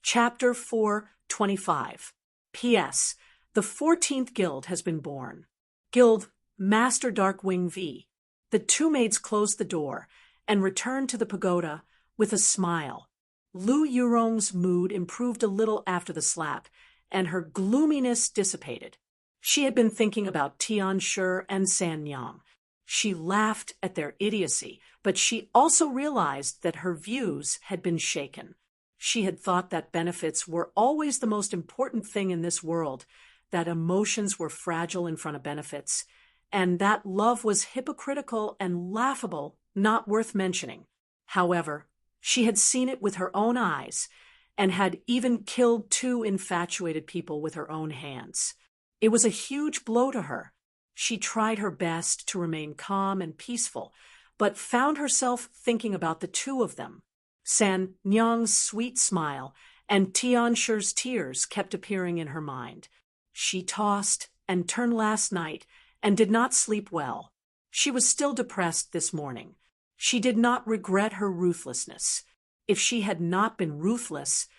Chapter 425. P.S. The 14th Guild has been born. Guild Master Darkwing V. The two maids closed the door and returned to the pagoda with a smile. Lu Yurong's mood improved a little after the slap, and her gloominess dissipated. She had been thinking about Tian Shi and San Yang. She laughed at their idiocy, but she also realized that her views had been shaken. She had thought that benefits were always the most important thing in this world, that emotions were fragile in front of benefits, and that love was hypocritical and laughable, not worth mentioning. However, she had seen it with her own eyes, and had even killed two infatuated people with her own hands. It was a huge blow to her. She tried her best to remain calm and peaceful, but found herself thinking about the two of them. San Nyang's sweet smile and Tian Shi's tears kept appearing in her mind. She tossed and turned last night and did not sleep well. She was still depressed this morning. She did not regret her ruthlessness. If she had not been ruthless,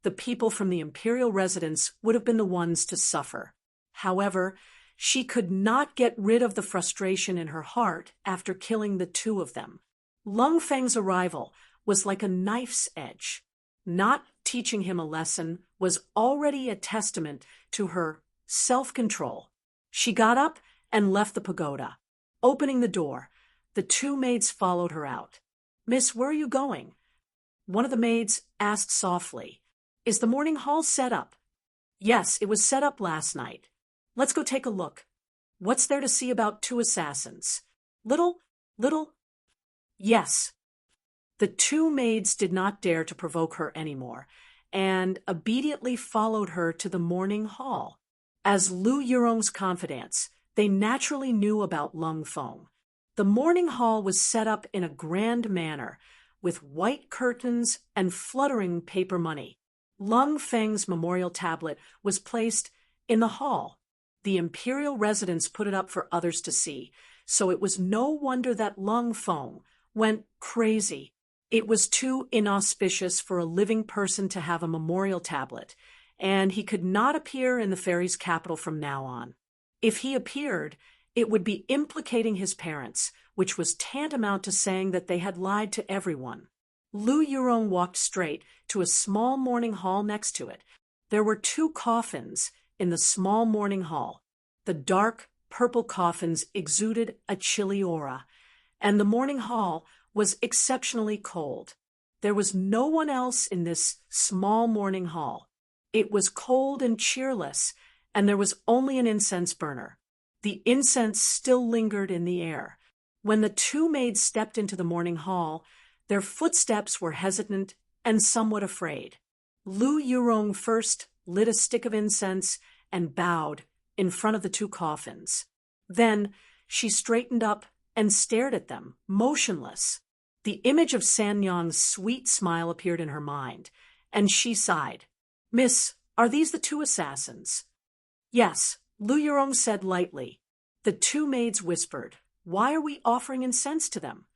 the people from the imperial residence would have been the ones to suffer. However, she could not get rid of the frustration in her heart after killing the two of them. Lung Feng's arrival was like a knife's edge. Not teaching him a lesson was already a testament to her self-control. She got up and left the pagoda. Opening the door, the two maids followed her out. "Miss, where are you going?" One of the maids asked softly. "Is the morning hall set up?" "Yes, it was set up last night." "Let's go take a look." "What's there to see about two assassins?" Little? Yes. The two maids did not dare to provoke her anymore, and obediently followed her to the morning hall. As Lu Yurong's confidants, they naturally knew about Lung Feng. The morning hall was set up in a grand manner, with white curtains and fluttering paper money. Lung Feng's memorial tablet was placed in the hall. The imperial residents put it up for others to see, so it was no wonder that Lung Feng went crazy. It was too inauspicious for a living person to have a memorial tablet, and he could not appear in the fairy's capital from now on. If he appeared, it would be implicating his parents, which was tantamount to saying that they had lied to everyone. Lu Yurong walked straight to a small morning hall next to it. There were two coffins in the small morning hall. The dark purple coffins exuded a chilly aura, and the morning hall was exceptionally cold. There was no one else in this small morning hall. It was cold and cheerless, and there was only an incense burner. The incense still lingered in the air. When the two maids stepped into the morning hall, their footsteps were hesitant and somewhat afraid. Lu Yurong first lit a stick of incense and bowed in front of the two coffins. Then she straightened up and stared at them, motionless. The image of San Yang's sweet smile appeared in her mind, and she sighed. "Miss, are these the two assassins?" "Yes," Lu Yurong said lightly. The two maids whispered, "Why are we offering incense to them?"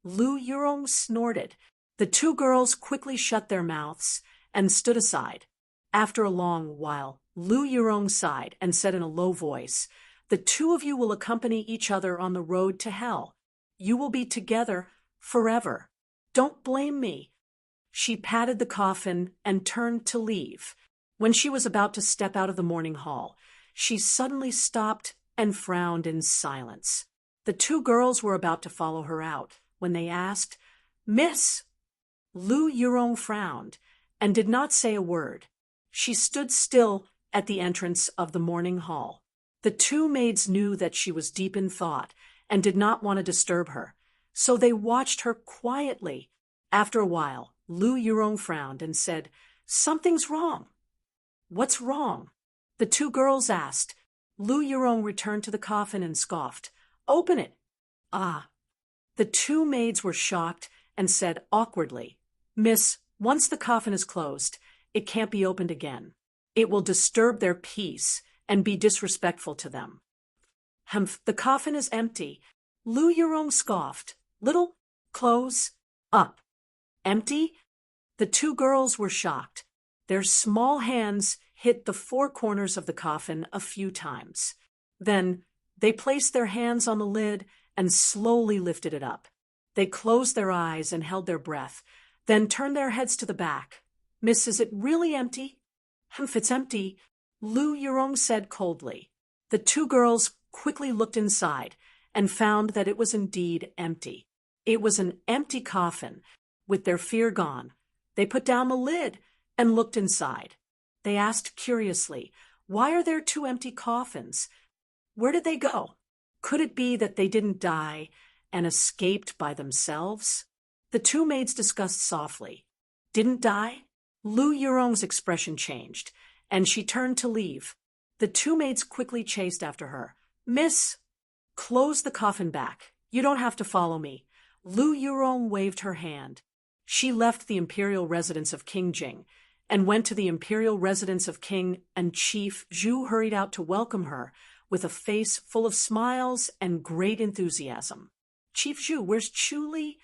Lu Yurong snorted. The two girls quickly shut their mouths and stood aside. After a long while, Lu Yurong sighed and said in a low voice, "The two of you will accompany each other on the road to hell. You will be together forever. Don't blame me." She patted the coffin and turned to leave. When she was about to step out of the morning hall, she suddenly stopped and frowned in silence. The two girls were about to follow her out when they asked, "Miss?" Lu Yurong frowned and did not say a word. She stood still at the entrance of the morning hall. The two maids knew that she was deep in thought and did not want to disturb her, so they watched her quietly. After a while, Lu Yurong frowned and said, "Something's wrong." "What's wrong?" the two girls asked. Lu Yurong returned to the coffin and scoffed, "Open it." "Ah." The two maids were shocked and said awkwardly, "Miss, once the coffin is closed, it can't be opened again. It will disturb their peace and be disrespectful to them." "Humph, the coffin is empty." Lu Yurong scoffed. "Little, close, up." "Empty?" The two girls were shocked. Their small hands hit the four corners of the coffin a few times. Then they placed their hands on the lid and slowly lifted it up. They closed their eyes and held their breath, then turned their heads to the back. "Miss, is it really empty?" "If it's empty," Lu Yurong said coldly. The two girls quickly looked inside and found that it was indeed empty. It was an empty coffin, with their fear gone. They put down the lid and looked inside. They asked curiously, "Why are there two empty coffins? Where did they go? Could it be that they didn't die and escaped by themselves?" The two maids discussed softly. "Didn't die?" Lu Yurong's expression changed, and she turned to leave. The two maids quickly chased after her. "Miss, close the coffin back. You don't have to follow me." Lu Yurong waved her hand. She left the imperial residence of King Jing and went to the imperial residence of King, and Chief Zhu hurried out to welcome her with a face full of smiles and great enthusiasm. "Chief Zhu, where's Chu Li?"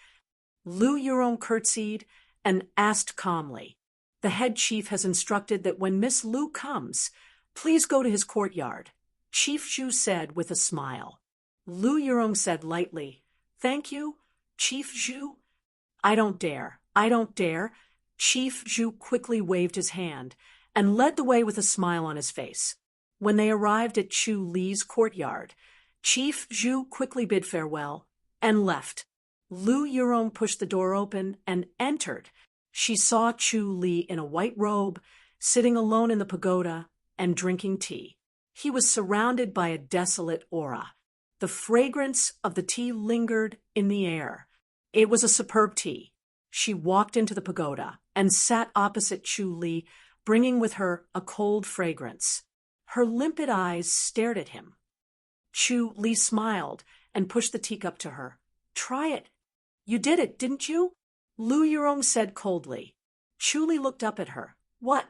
Lu Yurong curtsied and asked calmly. "The head chief has instructed that when Miss Lu comes, please go to his courtyard," Chief Zhu said with a smile. Lu Yurong said lightly, "Thank you, Chief Zhu." I don't dare. Chief Zhu quickly waved his hand and led the way with a smile on his face. When they arrived at Chu Li's courtyard, Chief Zhu quickly bid farewell and left. Lu Yurong pushed the door open and entered. She saw Chu Li in a white robe, sitting alone in the pagoda and drinking tea. He was surrounded by a desolate aura. The fragrance of the tea lingered in the air. It was a superb tea. She walked into the pagoda and sat opposite Chu Li, bringing with her a cold fragrance. Her limpid eyes stared at him. Chu Li smiled and pushed the teacup to her. "Try it. You did it, didn't you?" Lu Yurong said coldly. Chu Li looked up at her. "What?"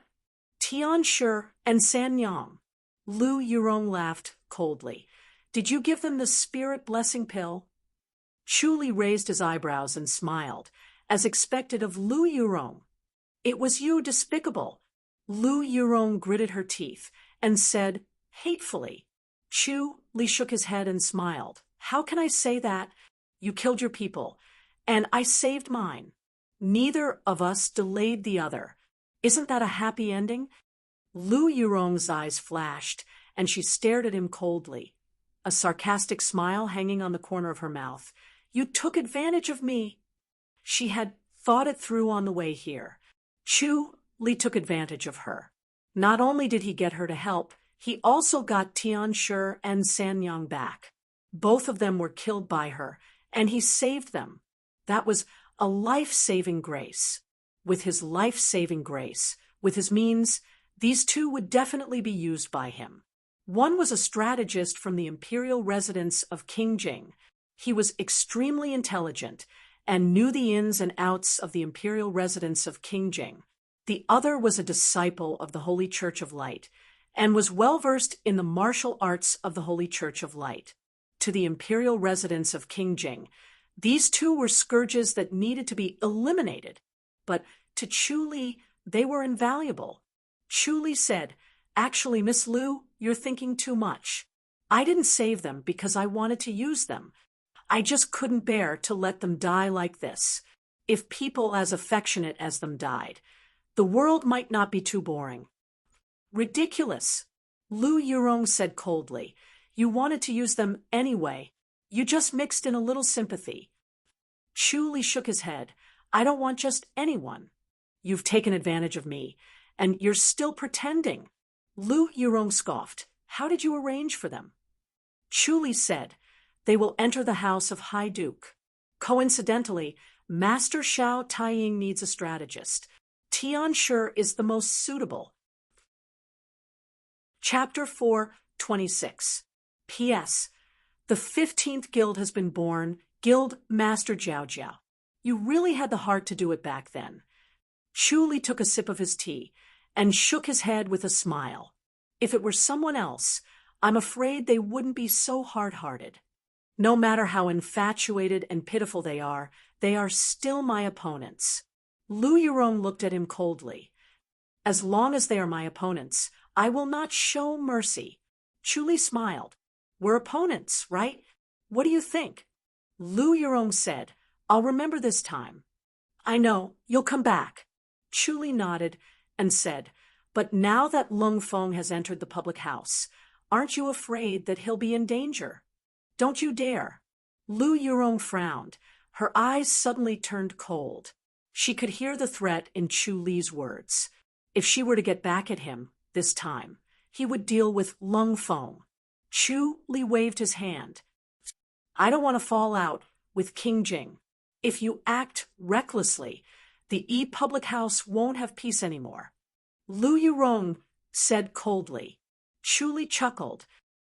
"Tian Shi and San Yang." Lu Yurong laughed coldly. "Did you give them the spirit blessing pill?" Chu Li raised his eyebrows and smiled, as expected of Lu Yurong. "It was you, despicable." Lu Yurong gritted her teeth and said hatefully. Chu Li shook his head and smiled. "How can I say that? You killed your people, and I saved mine. Neither of us delayed the other. Isn't that a happy ending?" Lu Yurong's eyes flashed, and she stared at him coldly, a sarcastic smile hanging on the corner of her mouth. "You took advantage of me." She had thought it through on the way here. Chu Li took advantage of her. Not only did he get her to help, he also got Tian Shi and San Yang back. Both of them were killed by her, and he saved them. That was a life-saving grace. With his life-saving grace, with his means, these two would definitely be used by him. One was a strategist from the imperial residence of King Jing. He was extremely intelligent and knew the ins and outs of the imperial residence of King Jing. The other was a disciple of the Holy Church of Light and was well-versed in the martial arts of the Holy Church of Light. To the imperial residence of King Jing, these two were scourges that needed to be eliminated, but to Chu Li, they were invaluable. Chu Li said, "Actually, Miss Lu, you're thinking too much. I didn't save them because I wanted to use them. I just couldn't bear to let them die like this. If people as affectionate as them died, the world might not be too boring." "Ridiculous," Lu Yurong said coldly. "You wanted to use them anyway. You just mixed in a little sympathy." Chu Li shook his head. "I don't want just anyone. You've taken advantage of me, and you're still pretending." Lu Yurong scoffed. "How did you arrange for them?" Chu Li said, "They will enter the house of High Duke. Coincidentally, Master Xiao Taiying needs a strategist. Tian Shi is the most suitable." Chapter 4:26. P.S. The 15th Guild has been born, Guild Master Jiao Jiao. You really had the heart to do it back then. Chu Li took a sip of his tea and shook his head with a smile. If it were someone else, I'm afraid they wouldn't be so hard-hearted. No matter how infatuated and pitiful they are still my opponents. Lu Yurong looked at him coldly. As long as they are my opponents, I will not show mercy. Chu smiled. We're opponents, right? What do you think? Lu Yurong said, I'll remember this time. I know, you'll come back. Chu nodded and said, but now that Lung Feng has entered the public house, aren't you afraid that he'll be in danger? Don't you dare. Lu Yurong frowned. Her eyes suddenly turned cold. She could hear the threat in Chu Li's words. If she were to get back at him, this time, he would deal with Lung Feng. Chu Li waved his hand. I don't want to fall out with King Jing. If you act recklessly, the public house won't have peace anymore. Lu Yurong said coldly. Chu Li chuckled.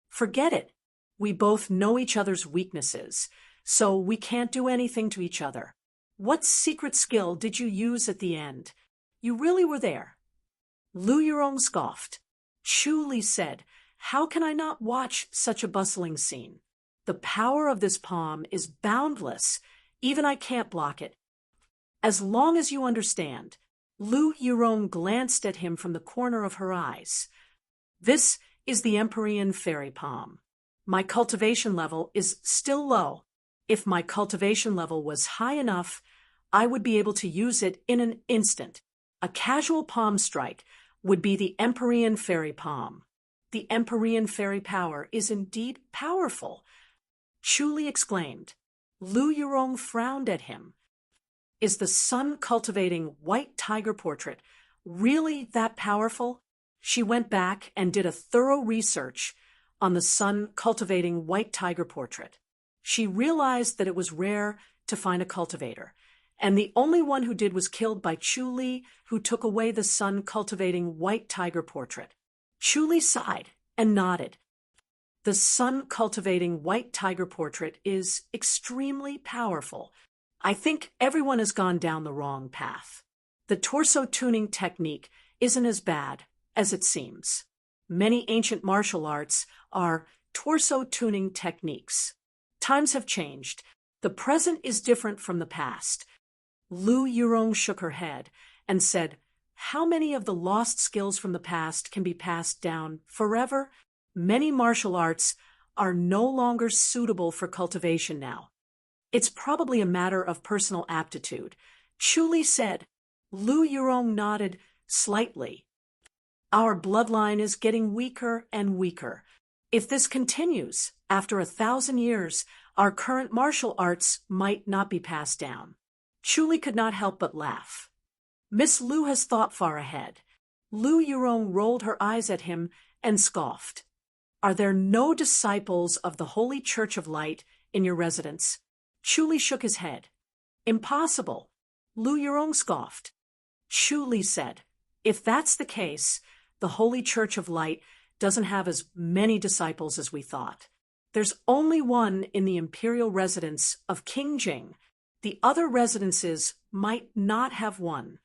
Forget it. We both know each other's weaknesses, so we can't do anything to each other. What secret skill did you use at the end? You really were there. Lu Yurong scoffed. Chu Li said, how can I not watch such a bustling scene? The power of this palm is boundless. Even I can't block it. As long as you understand. Lu Yurong glanced at him from the corner of her eyes. This is the Empyrean fairy palm. My cultivation level is still low. If my cultivation level was high enough, I would be able to use it in an instant. A casual palm strike would be the Empyrean fairy palm. The Empyrean fairy power is indeed powerful. Chu Li exclaimed. Lu Yurong frowned at him. Is the sun-cultivating white tiger portrait really that powerful? She went back and did a thorough research on the sun-cultivating white tiger portrait. She realized that it was rare to find a cultivator, and the only one who did was killed by Chu Li, who took away the sun-cultivating white tiger portrait. Chu Li sighed and nodded. The sun-cultivating white tiger portrait is extremely powerful. I think everyone has gone down the wrong path. The torso tuning technique isn't as bad as it seems. Many ancient martial arts are torso tuning techniques. Times have changed. The present is different from the past. Lu Yurong shook her head and said, how many of the lost skills from the past can be passed down forever? Many martial arts are no longer suitable for cultivation now. It's probably a matter of personal aptitude. Chu Li said. Lu Yurong nodded slightly. Our bloodline is getting weaker and weaker. If this continues, after 1,000 years, our current martial arts might not be passed down. Chu Li could not help but laugh. Miss Lu has thought far ahead. Lu Yurong rolled her eyes at him and scoffed. Are there no disciples of the Holy Church of Light in your residence? Chu Li shook his head. Impossible. Lu Yurong scoffed. Chu Li said, if that's the case, the Holy Church of Light doesn't have as many disciples as we thought. There's only one in the imperial residence of King Jing. The other residences might not have one.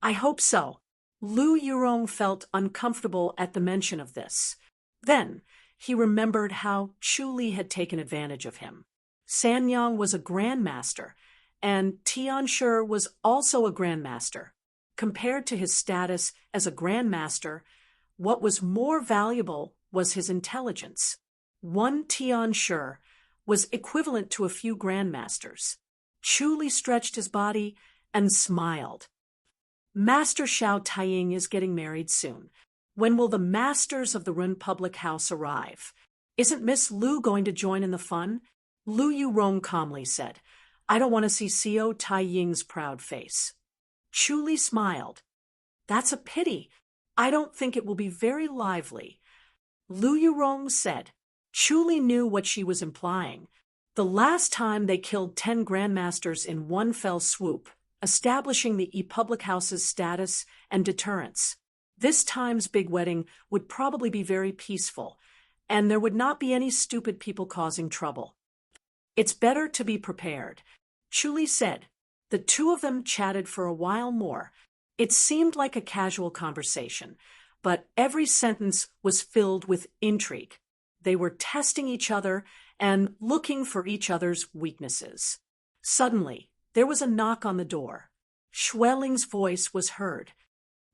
I hope so. Lu Yurong felt uncomfortable at the mention of this. Then he remembered how Chu Li had taken advantage of him. Sanyang was a grandmaster, and Tianshi was also a grandmaster. Compared to his status as a grandmaster, what was more valuable was his intelligence. One Tianshi was equivalent to a few grandmasters. Chu Li stretched his body and smiled. Master Xiao Taiying is getting married soon. When will the masters of the Run public house arrive? Isn't Miss Lu going to join in the fun? Lu Yurong calmly said, I don't want to see Xiao Taiying's proud face. Chu Li smiled. That's a pity. I don't think it will be very lively. Lu Yurong said. Chu Li knew what she was implying. The last time they killed 10 grandmasters in one fell swoop, establishing the public house's status and deterrence. This time's big wedding would probably be very peaceful, and there would not be any stupid people causing trouble. It's better to be prepared, Chu Li said. The two of them chatted for a while more. It seemed like a casual conversation, but every sentence was filled with intrigue. They were testing each other and looking for each other's weaknesses. Suddenly, there was a knock on the door. Schwelling's voice was heard.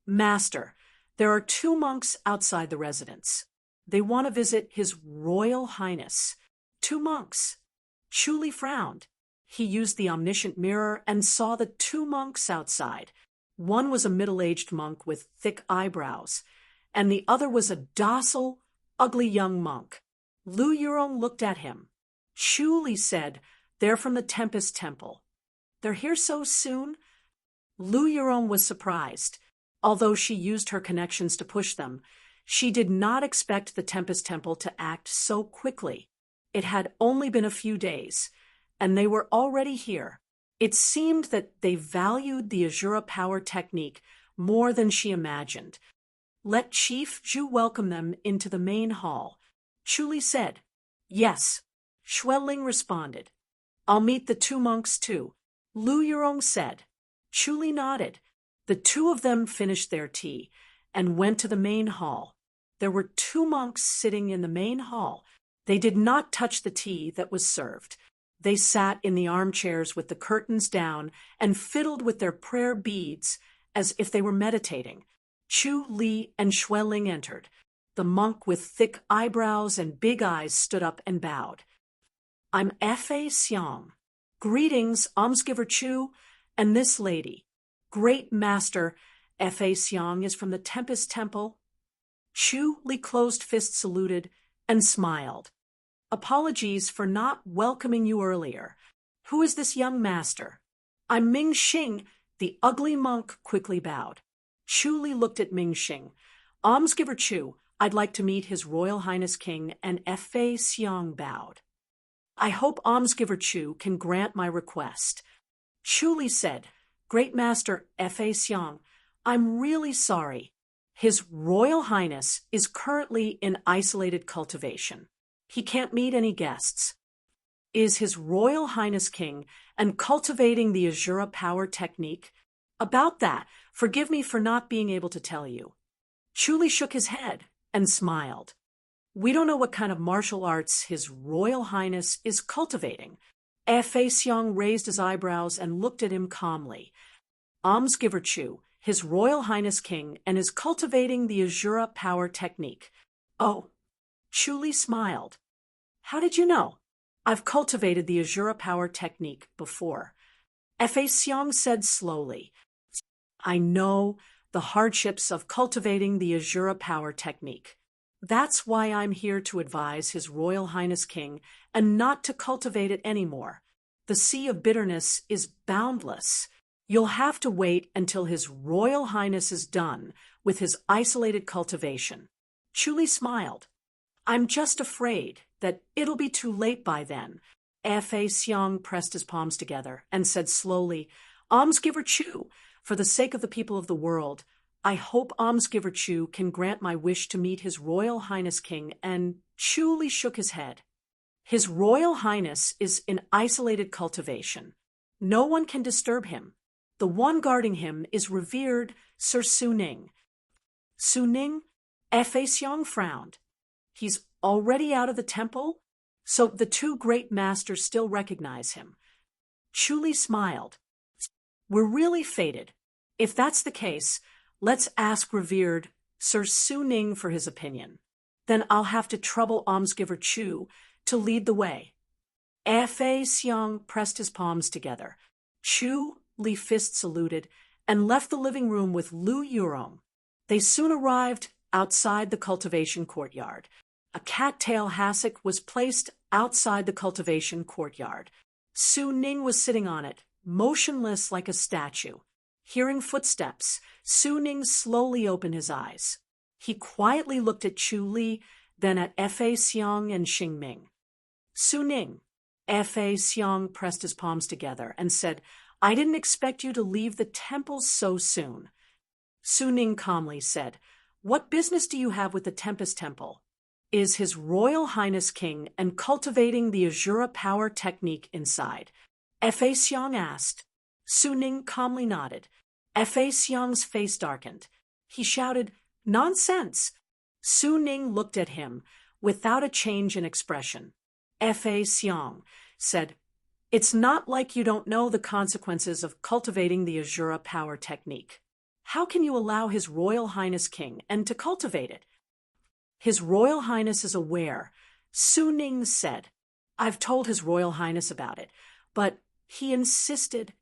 Master, there are 2 monks outside the residence. They want to visit His Royal Highness. 2 monks. Chu Li frowned. He used the omniscient mirror and saw the 2 monks outside. One was a middle-aged monk with thick eyebrows, and the other was a docile, ugly young monk. Lu Yurong looked at him. Chu Li said, "They're from the Tempest Temple." "They're here so soon?" Lu Yurong was surprised. Although she used her connections to push them, she did not expect the Tempest Temple to act so quickly. It had only been a few days, and they were already here. It seemed that they valued the Azura power technique more than she imagined. "Let Chief Zhu welcome them into the main hall." Chu Li said. "Yes." Xueling responded. "I'll meet the 2 monks too," Lu Yurong said. Chu Li nodded. The 2 of them finished their tea and went to the main hall. There were 2 monks sitting in the main hall. They did not touch the tea that was served. They sat in the armchairs with the curtains down and fiddled with their prayer beads as if they were meditating. Chu Li and Xueling entered. The monk with thick eyebrows and big eyes stood up and bowed. "I'm F.A. Xiang. Greetings, almsgiver Chu, and this lady. Great Master F.A. Xiang is from the Tempest Temple." Chu Li closed fist saluted and smiled. "Apologies for not welcoming you earlier. Who is this young master?" "I'm Ming Xing," the ugly monk quickly bowed. Chu Li looked at Ming Xing. "Almsgiver Chu, I'd like to meet His Royal Highness King," and F.A. Xiang bowed. "I hope Almsgiver Chu can grant my request." Chu Li said, "Great Master F.A. Xiang, I'm really sorry. His Royal Highness is currently in isolated cultivation. He can't meet any guests. Is His Royal Highness King and cultivating the Azura power technique? About that, forgive me for not being able to tell you." Chu Li shook his head and smiled. "We don't know what kind of martial arts His Royal Highness is cultivating." F.A. Xiang raised his eyebrows and looked at him calmly. "Almsgiver Chu, His Royal Highness King, and is cultivating the Azura power technique." "Oh." Chu Li smiled. "How did you know?" "I've cultivated the Azura power technique before." F.A. Xiang said slowly. "I know the hardships of cultivating the Azura power technique. That's why I'm here to advise His Royal Highness King and not to cultivate it anymore. The sea of bitterness is boundless. You'll have to wait until His Royal Highness is done with his isolated cultivation." Chu Li smiled. "I'm just afraid that it'll be too late by then." F.A. Xiang pressed his palms together and said slowly, "Almsgiver Chu, for the sake of the people of the world, I hope Almsgiver Chu can grant my wish to meet His Royal Highness King," and Chu Li shook his head. "His Royal Highness is in isolated cultivation. No one can disturb him. The one guarding him is revered Sir Suning." "Suning?" F.A. Xiang frowned. "He's already out of the temple? So the 2 great masters still recognize him." Chu Li smiled. "We're really fated. If that's the case, let's ask revered Sir Suning for his opinion. Then I'll have to trouble Almsgiver Chu to lead the way." F.A. Xiang pressed his palms together. Chu Li fist saluted and left the living room with Lu Yurong. They soon arrived outside the cultivation courtyard. A cattail hassock was placed outside the cultivation courtyard. Su Ning was sitting on it, motionless like a statue. Hearing footsteps, Su Ning slowly opened his eyes. He quietly looked at Chu Li, then at F.A. Xiang and Xing Ming. "Su Ning," F.A. Xiang pressed his palms together and said, "I didn't expect you to leave the temple so soon." Su Ning calmly said, "What business do you have with the Tempest Temple? Is His Royal Highness King and cultivating the Azura power technique inside?" F.A. Xiang asked. Su Ning calmly nodded. F.A. Xiang's face darkened. He shouted, "Nonsense!" Su Ning looked at him without a change in expression. F.A. Xiang said, "It's not like you don't know the consequences of cultivating the Azura power technique. How can you allow His Royal Highness King and to cultivate it? His Royal Highness is aware, Su Ning said. I've told His Royal Highness about it, but he insisted.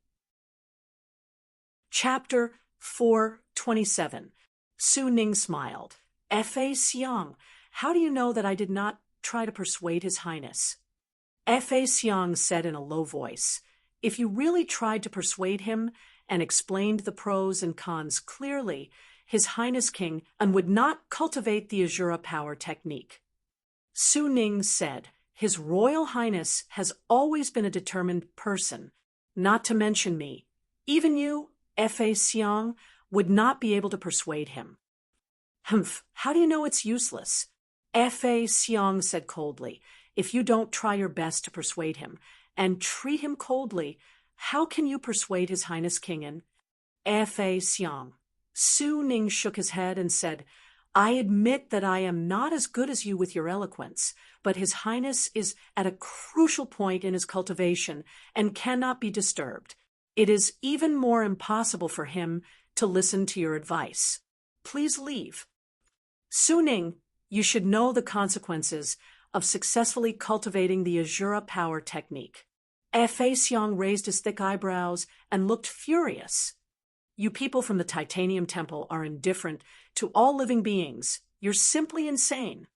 Chapter 427. Su Ning smiled. F.A. Xiang, how do you know that I did not try to persuade His Highness? F.A. Xiang said in a low voice, if you really tried to persuade him and explained the pros and cons clearly, His Highness King and would not cultivate the Azura power technique. Su Ning said, His Royal Highness has always been a determined person, not to mention me. Even you, F.A. Xiang, would not be able to persuade him. Humph, how do you know it's useless? F.A. Xiang said coldly, if you don't try your best to persuade him and treat him coldly, how can you persuade His Highness King and F.A. Xiang? Su Ning shook his head and said, I admit that I am not as good as you with your eloquence, but His Highness is at a crucial point in his cultivation and cannot be disturbed. It is even more impossible for him to listen to your advice. Please leave. Su Ning, you should know the consequences of successfully cultivating the Azura power technique. F.A. Xiang raised his thick eyebrows and looked furious. You people from the Titanium Temple are indifferent to all living beings. You're simply insane.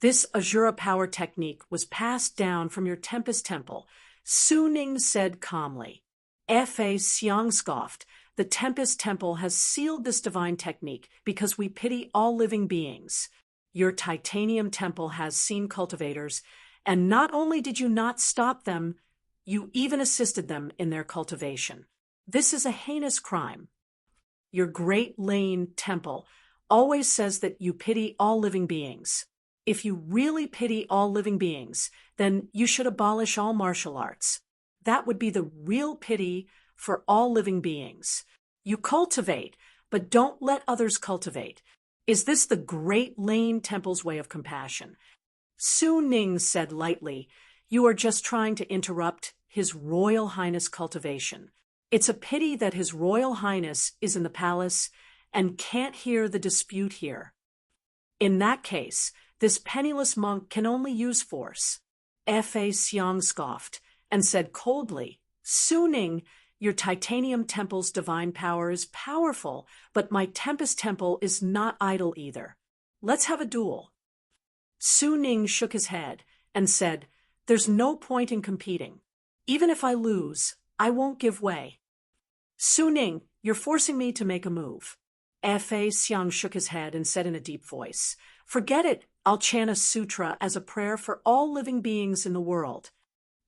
This Azura power technique was passed down from your Tempest Temple, Su Ning said calmly. F.A. Xiang scoffed. The Tempest Temple has sealed this divine technique because we pity all living beings. Your Titanium Temple has seen cultivators, and not only did you not stop them, you even assisted them in their cultivation. This is a heinous crime. Your Great Lane Temple always says that you pity all living beings. If you really pity all living beings, then you should abolish all martial arts. That would be the real pity for all living beings. You cultivate, but don't let others cultivate. Is this the Great Lane Temple's way of compassion? Su Ning said lightly, you are just trying to interrupt His Royal Highness cultivation. It's a pity that His Royal Highness is in the palace and can't hear the dispute here. In that case, this penniless monk can only use force. F.A. Xiang scoffed and said coldly, Su Ning, your Titanium Temple's divine power is powerful, but my Tempest Temple is not idle either. Let's have a duel. Su Ning shook his head and said, there's no point in competing. Even if I lose, I won't give way. Su Ning, you're forcing me to make a move. F.A. Xiang shook his head and said in a deep voice, forget it, I'll chant a sutra as a prayer for all living beings in the world.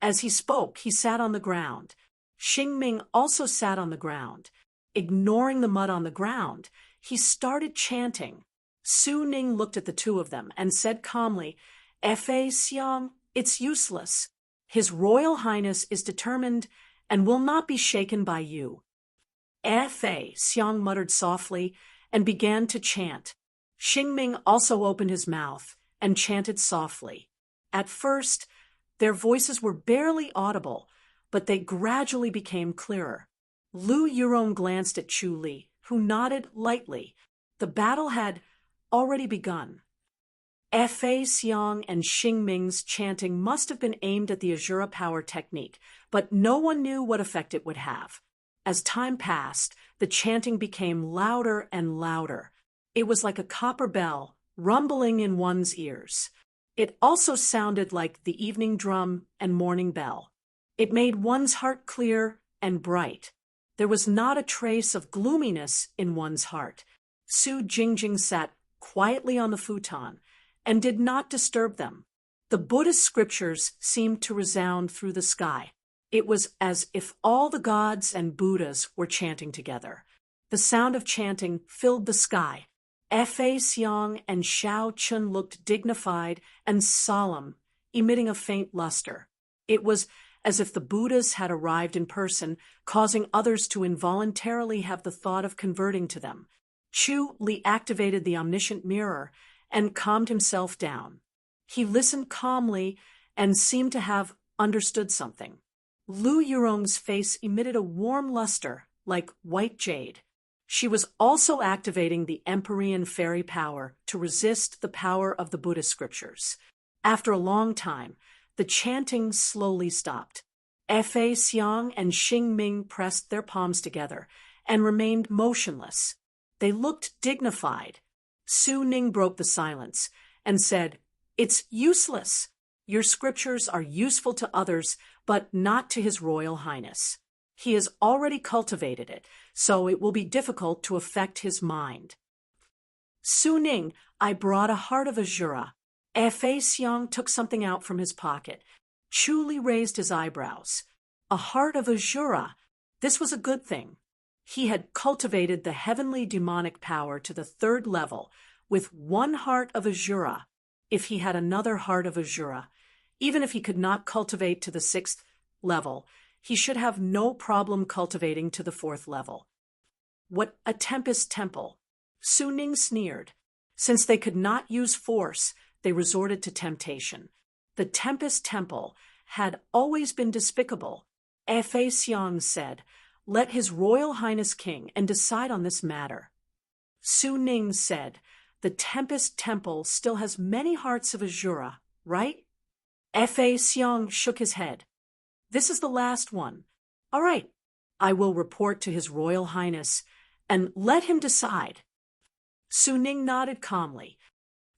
As he spoke, he sat on the ground. Xingming also sat on the ground. Ignoring the mud on the ground, he started chanting. Su Ning looked at the two of them and said calmly, F.A. Xiang, it's useless. His Royal Highness is determined and will not be shaken by you. F.A. Xiang muttered softly and began to chant. Xingming also opened his mouth and chanted softly. At first, their voices were barely audible, but they gradually became clearer. Lu Yurong glanced at Chu Li, who nodded lightly. The battle had already begun. F.A. Xiang and Xingming's chanting must have been aimed at the Azura power technique, but no one knew what effect it would have. As time passed, the chanting became louder and louder. It was like a copper bell, rumbling in one's ears. It also sounded like the evening drum and morning bell. It made one's heart clear and bright. There was not a trace of gloominess in one's heart. Su Jingjing sat quietly on the futon and did not disturb them. The Buddhist scriptures seemed to resound through the sky. It was as if all the gods and Buddhas were chanting together. The sound of chanting filled the sky. F.A. Xiang and Xiao Chun looked dignified and solemn, emitting a faint luster. It was as if the Buddhas had arrived in person, causing others to involuntarily have the thought of converting to them. Chu Li activated the omniscient mirror and calmed himself down. He listened calmly and seemed to have understood something. Lu Yurong's face emitted a warm luster like white jade. She was also activating the Empyrean fairy power to resist the power of the Buddhist scriptures. After a long time, the chanting slowly stopped. Fa Xiang and Xing Ming pressed their palms together and remained motionless. They looked dignified. Su Ning broke the silence and said, "It's useless. Your scriptures are useful to others, but not to His Royal Highness. He has already cultivated it, so it will be difficult to affect his mind." "Su Ning, I brought a heart of Azura." Fa Xiang took something out from his pocket. Chu Li raised his eyebrows. A heart of Azura. This was a good thing. He had cultivated the heavenly demonic power to the 3rd level with one heart of Azura. If he had another heart of Azura, even if he could not cultivate to the 6th level, he should have no problem cultivating to the 4th level. What a Tempest Temple! Su Ning sneered. Since they could not use force, they resorted to temptation. The Tempest Temple had always been despicable. Fa Xiang said, "Let His Royal Highness King and decide on this matter." Su Ning said, "The Tempest Temple still has many hearts of Azura, right?" Fa Xiang shook his head. "This is the last one. All right, I will report to His Royal Highness and let him decide." Su Ning nodded calmly.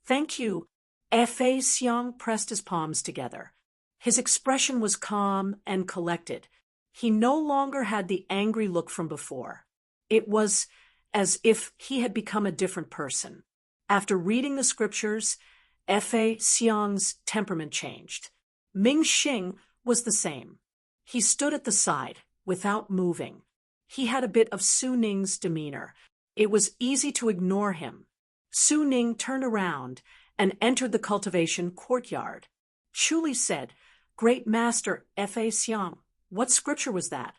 "Thank you." Fa Xiang pressed his palms together. His expression was calm and collected. He no longer had the angry look from before. It was as if he had become a different person. After reading the scriptures, Fa Xiang's temperament changed. Ming Xing was the same. He stood at the side, without moving. He had a bit of Su Ning's demeanor. It was easy to ignore him. Su Ning turned around and entered the cultivation courtyard. Chu Li said, "Great Master Fa Xiang, what scripture was that?"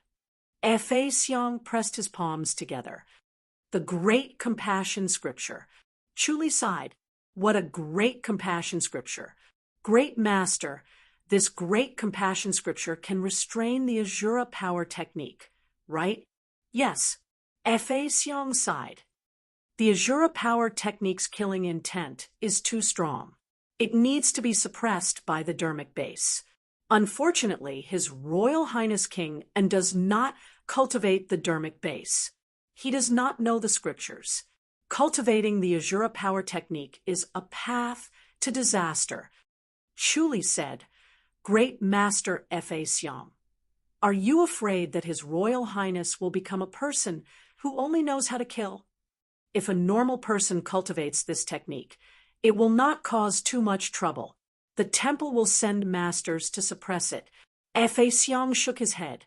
Fa Xiang pressed his palms together. "The Great Compassion Scripture." Chu Li sighed. "What a great compassion scripture. Great Master, this Great Compassion Scripture can restrain the Azura power technique, right?" "Yes." Fa Xiang sighed. "The Azura power technique's killing intent is too strong. It needs to be suppressed by the dermic base. Unfortunately, His Royal Highness King and does not cultivate the dermic base. He does not know the scriptures. Cultivating the Azura power technique is a path to disaster." Chu Li said, "Great Master Fa Xiang, are you afraid that His Royal Highness will become a person who only knows how to kill? If a normal person cultivates this technique, it will not cause too much trouble. The temple will send masters to suppress it." Fa Xiang shook his head.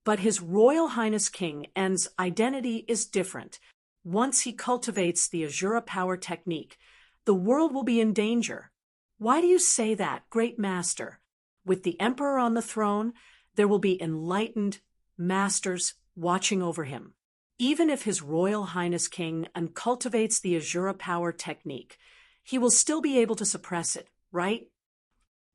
"But His Royal Highness King N's identity is different. Once he cultivates the Azura power technique, the world will be in danger." "Why do you say that, Great Master? With the Emperor on the throne, there will be enlightened masters watching over him. Even if His Royal Highness King N cultivates the Azura power technique, he will still be able to suppress it, right?"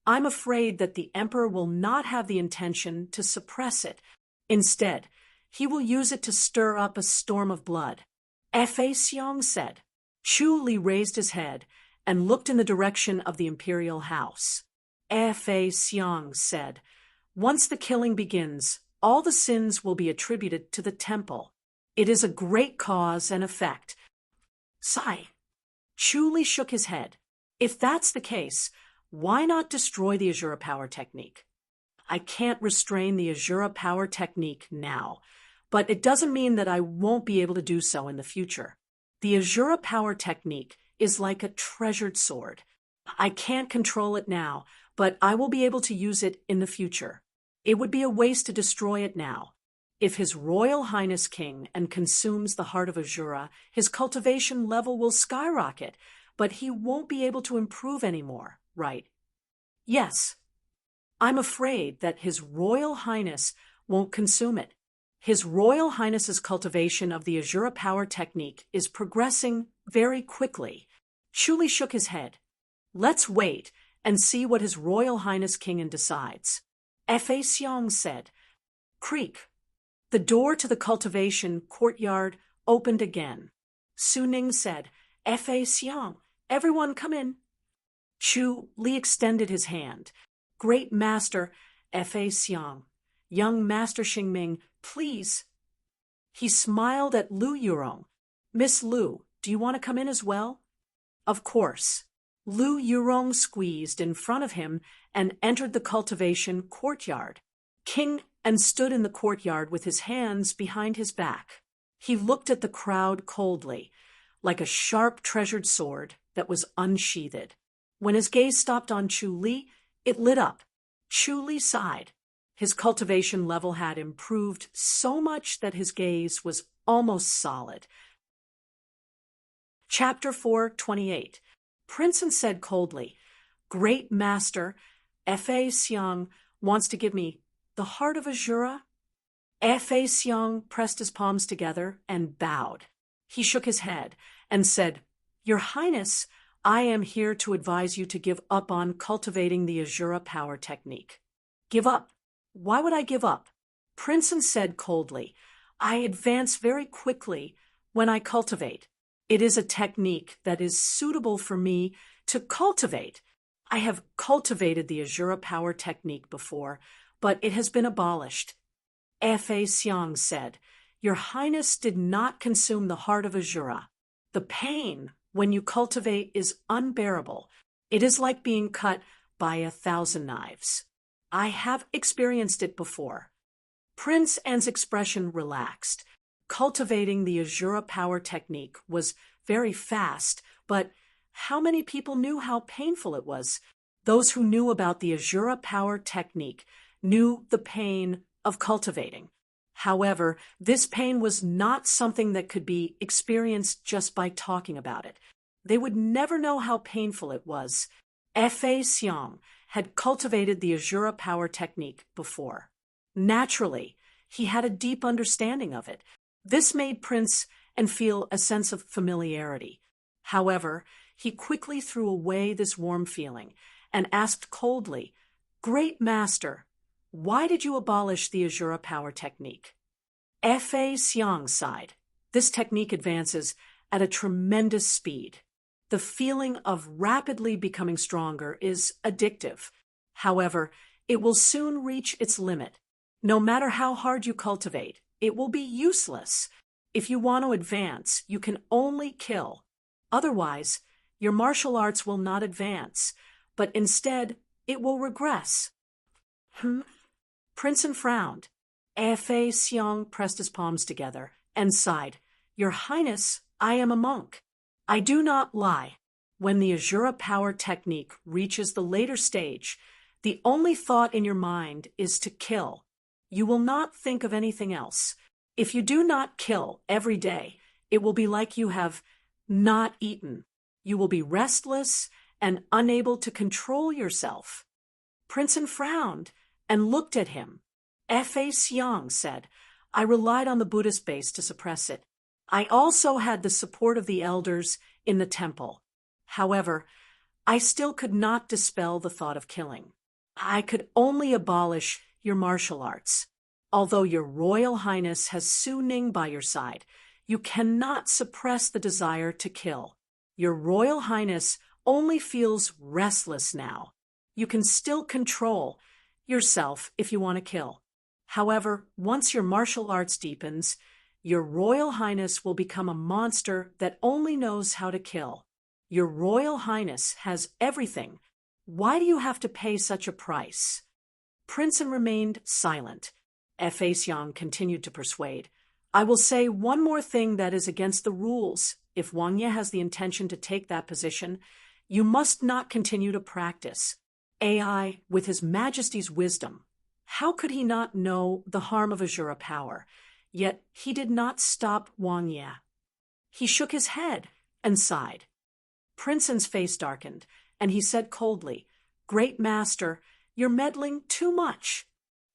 "I'm afraid that the Emperor will not have the intention to suppress it. Instead, he will use it to stir up a storm of blood," Fa Xiang said. Chu Li raised his head and looked in the direction of the imperial house. Fa Xiang said, "Once the killing begins, all the sins will be attributed to the temple. It is a great cause and effect." Sigh. Chu Li shook his head. "If that's the case, why not destroy the Azura power technique?" "I can't restrain the Azura power technique now, but it doesn't mean that I won't be able to do so in the future. The Azura power technique is like a treasured sword. I can't control it now, but I will be able to use it in the future. It would be a waste to destroy it now. If His Royal Highness King and consumes the heart of Azura, his cultivation level will skyrocket, but he won't be able to improve anymore, right?" "Yes." "I'm afraid that His Royal Highness won't consume it. His Royal Highness's cultivation of the Azura power technique is progressing very quickly." Chu Li shook his head. "Let's wait and see what His Royal Highness King decides." Fa Xiang said. Creak. The door to the cultivation courtyard opened again. Su Ning said, Fa Xiang, everyone come in. Chu Li extended his hand. Great Master, Fa Xiang. Young Master Xingming, please. He smiled at Lu Yurong. Miss Lu, do you want to come in as well? Of course. Lu Yurong squeezed in front of him and entered the cultivation courtyard. King and stood in the courtyard with his hands behind his back. He looked at the crowd coldly, like a sharp treasured sword that was unsheathed. When his gaze stopped on Chu Li, it lit up. Chu Li sighed. His cultivation level had improved so much that his gaze was almost solid. Chapter 4:28. Prince said coldly, Great Master, Fa Xiang wants to give me the heart of Azura? Fa Xiang pressed his palms together and bowed. He shook his head and said, Your Highness, I am here to advise you to give up on cultivating the Azura power technique. Give up? Why would I give up? Prince said coldly, I advance very quickly when I cultivate. It is a technique that is suitable for me to cultivate. I have cultivated the Azura power technique before, but it has been abolished. Fa Xiang said, Your Highness did not consume the heart of Azura. The pain when you cultivate is unbearable. It is like being cut by 1,000 knives. I have experienced it before. Prince An's expression relaxed. Cultivating the Azura power technique was very fast, but how many people knew how painful it was? Those who knew about the Azura power technique knew the pain of cultivating. However, this pain was not something that could be experienced just by talking about it. They would never know how painful it was. Fa Xiang had cultivated the Azura power technique before. Naturally, he had a deep understanding of it. This made Prince and feel a sense of familiarity. However, he quickly threw away this warm feeling and asked coldly, Great Master, why did you abolish the Azura power technique? Fa Xiang sighed. This technique advances at a tremendous speed. The feeling of rapidly becoming stronger is addictive. However, it will soon reach its limit. No matter how hard you cultivate, it will be useless. If you want to advance, you can only kill. Otherwise, your martial arts will not advance, but instead, it will regress. Prince frowned. Fa Xiang pressed his palms together and sighed. Your Highness, I am a monk. I do not lie. When the Azura power technique reaches the later stage, the only thought in your mind is to kill. You will not think of anything else. If you do not kill every day, it will be like you have not eaten. You will be restless and unable to control yourself. Prince frowned and looked at him. Fa Xiang said, I relied on the Buddhist base to suppress it. I also had the support of the elders in the temple. However, I still could not dispel the thought of killing. I could only abolish your martial arts. Although your Royal Highness has Su Ning by your side, you cannot suppress the desire to kill. Your Royal Highness only feels restless now. You can still control yourself if you want to kill. However, once your martial arts deepens, your Royal Highness will become a monster that only knows how to kill. Your Royal Highness has everything. Why do you have to pay such a price? Prince remained silent. Fa Xiang continued to persuade. I will say one more thing that is against the rules. If Wang Ye has the intention to take that position, you must not continue to practice. AI, with His Majesty's wisdom, how could he not know the harm of Azura power? Yet he did not stop Wang Ye. He shook his head and sighed. Prince's face darkened, and he said coldly, Great Master, you're meddling too much.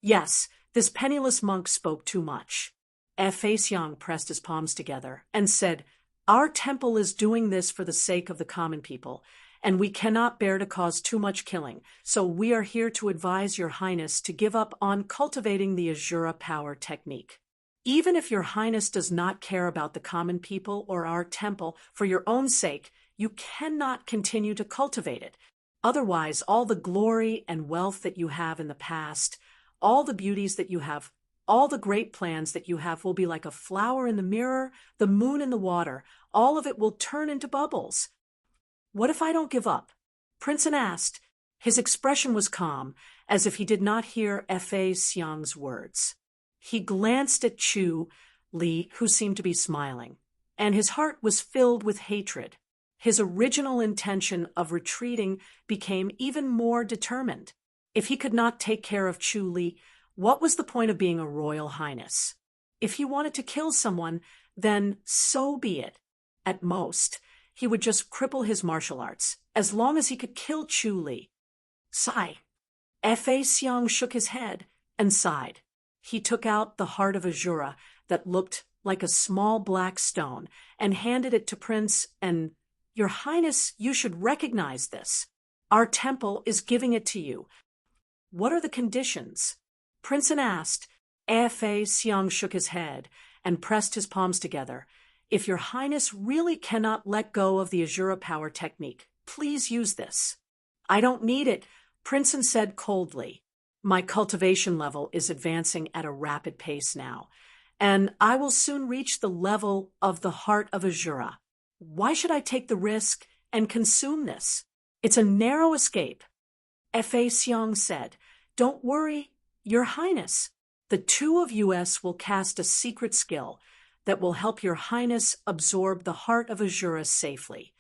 Yes, this penniless monk spoke too much. Fa Xiang pressed his palms together and said, Our temple is doing this for the sake of the common people, and we cannot bear to cause too much killing, so we are here to advise your Highness to give up on cultivating the Azura power technique. Even if your highness does not care about the common people or our temple, for your own sake, you cannot continue to cultivate it. Otherwise, all the glory and wealth that you have in the past, all the beauties that you have, all the great plans that you have will be like a flower in the mirror, the moon in the water. All of it will turn into bubbles. What if I don't give up? Princeton asked. His expression was calm, as if he did not hear Fa Xiang's words. He glanced at Chu Li, who seemed to be smiling, and his heart was filled with hatred. His original intention of retreating became even more determined. If he could not take care of Chu Li, what was the point of being a royal highness? If he wanted to kill someone, then so be it. At most, he would just cripple his martial arts, as long as he could kill Chu Li. Sigh. Fa Xiang shook his head and sighed. He took out the heart of Azura that looked like a small black stone and handed it to Prince and, Your Highness, you should recognize this. Our temple is giving it to you. What are the conditions? Princeton asked. Fa Xiang shook his head and pressed his palms together. If your highness really cannot let go of the Azura power technique, please use this. I don't need it, Princeton said coldly. My cultivation level is advancing at a rapid pace now, and I will soon reach the level of the heart of Azura. Why should I take the risk and consume this? It's a narrow escape. Fa Xiang said, Don't worry, your highness. The two of us will cast a secret skill that will help your highness absorb the heart of Azura safely.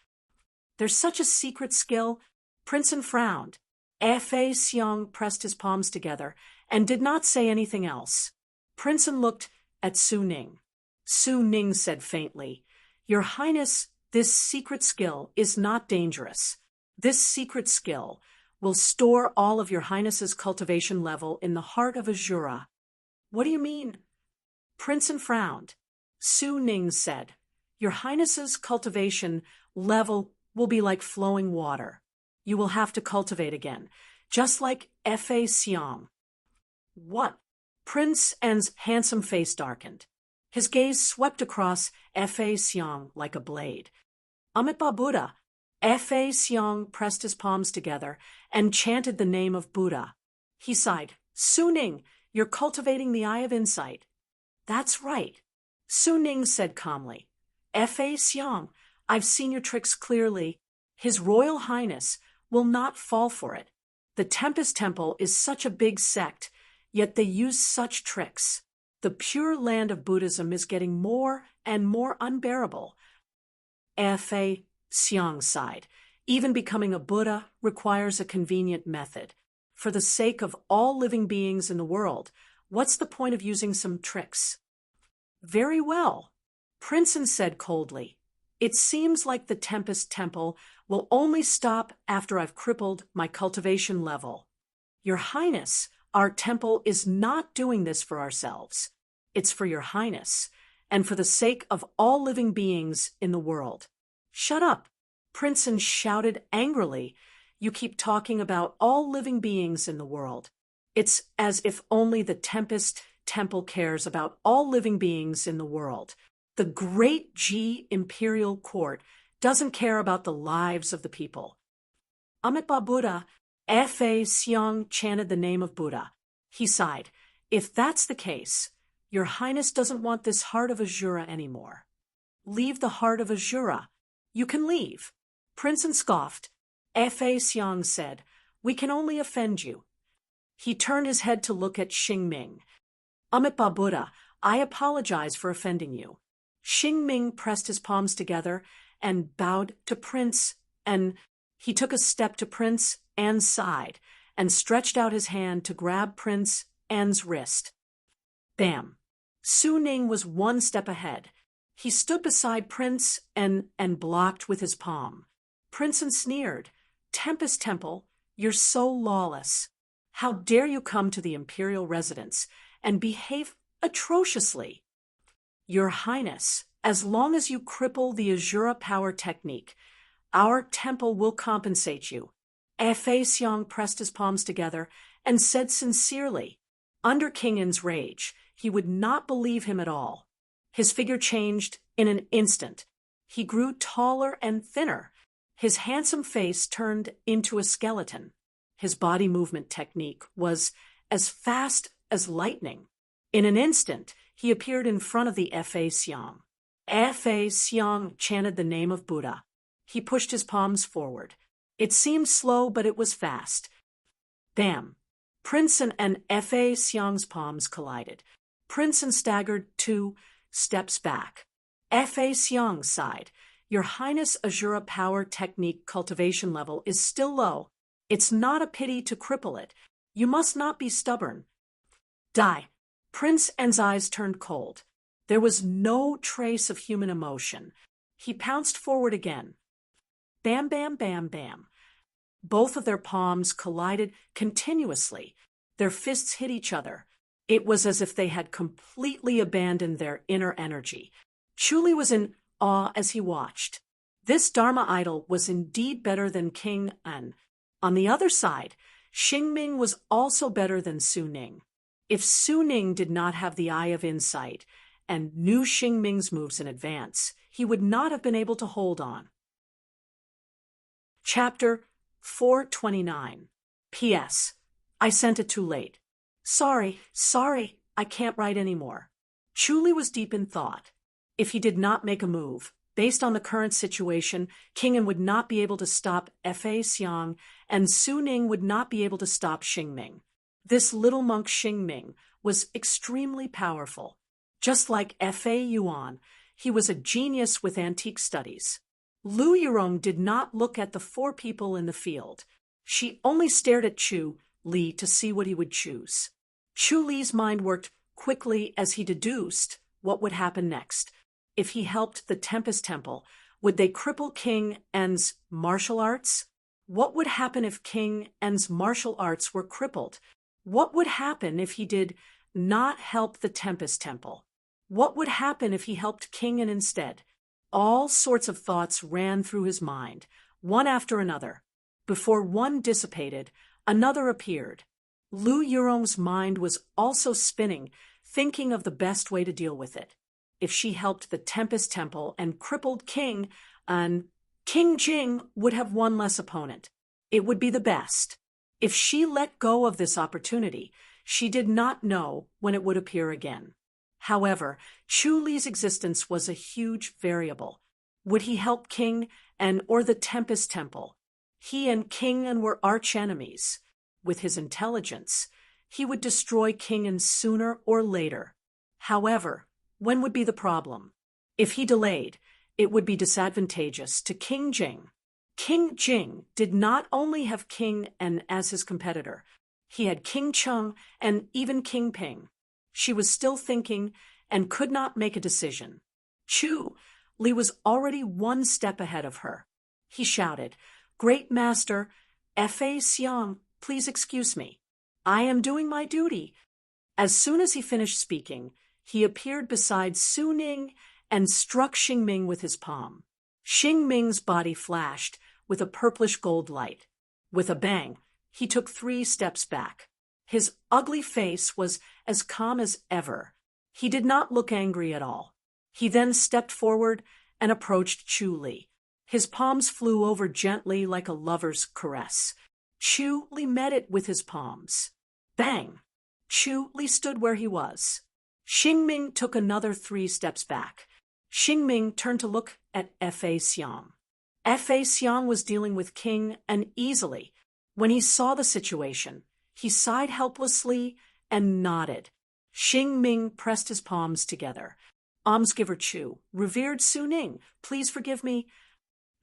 There's such a secret skill? Princeton frowned. Fa Xiang pressed his palms together and did not say anything else. Princeton looked at Su Ning. Su Ning said faintly, Your Highness, this secret skill is not dangerous. This secret skill will store all of your Highness's cultivation level in the heart of Azura. What do you mean? Princeton frowned. Su Ning said, Your Highness's cultivation level will be like flowing water. You will have to cultivate again, just like Fa Xiang. What? Prince N's handsome face darkened. His gaze swept across Fa Xiang like a blade. Amitabha Buddha. Fa Xiang pressed his palms together and chanted the name of Buddha. He sighed. Su Ning, you're cultivating the eye of insight. That's right. Su Ning said calmly. Fa Xiang, I've seen your tricks clearly. His Royal Highness will not fall for it. The Tempest Temple is such a big sect, yet they use such tricks. The pure land of Buddhism is getting more and more unbearable. Fa Xiang sighed. Even becoming a Buddha requires a convenient method. For the sake of all living beings in the world, what's the point of using some tricks? Very well, Princeton said coldly. It seems like the Tempest Temple will only stop after I've crippled my cultivation level. Your Highness, our temple is not doing this for ourselves. It's for your Highness, and for the sake of all living beings in the world. Shut up, Princeton shouted angrily. You keep talking about all living beings in the world. It's as if only the Tempest Temple cares about all living beings in the world. The great Ji Imperial Court doesn't care about the lives of the people. Amitabha Buddha, Fa Xiang chanted the name of Buddha. He sighed. If that's the case, your Highness doesn't want this heart of Azura anymore. Leave the heart of Azura. You can leave. Princeton scoffed. Fa Xiang said, We can only offend you. He turned his head to look at Xingming. Amitabha Buddha, I apologize for offending you. Xingming pressed his palms together and bowed to Prince, and he took a step to Prince An's side and stretched out his hand to grab Prince An's wrist. Bam! Su Ning was one step ahead. He stood beside Prince and blocked with his palm. Prince An sneered. Tempest Temple, you're so lawless. How dare you come to the imperial residence and behave atrociously? Your Highness, as long as you cripple the Azura power technique, our temple will compensate you. Fa Xiang pressed his palms together and said sincerely, Under King An's rage, he would not believe him at all. His figure changed in an instant. He grew taller and thinner. His handsome face turned into a skeleton. His body movement technique was as fast as lightning. In an instant, he appeared in front of the Fa Xiang. Fa Xiang chanted the name of Buddha. He pushed his palms forward. It seemed slow, but it was fast. Bam! Princeton and Fa Xiang's palms collided. Princeton staggered 2 steps back. Fa Xiang sighed. Your Highness Azura power technique cultivation level is still low. It's not a pity to cripple it. You must not be stubborn. Die. Prince N's eyes turned cold. There was no trace of human emotion. He pounced forward again. Bam, bam, bam, bam. Both of their palms collided continuously. Their fists hit each other. It was as if they had completely abandoned their inner energy. Chuli was in awe as he watched. This Dharma idol was indeed better than King An. On the other side, Xingming was also better than Su Ning. If Su Ning did not have the eye of insight and knew Xingming's moves in advance, he would not have been able to hold on. Chapter 429. P.S. I sent it too late. Sorry, I can't write anymore. Chuli was deep in thought. If he did not make a move, based on the current situation, King An would not be able to stop Fa Xiang, and Su Ning would not be able to stop Xingming. This little monk Xingming was extremely powerful. Just like Fa Yuan, he was a genius with antique studies. Lu Yurong did not look at the 4 people in the field. She only stared at Chu Li to see what he would choose. Chu Li's mind worked quickly as he deduced what would happen next. If he helped the Tempest Temple, would they cripple King N's martial arts? What would happen if King N's martial arts were crippled? What would happen if he did not help the Tempest Temple? What would happen if he helped King An instead? All sorts of thoughts ran through his mind, one after another. Before one dissipated, another appeared. Lu Yurong's mind was also spinning, thinking of the best way to deal with it. If she helped the Tempest Temple and crippled King An, King Jing would have one less opponent. It would be the best. If she let go of this opportunity, she did not know when it would appear again. However, Chu Li's existence was a huge variable. Would he help King An or the Tempest Temple? He and King An were arch-enemies. With his intelligence, he would destroy King An sooner or later. However, when would be the problem? If he delayed, it would be disadvantageous to King Jing. King Jing did not only have King An as his competitor, he had King Cheng and even King Ping. She was still thinking and could not make a decision. Chu Li was already 1 step ahead of her. He shouted, "Great Master, Fa Xiang, please excuse me. I am doing my duty." As soon as he finished speaking, he appeared beside Su Ning and struck Xingming with his palm. Xingming's body flashed with a purplish gold light. With a bang, he took 3 steps back. His ugly face was as calm as ever. He did not look angry at all. He then stepped forward and approached Chu Li. His palms flew over gently like a lover's caress. Chu Li met it with his palms. Bang! Chu Li stood where he was. Xingming took another 3 steps back. Xingming turned to look at Fa Xiang. Fa Xiang was dealing with King An easily. When he saw the situation, he sighed helplessly and nodded. Xingming pressed his palms together. Almsgiver Chu, revered Su Ning, please forgive me.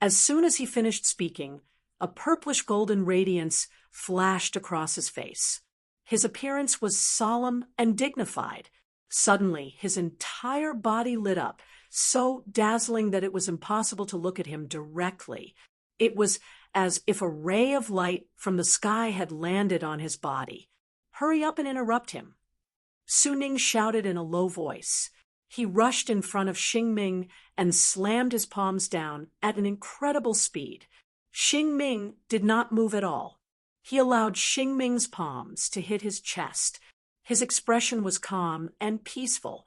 As soon as he finished speaking, a purplish golden radiance flashed across his face. His appearance was solemn and dignified. Suddenly, his entire body lit up, so dazzling that it was impossible to look at him directly. It was as if a ray of light from the sky had landed on his body. Hurry up and interrupt him. Su Ning shouted in a low voice. He rushed in front of Xingming and slammed his palms down at an incredible speed. Xingming did not move at all. He allowed Xingming's palms to hit his chest. His expression was calm and peaceful.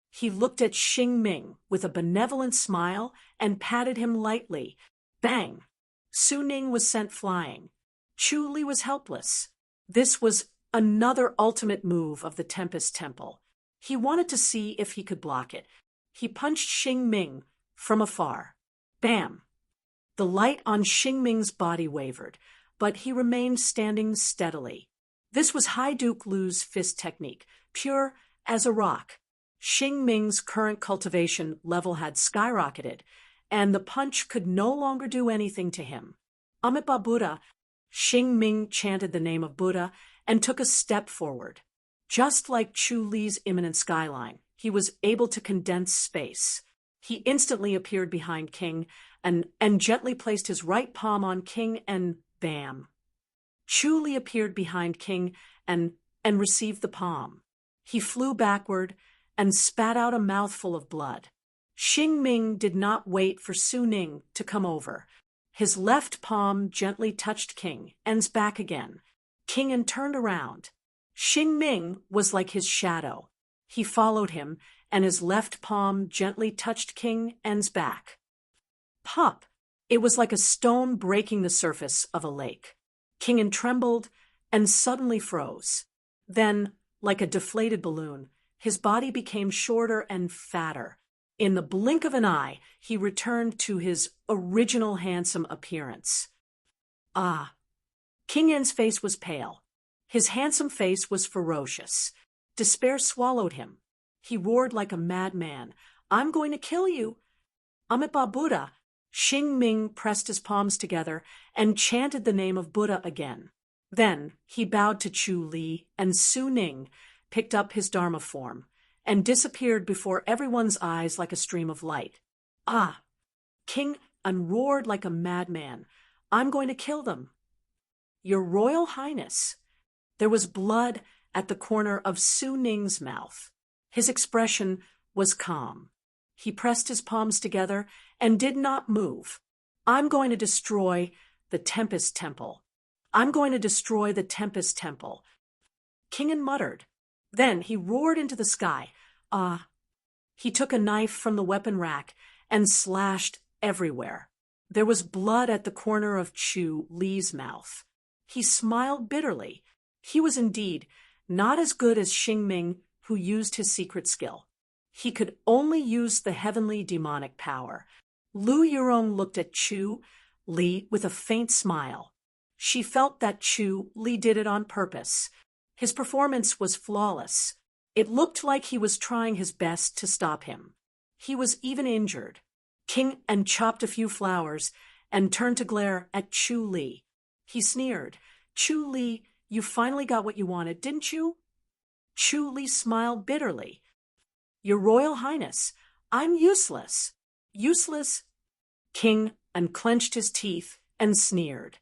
He looked at Xing Ming with a benevolent smile and patted him lightly. Bang! Su Ning was sent flying. Chu Li was helpless. This was another ultimate move of the Tempest Temple. He wanted to see if he could block it. He punched Xing Ming from afar. Bam! The light on Xing Ming's body wavered, but he remained standing steadily. This was Hai Duke Lu's fist technique, pure as a rock. Xing Ming's current cultivation level had skyrocketed, and the punch could no longer do anything to him. Amitabha Buddha, Xing Ming chanted the name of Buddha and took a step forward. Just like Chu Li's imminent skyline, he was able to condense space. He instantly appeared behind King and gently placed his right palm on King and bam! Chu Li appeared behind King and received the palm. He flew backward and spat out a mouthful of blood. Xing Ming did not wait for Su Ning to come over. His left palm gently touched King and's back again. King turned around. Xing Ming was like his shadow. He followed him, and his left palm gently touched King and's back. Pop! It was like a stone breaking the surface of a lake. King trembled and suddenly froze. Then, like a deflated balloon, his body became shorter and fatter. In the blink of an eye, he returned to his original handsome appearance. Ah! King En's face was pale. His handsome face was ferocious. Despair swallowed him. He roared like a madman. I'm going to kill you. Amitabha Buddha. Xing Ming pressed his palms together and chanted the name of Buddha again. Then he bowed to Chu Li, and Su Ning picked up his Dharma form and disappeared before everyone's eyes like a stream of light. Ah! King En roared like a madman. I'm going to kill them. Your Royal Highness. There was blood at the corner of Su Ning's mouth. His expression was calm. He pressed his palms together and did not move. I'm going to destroy the Tempest Temple. I'm going to destroy the Tempest Temple. King En muttered. Then he roared into the sky. He took a knife from the weapon rack and slashed everywhere. There was blood at the corner of Chu Li's mouth. He smiled bitterly. He was indeed not as good as Xing Ming, who used his secret skill. He could only use the heavenly demonic power. Lu Yurong looked at Chu Li with a faint smile. She felt that Chu Li did it on purpose. His performance was flawless. It looked like he was trying his best to stop him. He was even injured. King En chopped a few flowers and turned to glare at Chu Li. He sneered. Chu Li, you finally got what you wanted, didn't you? Chu Li smiled bitterly. Your Royal Highness, I'm useless. Useless? King unclenched his teeth and sneered.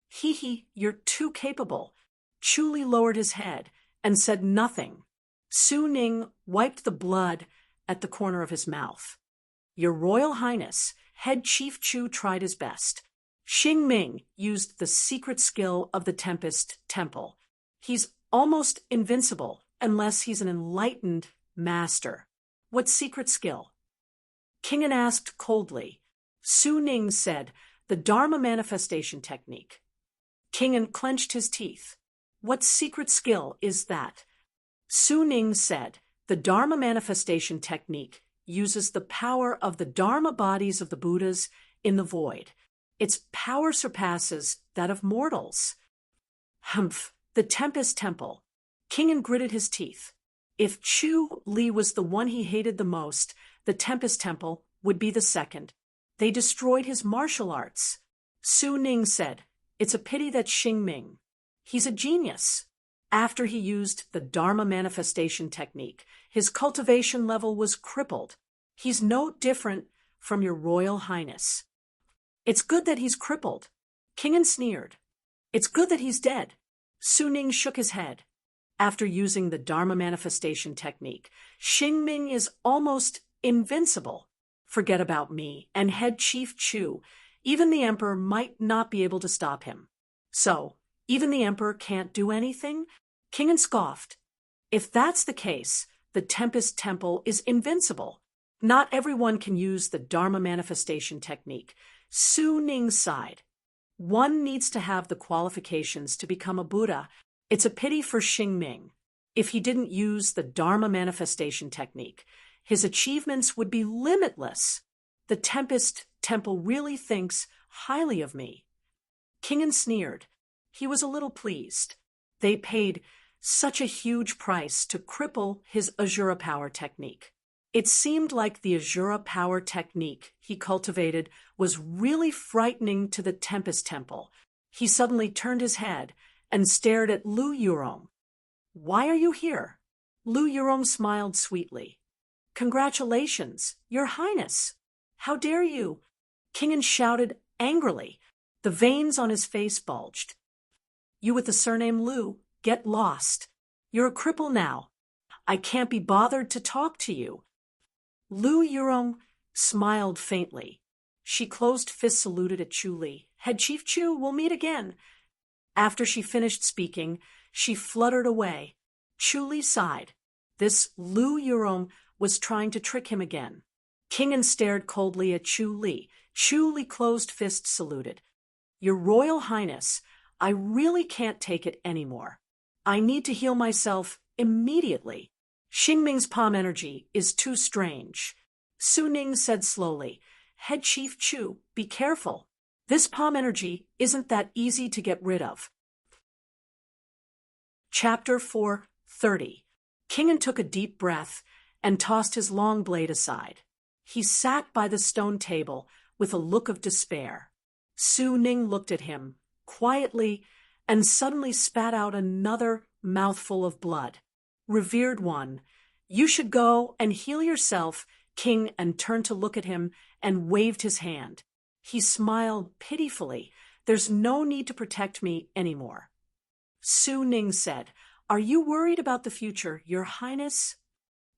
Hee, you're too capable. Chu Li lowered his head and said nothing. Su Ning wiped the blood at the corner of his mouth. Your Royal Highness, Head Chief Chu tried his best. Xing Ming used the secret skill of the Tempest Temple. He's almost invincible unless he's an enlightened master. What secret skill? King En asked coldly. Su Ning said, the Dharma manifestation technique. King En clenched his teeth. What secret skill is that? Su Ning said, the Dharma manifestation technique uses the power of the Dharma bodies of the Buddhas in the void. Its power surpasses that of mortals. Humph, the Tempest Temple. King En gritted his teeth. If Chu Li was the one he hated the most, the Tempest Temple would be the second. They destroyed his martial arts. Su Ning said, it's a pity that Xing Ming. He's a genius. After he used the Dharma manifestation technique, his cultivation level was crippled. He's no different from your Royal Highness. It's good that he's crippled. King En sneered. It's good that he's dead. Su Ning shook his head. After using the Dharma manifestation technique, Xing Ming is almost invincible. Forget about me and Head Chief Chu. Even the Emperor might not be able to stop him. So, even the Emperor can't do anything? King En scoffed. If that's the case, the Tempest Temple is invincible. Not everyone can use the Dharma manifestation technique. Su Ning sighed. One needs to have the qualifications to become a Buddha. It's a pity for Xingming. If he didn't use the Dharma manifestation technique, his achievements would be limitless. The Tempest Temple really thinks highly of me. Kingen sneered. He was a little pleased. They paid such a huge price to cripple his Azura power technique. It seemed like the Azura power technique he cultivated was really frightening to the Tempest Temple. He suddenly turned his head and stared at Lu Yurong. Why are you here? Lu Yurong smiled sweetly. Congratulations, Your Highness. How dare you? Kingen shouted angrily. The veins on his face bulged. You with the surname Lu, get lost. You're a cripple now. I can't be bothered to talk to you. Lu Yurong smiled faintly. She closed fist saluted at Chu Li. Head Chief Chu, we'll meet again. After she finished speaking, she fluttered away. Chu Li sighed. This Lu Yurong was trying to trick him again. Kingen stared coldly at Chu Li. Chu Li closed fist saluted. Your Royal Highness, I really can't take it anymore. I need to heal myself immediately. Xingming's palm energy is too strange. Su Ning said slowly, Head Chief Chu, be careful. This palm energy isn't that easy to get rid of. Chapter 4:30. Kingen took a deep breath and tossed his long blade aside. He sat by the stone table with a look of despair. Su Ning looked at him quietly and suddenly spat out another mouthful of blood. Revered one, you should go and heal yourself. King and turned to look at him and waved his hand. He smiled pitifully. There's no need to protect me anymore. Su Ning said, Are you worried about the future, Your Highness?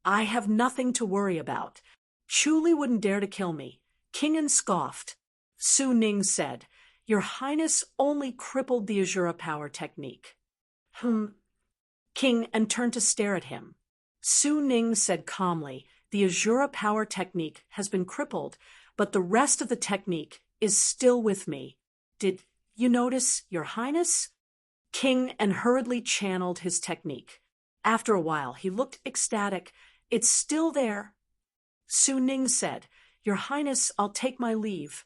I have nothing to worry about. Chu Li wouldn't dare to kill me. Kingen scoffed. Su Ning said, Your Highness only crippled the Azura power technique. King and turned to stare at him. Su Ning said calmly, The Azura power technique has been crippled, but the rest of the technique is still with me. Did you notice, Your Highness? King and hurriedly channeled his technique. After a while, he looked ecstatic. It's still there. Su Ning said, Your Highness, I'll take my leave.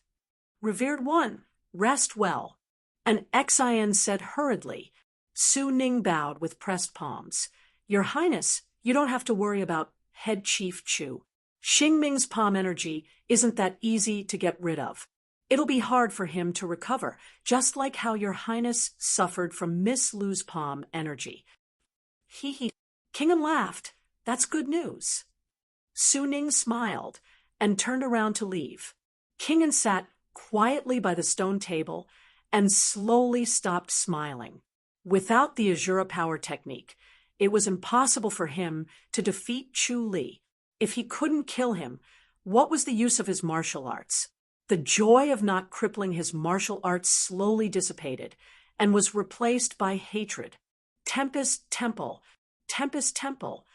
Revered one, rest well. An Xin said hurriedly. Su Ning bowed with pressed palms. Your Highness, you don't have to worry about Head Chief Chu. Xingming's palm energy isn't that easy to get rid of. It'll be hard for him to recover, just like how Your Highness suffered from Miss Lu's palm energy. He. Kingen laughed. That's good news. Su Ning smiled and turned around to leave. Kingen sat quietly by the stone table and slowly stopped smiling. Without the Azura power technique, it was impossible for him to defeat Chu Li. If he couldn't kill him, what was the use of his martial arts? The joy of not crippling his martial arts slowly dissipated and was replaced by hatred. Tempest Temple, Tempest Temple.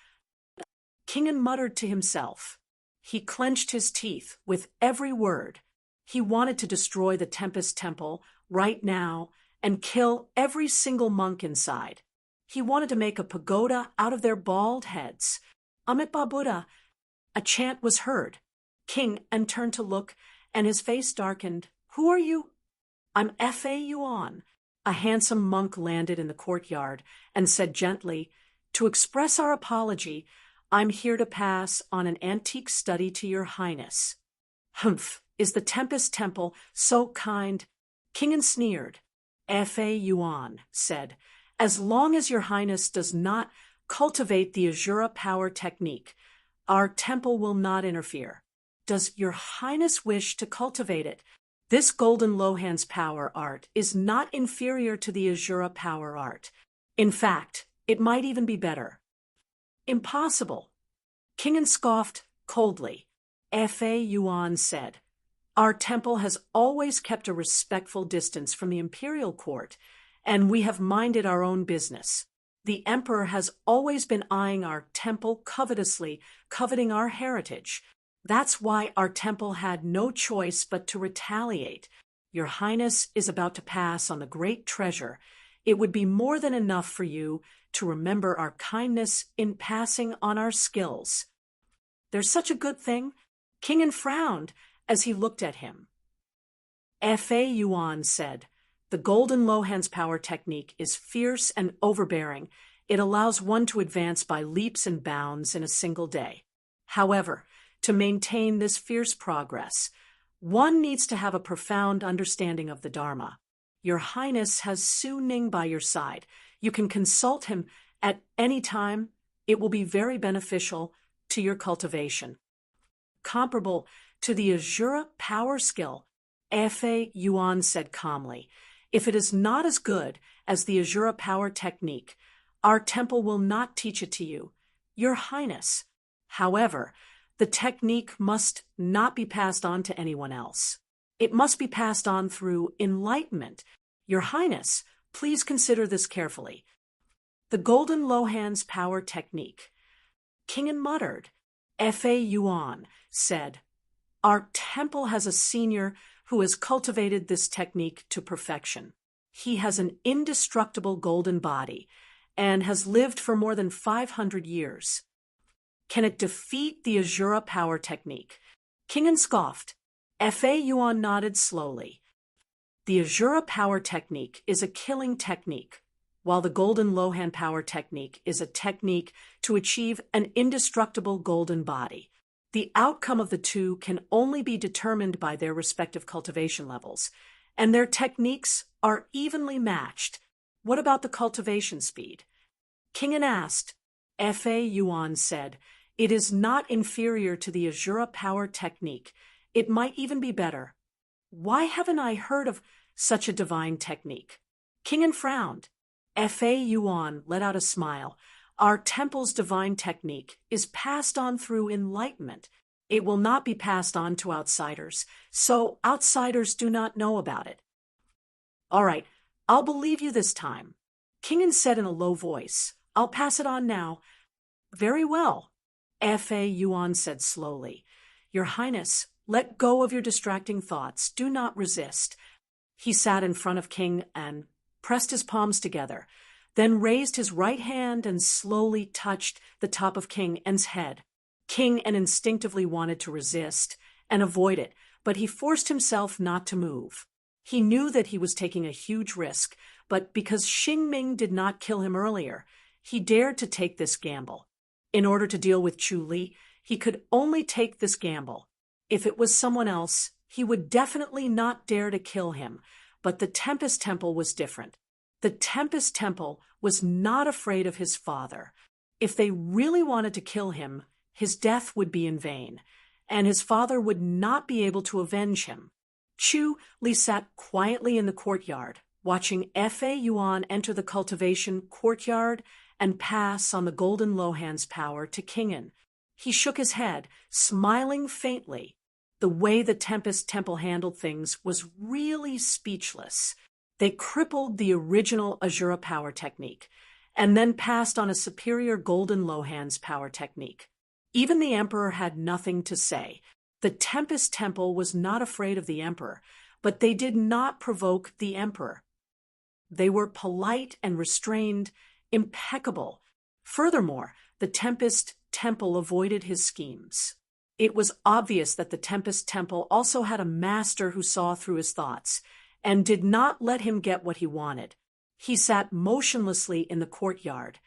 Kingen muttered to himself. He clenched his teeth with every word. He wanted to destroy the Tempest Temple right now and kill every single monk inside. He wanted to make a pagoda out of their bald heads. Amitabha Buddha. A chant was heard. King and turned to look, and his face darkened. Who are you? I'm Fa Yuan. A handsome monk landed in the courtyard and said gently, To express our apology, I'm here to pass on an antique study to Your Highness. Humph, is the Tempest Temple so kind? Kingen sneered. Fa Yuan said, As long as Your Highness does not cultivate the Azura power technique, our temple will not interfere. Does Your Highness wish to cultivate it? This Golden Lohan's power art is not inferior to the Azura power art. In fact, it might even be better. Impossible. Kingen scoffed coldly. Fa Yuan said, Our temple has always kept a respectful distance from the imperial court, and we have minded our own business. The emperor has always been eyeing our temple covetously, coveting our heritage. That's why our temple had no choice but to retaliate. Your Highness is about to pass on the great treasure. It would be more than enough for you to remember our kindness in passing on our skills. There's such a good thing. King frowned as he looked at him. Fa Yuan said, "The Golden Lohan's power technique is fierce and overbearing. It allows one to advance by leaps and bounds in a single day. However, to maintain this fierce progress, one needs to have a profound understanding of the Dharma. Your Highness has Su Ning by your side. You can consult him at any time. It will be very beneficial to your cultivation." Comparable to the Azura power skill, Fa Yuan said calmly, "If it is not as good as the Azura power technique, our temple will not teach it to you, Your Highness. However, the technique must not be passed on to anyone else. It must be passed on through enlightenment. Your Highness, please consider this carefully. The Golden Lohan's power technique." King muttered. Fa Yuan said, "Our temple has a senior who has cultivated this technique to perfection. He has an indestructible golden body and has lived for more than 500 years. Can it defeat the Azura power technique?" King scoffed. Fa Yuan nodded slowly. "The Azura power technique is a killing technique, while the Golden Lohan power technique is a technique to achieve an indestructible golden body. The outcome of the two can only be determined by their respective cultivation levels, and their techniques are evenly matched. What about the cultivation speed?" King asked. Fa Yuan said, "It is not inferior to the Azura power technique. It might even be better. Why haven't I heard of such a divine technique?" King frowned. Fa Yuan let out a smile. "Our temple's divine technique is passed on through enlightenment. It will not be passed on to outsiders, so outsiders do not know about it." "All right, I'll believe you this time," King said in a low voice. "I'll pass it on now." "Very well," Fa Yuan said slowly. "Your Highness, let go of your distracting thoughts. Do not resist." He sat in front of King and pressed his palms together, then raised his right hand and slowly touched the top of King N's head. King N instinctively wanted to resist and avoid it, but he forced himself not to move. He knew that he was taking a huge risk, but because Xing Ming did not kill him earlier, he dared to take this gamble. In order to deal with Chu Li, he could only take this gamble. If it was someone else, he would definitely not dare to kill him, but the Tempest Temple was different. The Tempest Temple was not afraid of his father. If they really wanted to kill him, his death would be in vain, and his father would not be able to avenge him. Chu Li sat quietly in the courtyard, watching Fa Yuan enter the cultivation courtyard and pass on the Golden Lohan's power to King. He shook his head, smiling faintly. The way the Tempest Temple handled things was really speechless. They crippled the original Azura power technique, and then passed on a superior Golden Lohan's power technique. Even the Emperor had nothing to say. The Tempest Temple was not afraid of the Emperor, but they did not provoke the Emperor. They were polite and restrained, impeccable. Furthermore, the Tempest Temple avoided his schemes. It was obvious that the Tempest Temple also had a master who saw through his thoughts, and did not let him get what he wanted. He sat motionlessly in the courtyard,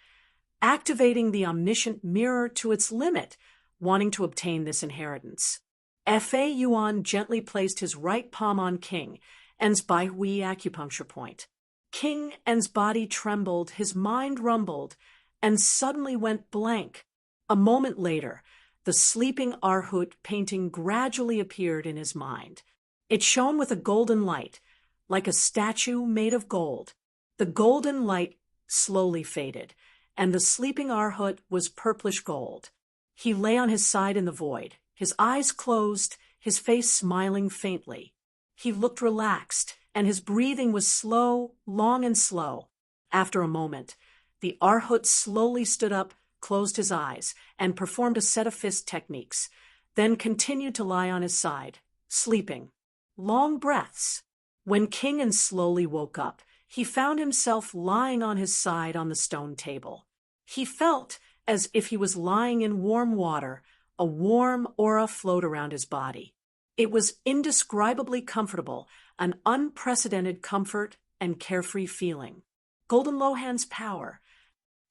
activating the omniscient mirror to its limit, wanting to obtain this inheritance. Fa Yuan gently placed his right palm on King N's Baihui acupuncture point. King N's body trembled, his mind rumbled, and suddenly went blank. A moment later, the sleeping Arhut painting gradually appeared in his mind. It shone with a golden light, like a statue made of gold. The golden light slowly faded, and the sleeping Arhut was purplish gold. He lay on his side in the void, his eyes closed, his face smiling faintly. He looked relaxed, and his breathing was slow, long and slow. After a moment, The Arhut slowly stood up, closed his eyes, and performed a set of fist techniques, then continued to lie on his side, sleeping. Long breaths. When Kingen slowly woke up, he found himself lying on his side on the stone table. He felt as if he was lying in warm water. A warm aura flowed around his body. It was indescribably comfortable, an unprecedented comfort and carefree feeling. Golden Lohan's power.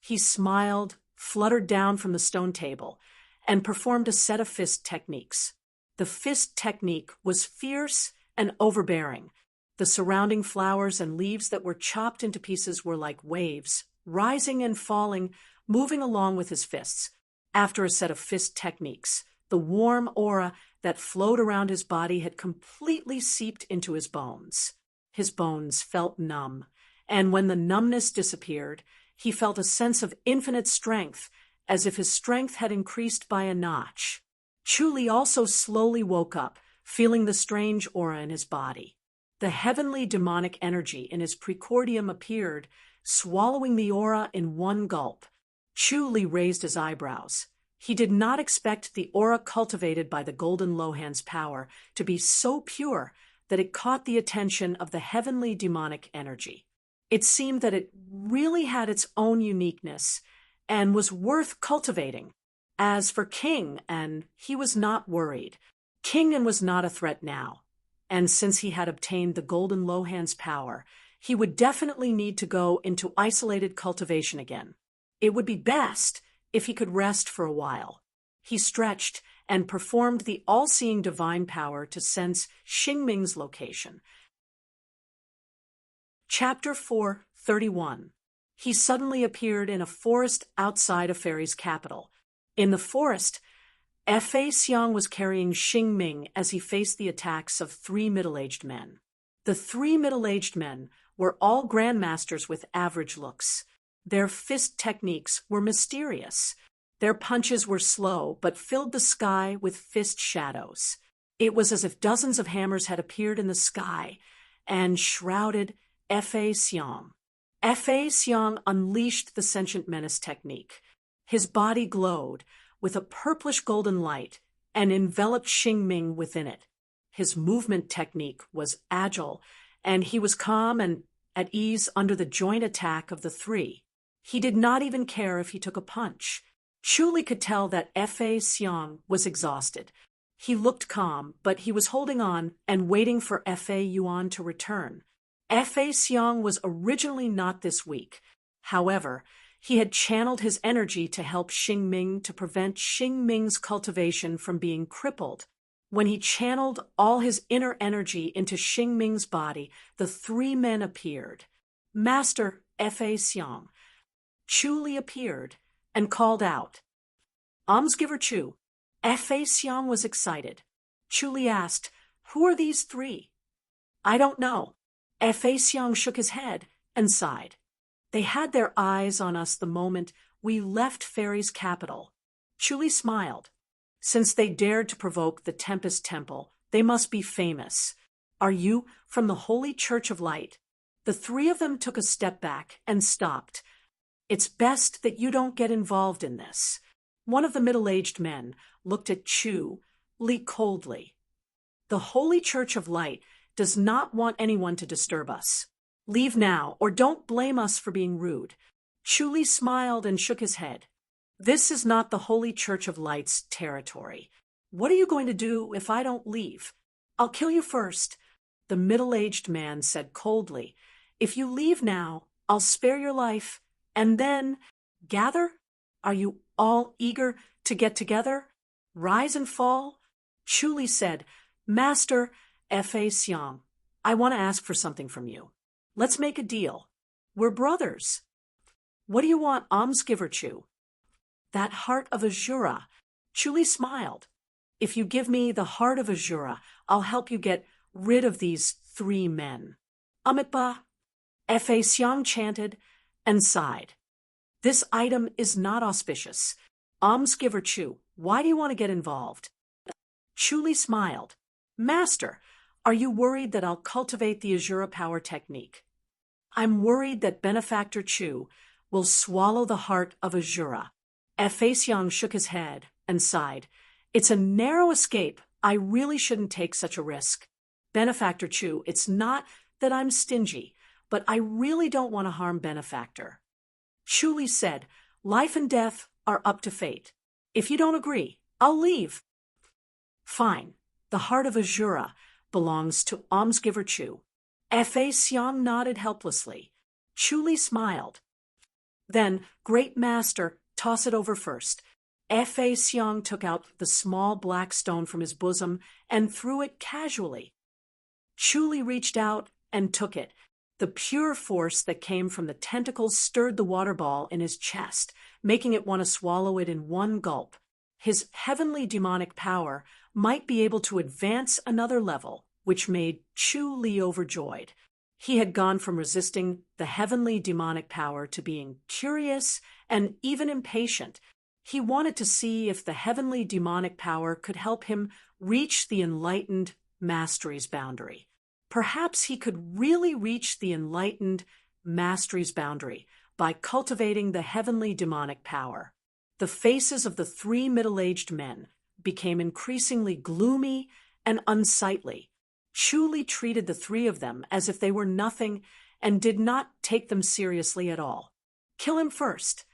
He smiled, fluttered down from the stone table, and performed a set of fist techniques. The fist technique was fierce and overbearing. The surrounding flowers and leaves that were chopped into pieces were like waves, rising and falling, moving along with his fists. After a set of fist techniques, the warm aura that flowed around his body had completely seeped into his bones. His bones felt numb, and when the numbness disappeared, he felt a sense of infinite strength, as if his strength had increased by a notch. Chuli also slowly woke up, feeling the strange aura in his body. The heavenly demonic energy in his precordium appeared, swallowing the aura in one gulp. Chuli raised his eyebrows. He did not expect the aura cultivated by the Golden Lohan's power to be so pure that it caught the attention of the heavenly demonic energy. It seemed that it really had its own uniqueness and was worth cultivating. As for Kingen, he was not worried. Kingen was not a threat now, and since he had obtained the Golden Lohan's power, he would definitely need to go into isolated cultivation again. It would be best if he could rest for a while. He stretched and performed the all-seeing divine power to sense Xingming's location. Chapter 4:31. He suddenly appeared in a forest outside of Fairy's capital. In the forest, Fei Xiang was carrying Xingming as he faced the attacks of 3 middle-aged men. The 3 middle-aged men were all grandmasters with average looks. Their fist techniques were mysterious. Their punches were slow, but filled the sky with fist shadows. It was as if dozens of hammers had appeared in the sky and shrouded Fei Xiang. Fei Xiang unleashed the sentient menace technique. His body glowed with a purplish golden light and enveloped Xingming within it. His movement technique was agile, and he was calm and at ease under the joint attack of the 3. He did not even care if he took a punch. Chuli could tell that Fei Xiang was exhausted. He looked calm, but he was holding on and waiting for Fei Yuan to return. Fei Xiang was originally not this weak. However, he had channeled his energy to help Xingming to prevent Xingming's cultivation from being crippled. When he channeled all his inner energy into Xingming's body, the 3 men appeared. Master Fei Xiang. Chuli appeared and called out, "Almsgiver Chu." Fei Xiang was excited. Chuli asked, "Who are these 3?" "I don't know." Fei Xiang shook his head and sighed. "They had their eyes on us the moment we left Fairy's capital." Chuli smiled. "Since they dared to provoke the Tempest Temple, they must be famous. Are you from the Holy Church of Light?" The 3 of them took a step back and stopped. "It's best that you don't get involved in this." One of the middle-aged men looked at Li coldly. "The Holy Church of Light does not want anyone to disturb us. Leave now, or don't blame us for being rude." Li smiled and shook his head. "This is not the Holy Church of Light's territory. What are you going to do if I don't leave?" "I'll kill you first," the middle-aged man said coldly. "If you leave now, I'll spare your life. And then, gather? Are you all eager to get together? Rise and fall?" Chuli said, "Master Fei Xiang, I want to ask for something from you. Let's make a deal. We're brothers." "What do you want, almsgiver Chu?" "That heart of Azura." Chuli smiled. "If you give me the heart of Azura, I'll help you get rid of these 3 men. Amitba." Fei Xiang chanted and sighed. "This item is not auspicious. Almsgiver Chu, why do you want to get involved?" Chuli smiled. "Master, are you worried that I'll cultivate the Azura power technique?" "I'm worried that Benefactor Chu will swallow the heart of Azura. Fa Xiang shook his head and sighed. It's a narrow escape. I really shouldn't take such a risk. Benefactor Chu, it's not that I'm stingy, but I really don't want to harm Benefactor. Chu Li said, life and death are up to fate. If you don't agree, I'll leave. Fine. The heart of Azura belongs to almsgiver Chu. Fa Xiang nodded helplessly. Chu Li smiled. Then, Great Master, toss it over first. Fa Xiang took out the small black stone from his bosom and threw it casually. Chu Li reached out and took it. The pure force that came from the tentacles stirred the water ball in his chest, making it want to swallow it in one gulp. His heavenly demonic power might be able to advance another level, which made Chu Li overjoyed. He had gone from resisting the heavenly demonic power to being curious and even impatient. He wanted to see if the heavenly demonic power could help him reach the enlightened mastery's boundary. Perhaps he could really reach the enlightened mastery's boundary by cultivating the heavenly demonic power. The faces of the three middle-aged men became increasingly gloomy and unsightly. Chu Li treated the three of them as if they were nothing and did not take them seriously at all. Kill him first.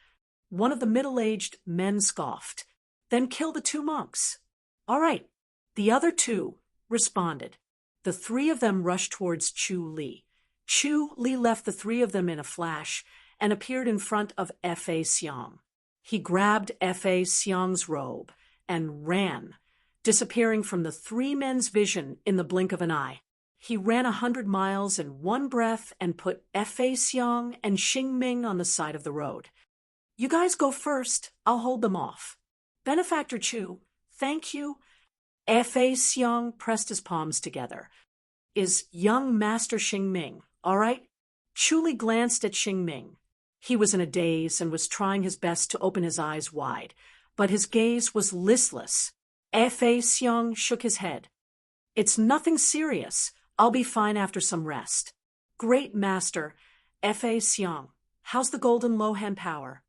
One of the middle-aged men scoffed. Then kill the two monks. All right. The other two responded. The three of them rushed towards Chu Li. Chu Li left the three of them in a flash and appeared in front of Fa Xiang. He grabbed Fa Xiang's robe and ran, disappearing from the three men's vision in the blink of an eye. He ran 100 miles in one breath and put Fa Xiang and Xing Ming on the side of the road. You guys go first. I'll hold them off. Benefactor Chu, thank you. Fa Xiang pressed his palms together. Is young Master Xing Ming all right? Chu Li glanced at Xing Ming. He was in a daze and was trying his best to open his eyes wide, but his gaze was listless. Fa Xiang shook his head. It's nothing serious. I'll be fine after some rest. Great Master, Fa Xiang, how's the golden Lohan power?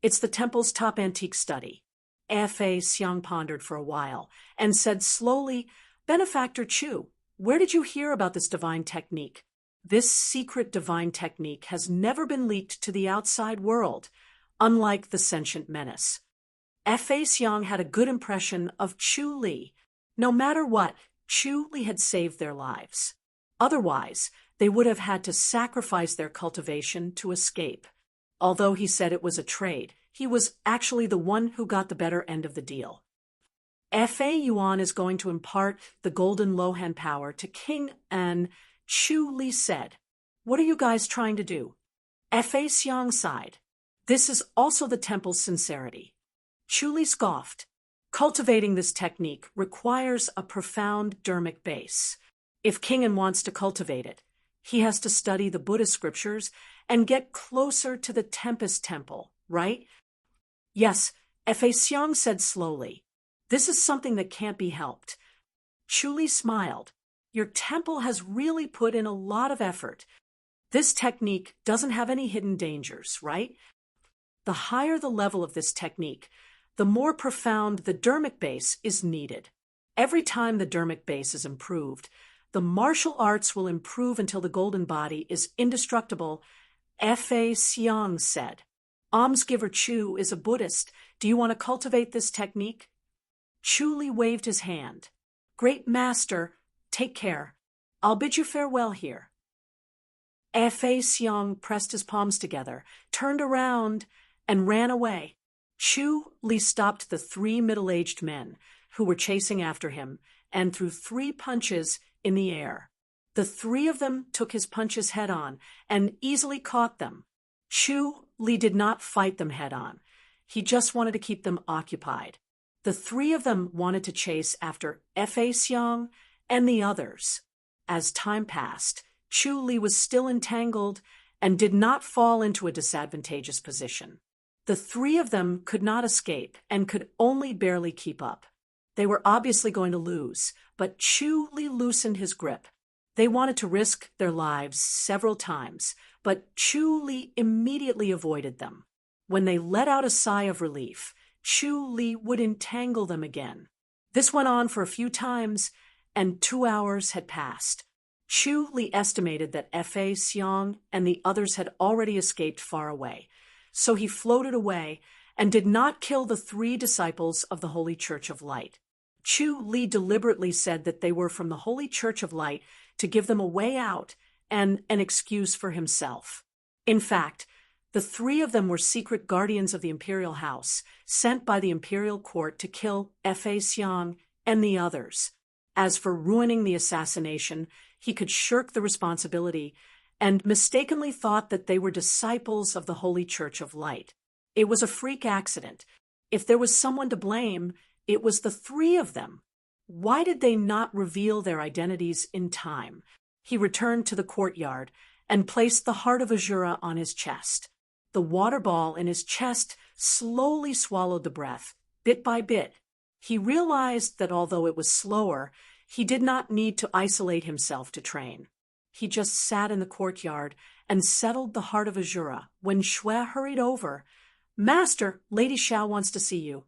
It's the temple's top antique study. Fa Xiang pondered for a while and said slowly, Benefactor Chu, where did you hear about this divine technique? This secret divine technique has never been leaked to the outside world, unlike the sentient menace. Fa Xiang had a good impression of Chu Li. No matter what, Chu Li had saved their lives. Otherwise, they would have had to sacrifice their cultivation to escape. Although he said it was a trade, he was actually the one who got the better end of the deal. Fa Yuan is going to impart the golden Lohan power to King An, Chu Li said. What are you guys trying to do? Fa Xiang sighed. This is also the temple's sincerity. Chu Li scoffed. Cultivating this technique requires a profound dermic base. If King An wants to cultivate it, he has to study the Buddhist scriptures and get closer to the Tempest Temple, right? Yes, Fa Xiang said slowly. This is something that can't be helped. Chu Li smiled. Your temple has really put in a lot of effort. This technique doesn't have any hidden dangers, right? The higher the level of this technique, the more profound the dermic base is needed. Every time the dermic base is improved, the martial arts will improve until the golden body is indestructible, Fa Xiang said. Almsgiver Chu is a Buddhist. Do you want to cultivate this technique? Chu Li waved his hand. Great Master, take care. I'll bid you farewell here. Fa Xiang pressed his palms together, turned around, and ran away. Chu Li stopped the three middle-aged men who were chasing after him and threw 3 punches in the air. The 3 of them took his punches head-on and easily caught them. Chu Li did not fight them head-on. He just wanted to keep them occupied. The 3 of them wanted to chase after Fa Xiang and the others. As time passed, Chu Li was still entangled and did not fall into a disadvantageous position. The 3 of them could not escape and could only barely keep up. They were obviously going to lose, but Chu Li loosened his grip. They wanted to risk their lives several times, but Chu Li immediately avoided them. When they let out a sigh of relief, Chu Li would entangle them again. This went on for a few times, and 2 hours had passed. Chu Li estimated that Fa Xiang and the others had already escaped far away, so he floated away and did not kill the 3 disciples of the Holy Church of Light. Chu Li deliberately said that they were from the Holy Church of Light to give them a way out and an excuse for himself. In fact, the 3 of them were secret guardians of the imperial house, sent by the imperial court to kill Fa Xiang and the others. As for ruining the assassination, he could shirk the responsibility and mistakenly thought that they were disciples of the Holy Church of Light. It was a freak accident. If there was someone to blame, it was the 3 of them. Why did they not reveal their identities in time? He returned to the courtyard and placed the heart of Azura on his chest. The water ball in his chest slowly swallowed the breath, bit by bit. He realized that although it was slower, he did not need to isolate himself to train. He just sat in the courtyard and settled the heart of Azura when Shui hurried over. "Master, Lady Xiao wants to see you."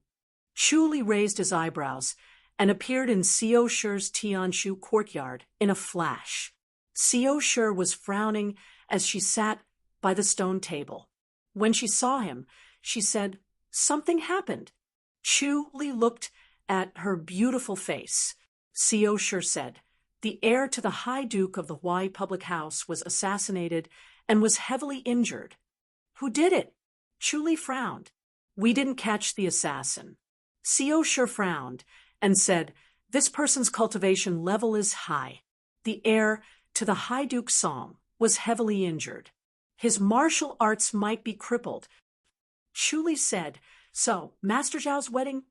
Chu Li raised his eyebrows and appeared in Xiao Shi's Tianshu courtyard in a flash. Xiao Shi was frowning as she sat by the stone table. When she saw him, she said, "Something happened." Chu Li looked at her beautiful face. Xiao Shi said, "The heir to the High Duke of the Huai public house was assassinated and was heavily injured." "Who did it?" Chu Li frowned. "We didn't catch the assassin." Xiao Shi frowned and said, "This person's cultivation level is high. The heir to the High Duke Song was heavily injured. His martial arts might be crippled." Chu Li said, "So, Master Zhao's wedding?"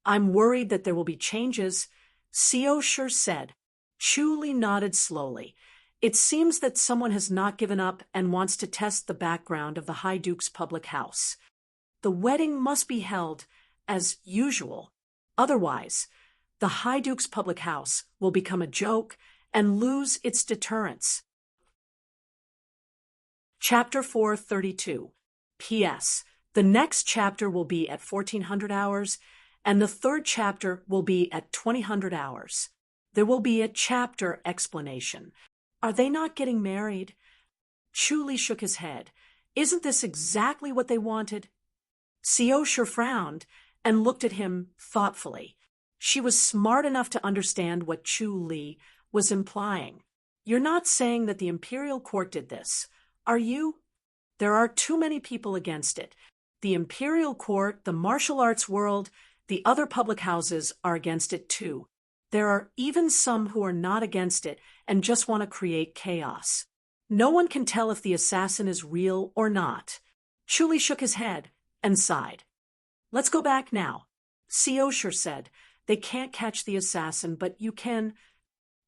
"I'm worried that there will be changes," Xiao Shi said. Chu Li nodded slowly. "It seems that someone has not given up and wants to test the background of the High Duke's public house. The wedding must be held as usual. Otherwise, the High Duke's public house will become a joke and lose its deterrence." Chapter 432. P.S. The next chapter will be at 1400 hours, and the 3rd chapter will be at 2000 hours. There will be a chapter explanation. Are they not getting married? Chu Li shook his head. Isn't this exactly what they wanted? Xiao Shi frowned and looked at him thoughtfully. She was smart enough to understand what Chu Li was implying. You're not saying that the imperial court did this, are you? There are too many people against it. The imperial court, the martial arts world, the other public houses are against it too. There are even some who are not against it and just want to create chaos. No one can tell if the assassin is real or not. Chu Li shook his head and sighed. Let's go back now. Xiao Shi said, they can't catch the assassin, but you can.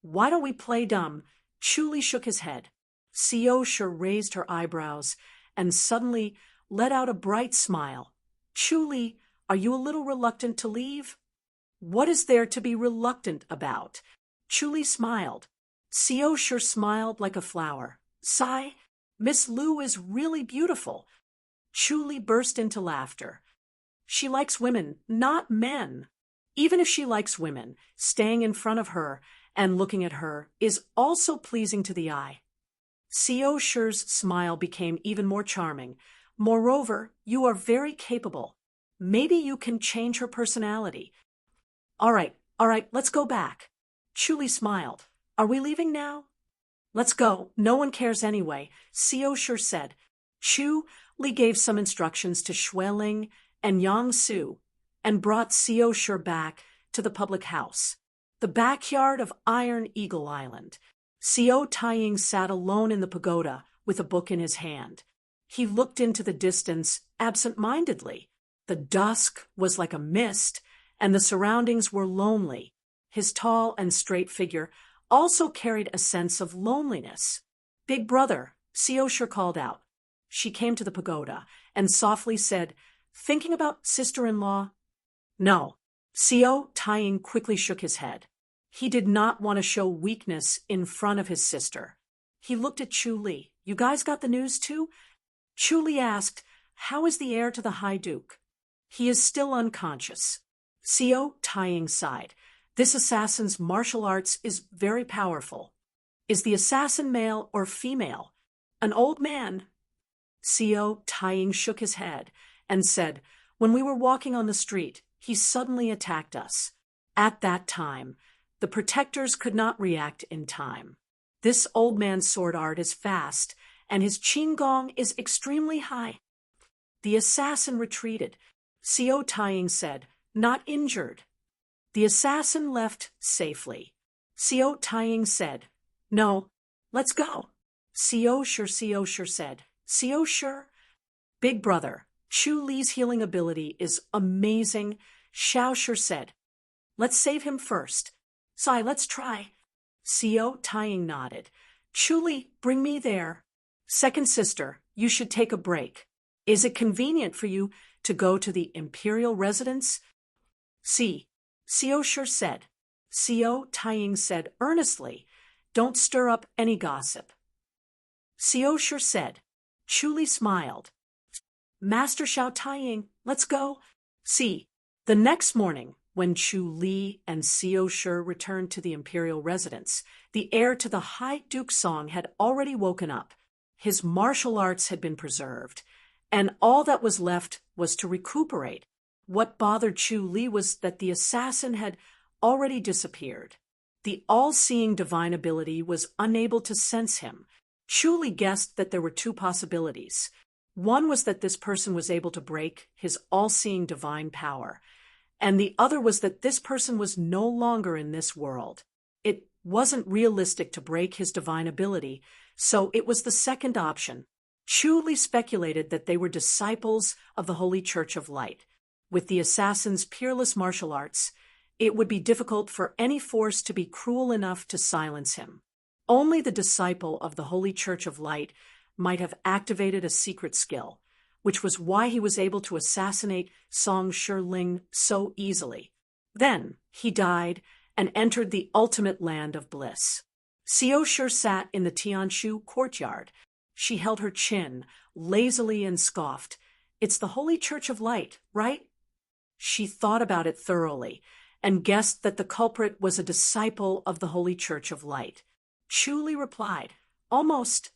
Why don't we play dumb? Chu Li shook his head. Xiao Shi raised her eyebrows and suddenly let out a bright smile. Chu Li, are you a little reluctant to leave? What is there to be reluctant about? Chu Li smiled. Xiao Shi smiled like a flower. Sigh, Miss Lu is really beautiful. Chu Li burst into laughter. She likes women, not men. Even if she likes women, staying in front of her and looking at her is also pleasing to the eye. Xiao Shi's smile became even more charming. Moreover, you are very capable. Maybe you can change her personality. All right, let's go back. Chu Li smiled. Are we leaving now? Let's go. No one cares anyway, Xiao Shi said. Chu Li gave some instructions to Xueling and Yang Su and brought Xiao Shi back to the public house, the backyard of Iron Eagle Island. Xiao Taiying sat alone in the pagoda with a book in his hand. He looked into the distance absent-mindedly. The dusk was like a mist, and the surroundings were lonely. His tall and straight figure also carried a sense of loneliness. Big brother, Xiao Shi called out. She came to the pagoda and softly said, thinking about sister-in-law? No. Xiao Taiying quickly shook his head. He did not want to show weakness in front of his sister. He looked at Chu Li. You guys got the news too? Chu Li asked, how is the heir to the High Duke? He is still unconscious. Xiao Taiying sighed. This assassin's martial arts is very powerful. Is the assassin male or female? An old man. Xiao Taiying shook his head and said, when we were walking on the street, he suddenly attacked us. At that time, the protectors could not react in time. This old man's sword art is fast, and his qinggong is extremely high. The assassin retreated. Xiao Taiying said, not injured. The assassin left safely. Xiao Taiying said, no, let's go. Xiao Sure said, Xiao Sure? Big brother, Chu Li's healing ability is amazing. Xiao Sure said, let's save him first. Sai, let's try. Xiao Taiying nodded. Chu Li, bring me there. Second sister, you should take a break. Is it convenient for you to go to the imperial residence? Xiao Sure said. Xiao Taiying said earnestly, don't stir up any gossip. Xiao Sure said. Chu Li smiled. Master Xiao Taiying, let's go. The next morning, when Chu Li and Xiao Sure returned to the imperial residence, the heir to the High Duke Song had already woken up. His martial arts had been preserved, and all that was left was to recuperate. What bothered Chu Li was that the assassin had already disappeared. The all-seeing divine ability was unable to sense him. Chu Li guessed that there were two possibilities. One was that this person was able to break his all-seeing divine power, and the other was that this person was no longer in this world. It wasn't realistic to break his divine ability, so it was the second option. Chu Li speculated that they were disciples of the Holy Church of Light. With the assassin's peerless martial arts, it would be difficult for any force to be cruel enough to silence him. Only the disciple of the Holy Church of Light might have activated a secret skill, which was why he was able to assassinate Song Shiling so easily. Then he died and entered the ultimate land of bliss. Xiao Sure sat in the Tianshu courtyard. She held her chin lazily and scoffed. It's the Holy Church of Light, right? She thought about it thoroughly and guessed that the culprit was a disciple of the Holy Church of Light. Chu Li replied, almost.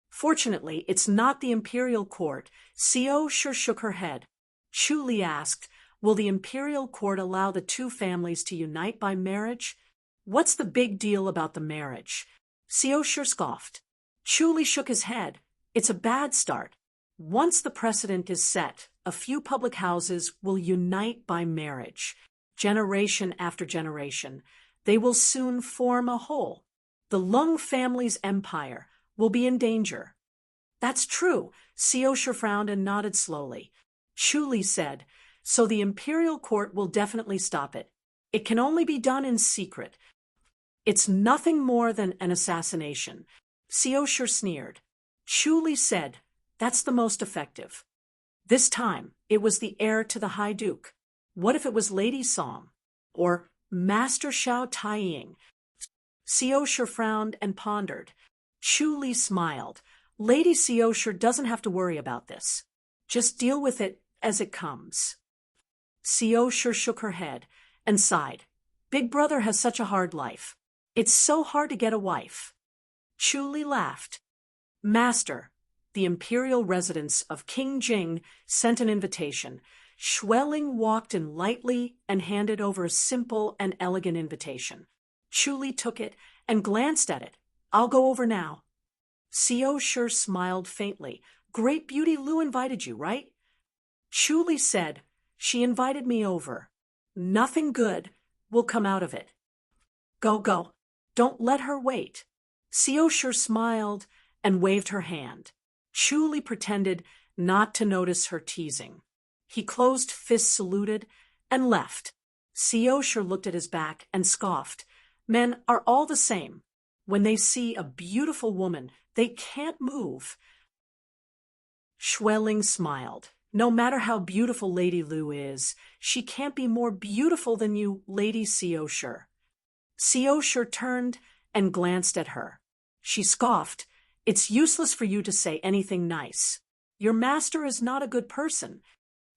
Fortunately, it's not the imperial court. Xiao Sure shook her head. Chu Li asked, will the imperial court allow the two families to unite by marriage? What's the big deal about the marriage? Xiao Sure scoffed. Chu Li shook his head. It's a bad start. Once the precedent is set, a few public houses will unite by marriage. Generation after generation, they will soon form a whole. The Lung family's empire will be in danger. That's true. Xiao Sure frowned and nodded slowly. Chu Li said, so the imperial court will definitely stop it. It can only be done in secret. It's nothing more than an assassination. Xiao Sure sneered. Chu Li said, that's the most effective. This time, it was the heir to the High Duke. What if it was Lady Song? Or Master Xiao Taiying? Xiao Sure frowned and pondered. Chu Li smiled. Lady Xiao Sure doesn't have to worry about this. Just deal with it as it comes. Xiao Sure shook her head and sighed. Big brother has such a hard life. It's so hard to get a wife. Chu Li laughed. Master, the imperial residence of King Jing sent an invitation. Schwelling walked in lightly and handed over a simple and elegant invitation. Chu Li took it and glanced at it. I'll go over now. Xiao Sure smiled faintly. Great Beauty Lu invited you, right? Chu Li said, she invited me over. Nothing good will come out of it. Go. Don't let her wait. Xiao Sure smiled and waved her hand. Chu Li pretended not to notice her teasing. He closed fists, saluted, and left. Xiao Sure looked at his back and scoffed. Men are all the same. When they see a beautiful woman, they can't move. Schwelling smiled. No matter how beautiful Lady Lu is, she can't be more beautiful than you, Lady Xiao Sure. Seosher turned and glanced at her. She scoffed. It's useless for you to say anything nice. Your master is not a good person.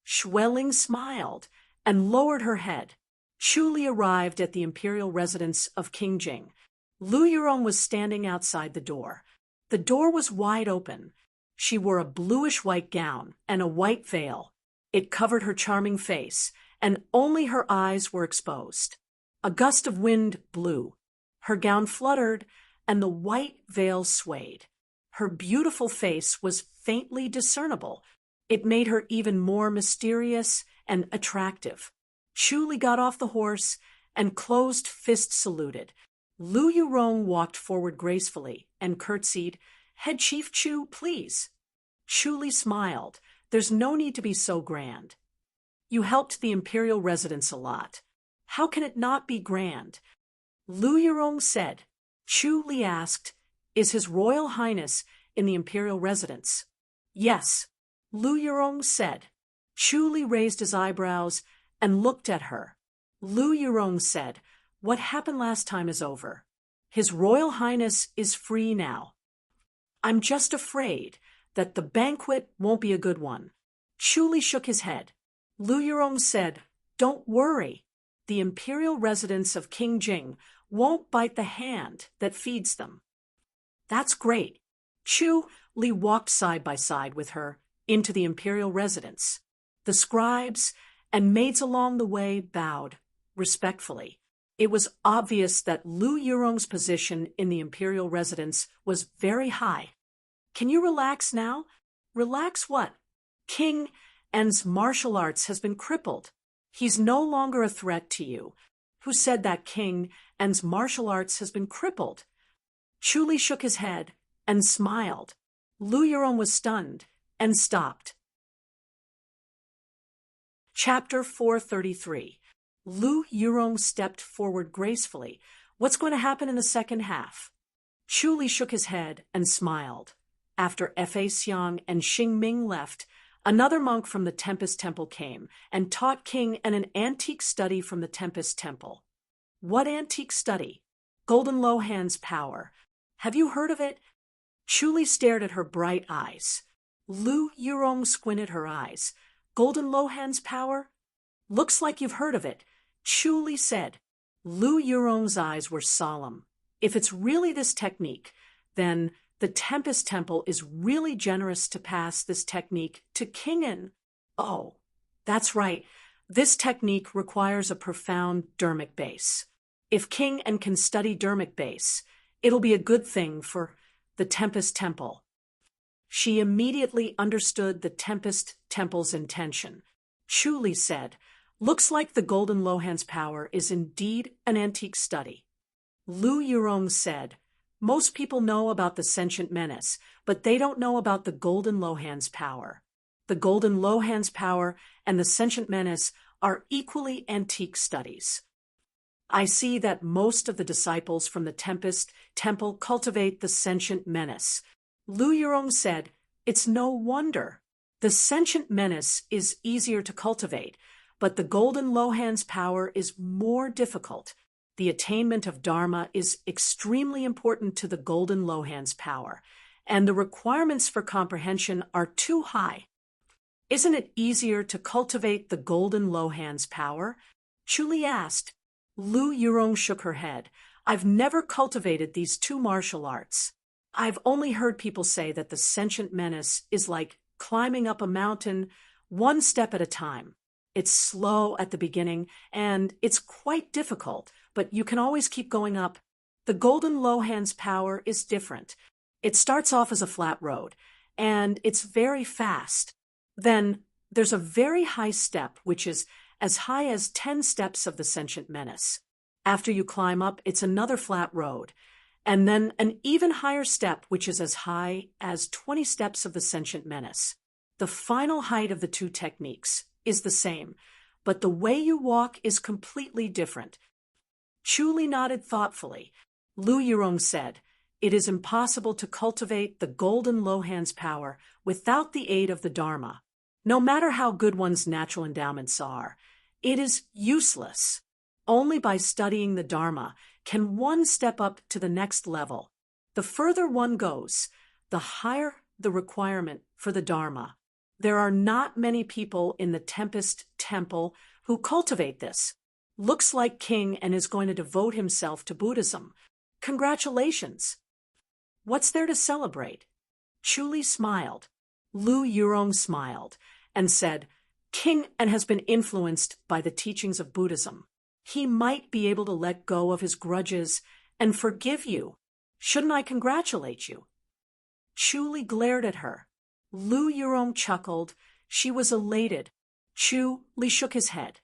Schweling smiled and lowered her head. Chuli arrived at the imperial residence of King Jing. Lu Yurong was standing outside the door. The door was wide open. She wore a bluish-white gown and a white veil. It covered her charming face, and only her eyes were exposed. A gust of wind blew. Her gown fluttered, and the white veil swayed. Her beautiful face was faintly discernible. It made her even more mysterious and attractive. Chuli got off the horse and closed fist saluted. Lu Yurong walked forward gracefully and curtsied, "Head Chief Chu, please." Chuli smiled. "There's no need to be so grand. You helped the imperial residence a lot. How can it not be grand?" Lu Yurong said. Chuli asked, "Is His Royal Highness in the imperial residence?" "Yes," Lu Yurong said. Chuli raised his eyebrows and looked at her. Lu Yurong said, "What happened last time is over. His Royal Highness is free now. I'm just afraid that the banquet won't be a good one." Chuli shook his head. Lu Yurong said, "Don't worry. The imperial residence of King Jing won't bite the hand that feeds them." "That's great." Chu Li walked side by side with her into the imperial residence. The scribes and maids along the way bowed respectfully. It was obvious that Lu Yurong's position in the imperial residence was very high. "Can you relax now?" "Relax what?" "King En's martial arts has been crippled. He's no longer a threat to you." "Who said that King En's martial arts has been crippled?" Chuli shook his head and smiled. Lu Yurong was stunned and stopped. Chapter 433. Lu Yurong stepped forward gracefully. "What's going to happen in the second half?" Chuli shook his head and smiled. After Fa Xiang and Xing Ming left, another monk from the Tempest Temple came and taught King an antique study from the Tempest Temple. "What antique study?" "Golden Lohan's power. Have you heard of it?" Chuli stared at her bright eyes. Lu Yurong squinted her eyes. "Golden Lohan's power? Looks like you've heard of it," Chuli said. Lu Yurong's eyes were solemn. "If it's really this technique, then the Tempest Temple is really generous to pass this technique to King En." "Oh, that's right. This technique requires a profound dermic base. If King En can study dermic base, it'll be a good thing for the Tempest Temple." She immediately understood the Tempest Temple's intention. Chuli said, "Looks like the Golden Lohan's power is indeed an antique study." Lu Yurong said, "Most people know about the sentient menace, but they don't know about the Golden Lohan's power. The Golden Lohan's power and the sentient menace are equally antique studies. I see that most of the disciples from the Tempest Temple cultivate the sentient menace." Lu Yurong said, "It's no wonder. The sentient menace is easier to cultivate, but the Golden Lohan's power is more difficult. The attainment of Dharma is extremely important to the Golden Lohan's power, and the requirements for comprehension are too high. Isn't it easier to cultivate the Golden Lohan's power?" Chuli asked. Lu Yurong shook her head. "I've never cultivated these two martial arts. I've only heard people say that the sentient menace is like climbing up a mountain one step at a time. It's slow at the beginning, and it's quite difficult, but you can always keep going up. The Golden Lohan's power is different. It starts off as a flat road, and it's very fast. Then there's a very high step, which is as high as 10 steps of the sentient menace. After you climb up, it's another flat road, and then an even higher step, which is as high as 20 steps of the sentient menace. The final height of the two techniques is the same, but the way you walk is completely different." Chuli nodded thoughtfully. Lu Yurong said, "It is impossible to cultivate the Golden Lohan's power without the aid of the Dharma. No matter how good one's natural endowments are, it is useless. Only by studying the Dharma can one step up to the next level. The further one goes, the higher the requirement for the Dharma. There are not many people in the Tempest Temple who cultivate this. Looks like King and is going to devote himself to Buddhism. Congratulations. What's there to celebrate? Chuli smiled. Lu Yurong smiled and said, King and has been influenced by the teachings of Buddhism. He might be able to let go of his grudges and forgive you. Shouldn't I congratulate you? Chuli glared at her. Lu Yurong chuckled. She was elated. Chu-Li shook his head.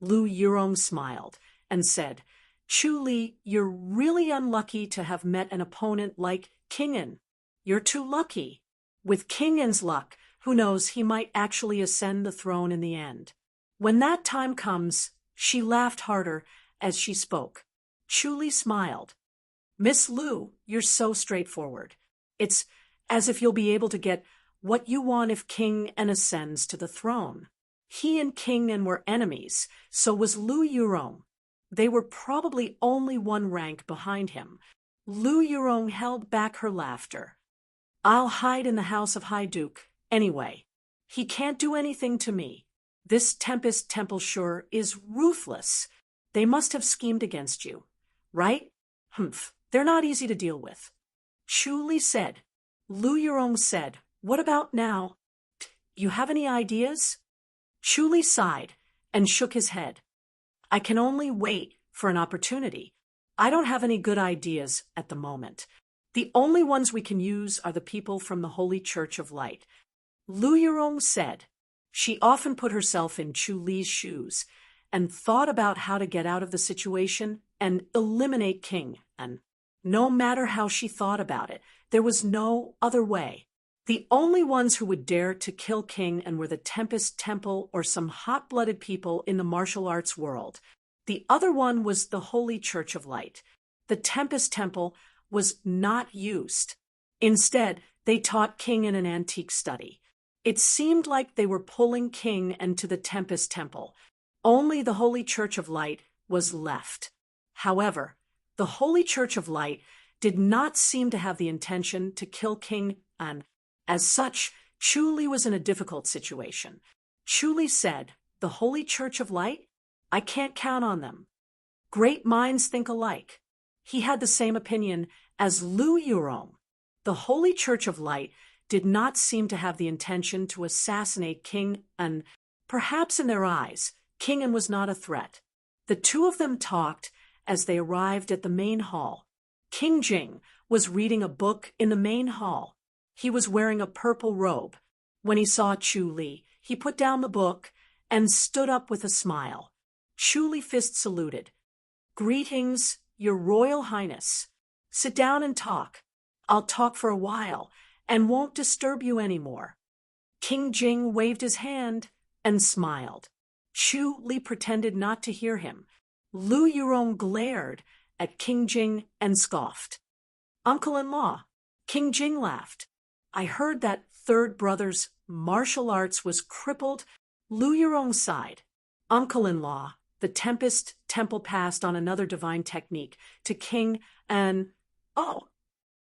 Lu Yurong smiled and said, Chu-Li, you're really unlucky to have met an opponent like King-en. You're too lucky. With King-en's luck, who knows, he might actually ascend the throne in the end. When that time comes, she laughed harder as she spoke. Chu-Li smiled. Miss Lu, you're so straightforward. It's as if you'll be able to get what you want if King-en ascends to the throne. He and King-en were enemies, so was Lu Yurong. They were probably only one rank behind him. Lu Yurong held back her laughter. I'll hide in the house of High Duke, anyway. He can't do anything to me. This Tempest Temple sure is ruthless. They must have schemed against you, right? Humph, they're not easy to deal with. Chu-Li said. Lu Yurong said, What about now? You have any ideas? Chu-Li sighed and shook his head. I can only wait for an opportunity. I don't have any good ideas at the moment. The only ones we can use are the people from the Holy Church of Light. Lu Yurong said. She often put herself in Chu-Li's shoes and thought about how to get out of the situation and eliminate King. And no matter how she thought about it, there was no other way. The only ones who would dare to kill King and were the Tempest Temple or some hot-blooded people in the martial arts world. The other one was the Holy Church of Light. The Tempest Temple was not used. Instead, they taught King in an antique study. It seemed like they were pulling King into the Tempest Temple. Only the Holy Church of Light was left. However, the Holy Church of Light did not seem to have the intention to kill King, and as such, Chu-Li was in a difficult situation. Chu-Li said, The Holy Church of Light? I can't count on them. Great minds think alike. He had the same opinion as Lu Yurong. The Holy Church of Light did not seem to have the intention to assassinate King, and perhaps in their eyes, King-en was not a threat. The two of them talked as they arrived at the main hall. King Jing was reading a book in the main hall. He was wearing a purple robe. When he saw Chu-Li, he put down the book and stood up with a smile. Chu-Li fist saluted. Greetings, Your Royal Highness. Sit down and talk. I'll talk for a while and won't disturb you anymore. King Jing waved his hand and smiled. Chu-Li pretended not to hear him. Lu Yurong glared at King Jing and scoffed. Uncle-in-law, King Jing laughed. I heard that third brother's martial arts was crippled. Lu Yurong sighed. Uncle-in-law, the Tempest Temple passed on another divine technique to King and... Oh!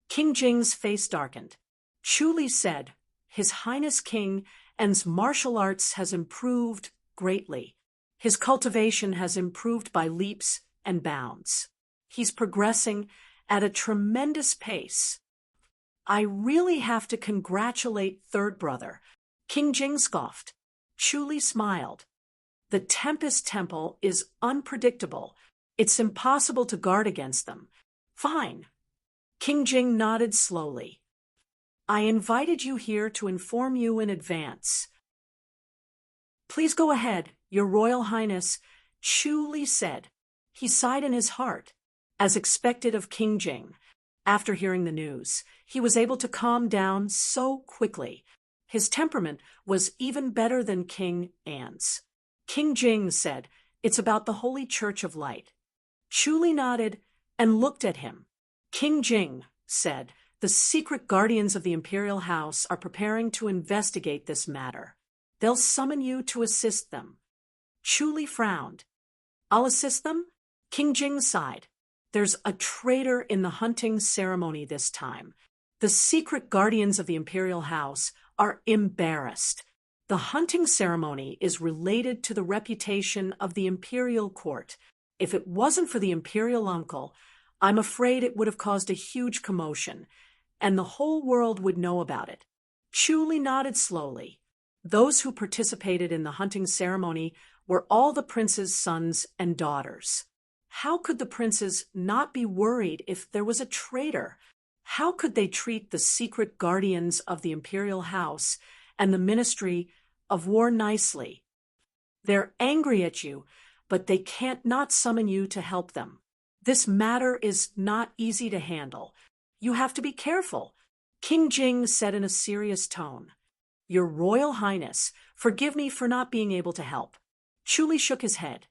King Jing's face darkened. Chu-Li said, His Highness King and's martial arts has improved greatly. His cultivation has improved by leaps and bounds. He's progressing at a tremendous pace. I really have to congratulate third brother. King Jing scoffed. Chu-Li smiled. The Tempest Temple is unpredictable. It's impossible to guard against them. Fine. King Jing nodded slowly. I invited you here to inform you in advance. Please go ahead, Your Royal Highness, Chu-Li said. He sighed in his heart. As expected of King Jing, after hearing the news, he was able to calm down so quickly. His temperament was even better than King An's. King Jing said, It's about the Holy Church of Light. Chu-Li nodded and looked at him. King Jing said, The secret guardians of the Imperial House are preparing to investigate this matter. They'll summon you to assist them. Chu-Li frowned. I'll assist them. King Jing sighed. There's a traitor in the hunting ceremony this time. The secret guardians of the imperial house are embarrassed. The hunting ceremony is related to the reputation of the imperial court. If it wasn't for the imperial uncle, I'm afraid it would have caused a huge commotion, and the whole world would know about it. Chu nodded slowly. Those who participated in the hunting ceremony were all the prince's sons and daughters. How could the princes not be worried if there was a traitor? How could they treat the secret guardians of the imperial house and the Ministry of War nicely? They're angry at you, but they can't not summon you to help them. This matter is not easy to handle. You have to be careful, King Jing said in a serious tone. Your Royal Highness, forgive me for not being able to help. Chu shook his head.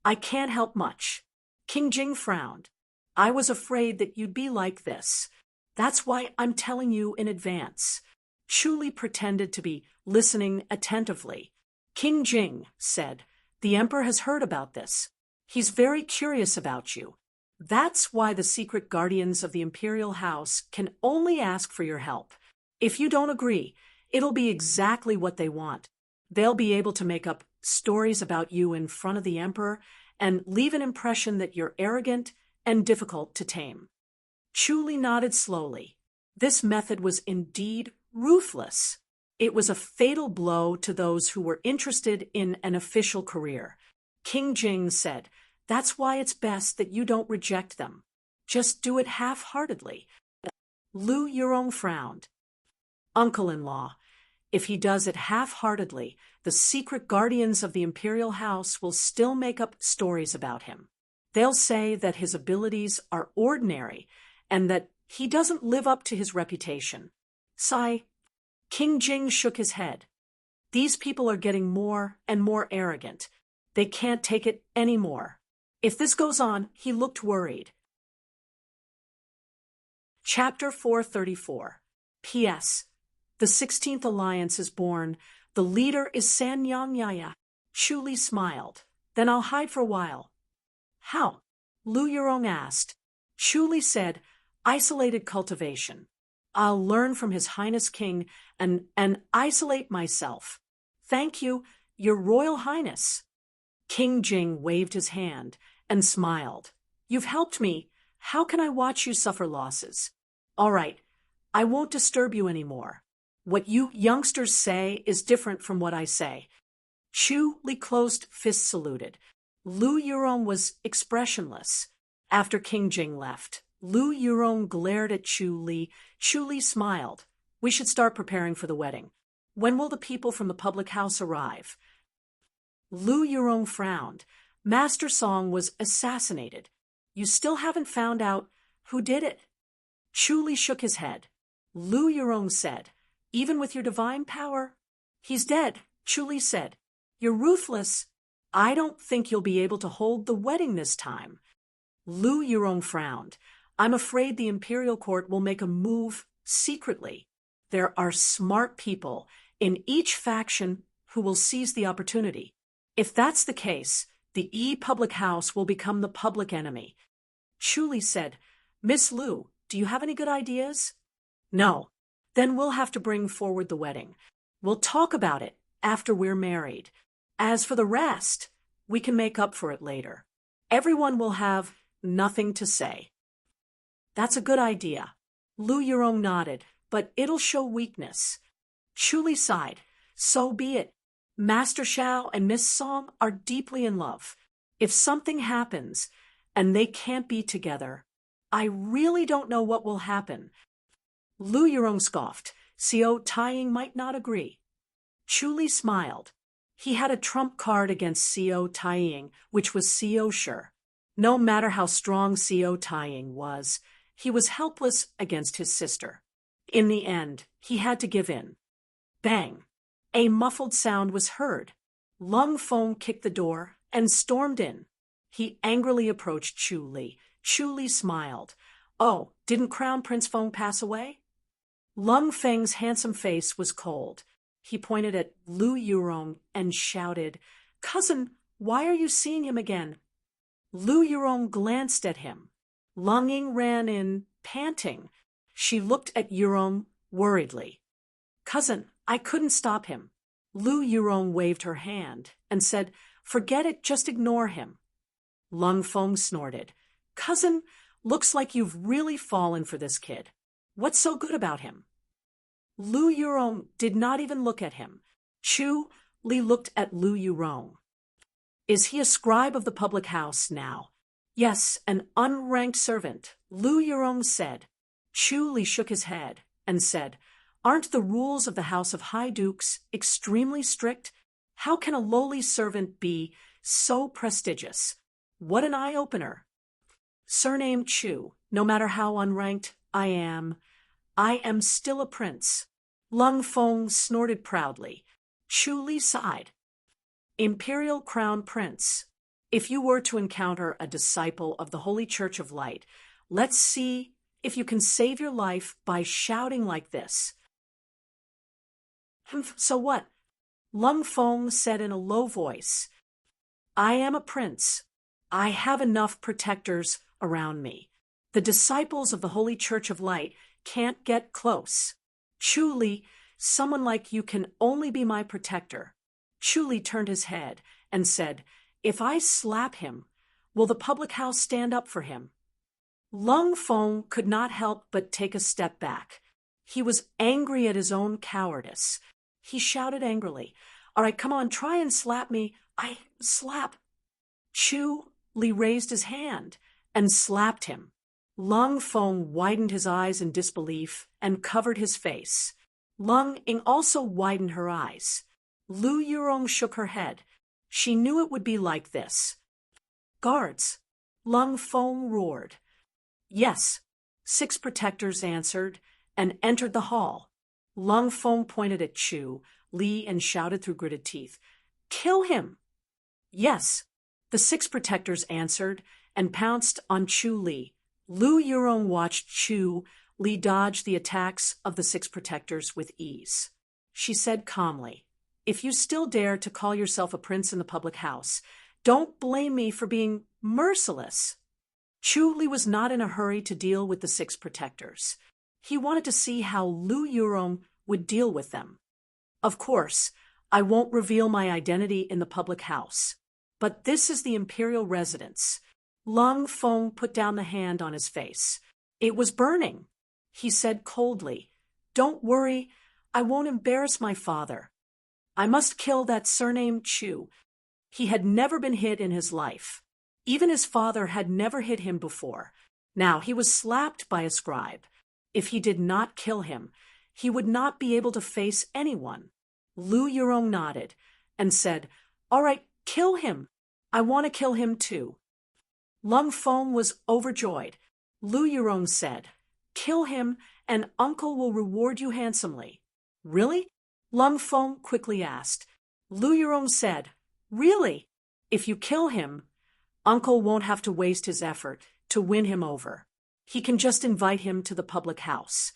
I can't help much. King Jing frowned. I was afraid that you'd be like this. That's why I'm telling you in advance. Chu pretended to be listening attentively. King Jing said, the Emperor has heard about this. He's very curious about you. That's why the secret guardians of the imperial house can only ask for your help. If you don't agree, it'll be exactly what they want. They'll be able to make up stories about you in front of the Emperor and leave an impression that you're arrogant and difficult to tame. Chu nodded slowly. This method was indeed ruthless. It was a fatal blow to those who were interested in an official career. King Jing said, that's why it's best that you don't reject them. Just do it half-heartedly. Lu Yurong frowned. Uncle-in-law, if he does it half-heartedly, the secret guardians of the imperial house will still make up stories about him. They'll say that his abilities are ordinary and that he doesn't live up to his reputation. Sigh. King Jing shook his head. These people are getting more and more arrogant. They can't take it anymore. If this goes on, he looked worried. Chapter 434. P.S. The 16th Alliance is born. The leader is San Yang Yaya. Chu smiled. Then I'll hide for a while. How? Lu Yurong asked. Chu said, isolated cultivation. I'll learn from His Highness King and isolate myself. Thank you, Your Royal Highness. King Jing waved his hand and smiled. You've helped me. How can I watch you suffer losses? All right, I won't disturb you anymore. What you youngsters say is different from what I say. Chu closed fist saluted. Lu Yurong was expressionless. After King Jing left, Lu Yurong glared at Chu Li. Chu Li smiled. We should start preparing for the wedding. When will the people from the public house arrive? Lu Yurong frowned. Master Song was assassinated. You still haven't found out who did it. Chu Li shook his head. Lu Yurong said, even with your divine power? He's dead, Chu Li said. You're ruthless. I don't think you'll be able to hold the wedding this time. Lu Yurong frowned. I'm afraid the imperial court will make a move secretly. There are smart people in each faction who will seize the opportunity. If that's the case, the public house will become the public enemy. Chu Li said, Miss Lu, do you have any good ideas? No. Then we'll have to bring forward the wedding. We'll talk about it after we're married. As for the rest, we can make up for it later. Everyone will have nothing to say. That's a good idea. Lu Yurong nodded, but it'll show weakness. Chu Li sighed. So be it. Master Xiao and Miss Song are deeply in love. If something happens and they can't be together, I really don't know what will happen. Lu Yurong scoffed. Xiao Taiying might not agree. Chu Li smiled. He had a trump card against Xiao Taiying, which was Xiao Shi. No matter how strong Xiao Taiying was, he was helpless against his sister. In the end, he had to give in. Bang! A muffled sound was heard. Lung Feng kicked the door and stormed in. He angrily approached Chu Li. Chu Li smiled. Oh, didn't Crown Prince Feng pass away? Lung Feng's handsome face was cold. He pointed at Lu Yurong and shouted, Cousin, why are you seeing him again? Lu Yurong glanced at him. Lung Ying ran in, panting. She looked at Yurong worriedly. Cousin, I couldn't stop him. Lu Yurong waved her hand and said, Forget it, just ignore him. Lung Feng snorted. Cousin, looks like you've really fallen for this kid. What's so good about him? Lu Yurong did not even look at him. Chu Li looked at Lu Yurong. Is he a scribe of the public house now? Yes, an unranked servant, Lu Yurong said. Chu Li shook his head and said, Aren't the rules of the House of High Dukes extremely strict? How can a lowly servant be so prestigious? What an eye-opener. Surname Chu, no matter how unranked I am still a prince. Lung Feng snorted proudly. Chu Li sighed. Imperial Crown Prince, if you were to encounter a disciple of the Holy Church of Light, let's see if you can save your life by shouting like this. So what? Lung Feng said in a low voice. I am a prince. I have enough protectors around me. The disciples of the Holy Church of Light can't get close. Chu Li, someone like you can only be my protector. Chu Li turned his head and said, If I slap him, will the public house stand up for him? Lung Feng could not help but take a step back. He was angry at his own cowardice. He shouted angrily, All right, come on, try and slap me. I slap. Chu Li raised his hand and slapped him. Lung Feng widened his eyes in disbelief and covered his face. Lung Ying also widened her eyes. Lu Yurong shook her head. She knew it would be like this. Guards! Lung Feng roared. Yes, 6 protectors answered and entered the hall. Lung Feng pointed at Chu Li and shouted through gritted teeth, Kill him! Yes, the 6 protectors answered and pounced on Chu Li. Lu Yurong watched Chu Li dodge the attacks of the 6 protectors with ease. She said calmly, If you still dare to call yourself a prince in the public house, don't blame me for being merciless. Chu Li was not in a hurry to deal with the 6 protectors. He wanted to see how Lu Yurong would deal with them. Of course, I won't reveal my identity in the public house, but this is the imperial residence. Lung Feng put down the hand on his face. It was burning. He said coldly, Don't worry, I won't embarrass my father. I must kill that surname Chu. He had never been hit in his life. Even his father had never hit him before. Now he was slapped by a scribe. If he did not kill him, he would not be able to face anyone. Lu Yurong nodded and said, All right, kill him. I want to kill him too. Lung Feng was overjoyed. Lu Yurong said, Kill him and uncle will reward you handsomely. Really? Lung Feng quickly asked. Lu Yurong said, Really? If you kill him, uncle won't have to waste his effort to win him over. He can just invite him to the public house.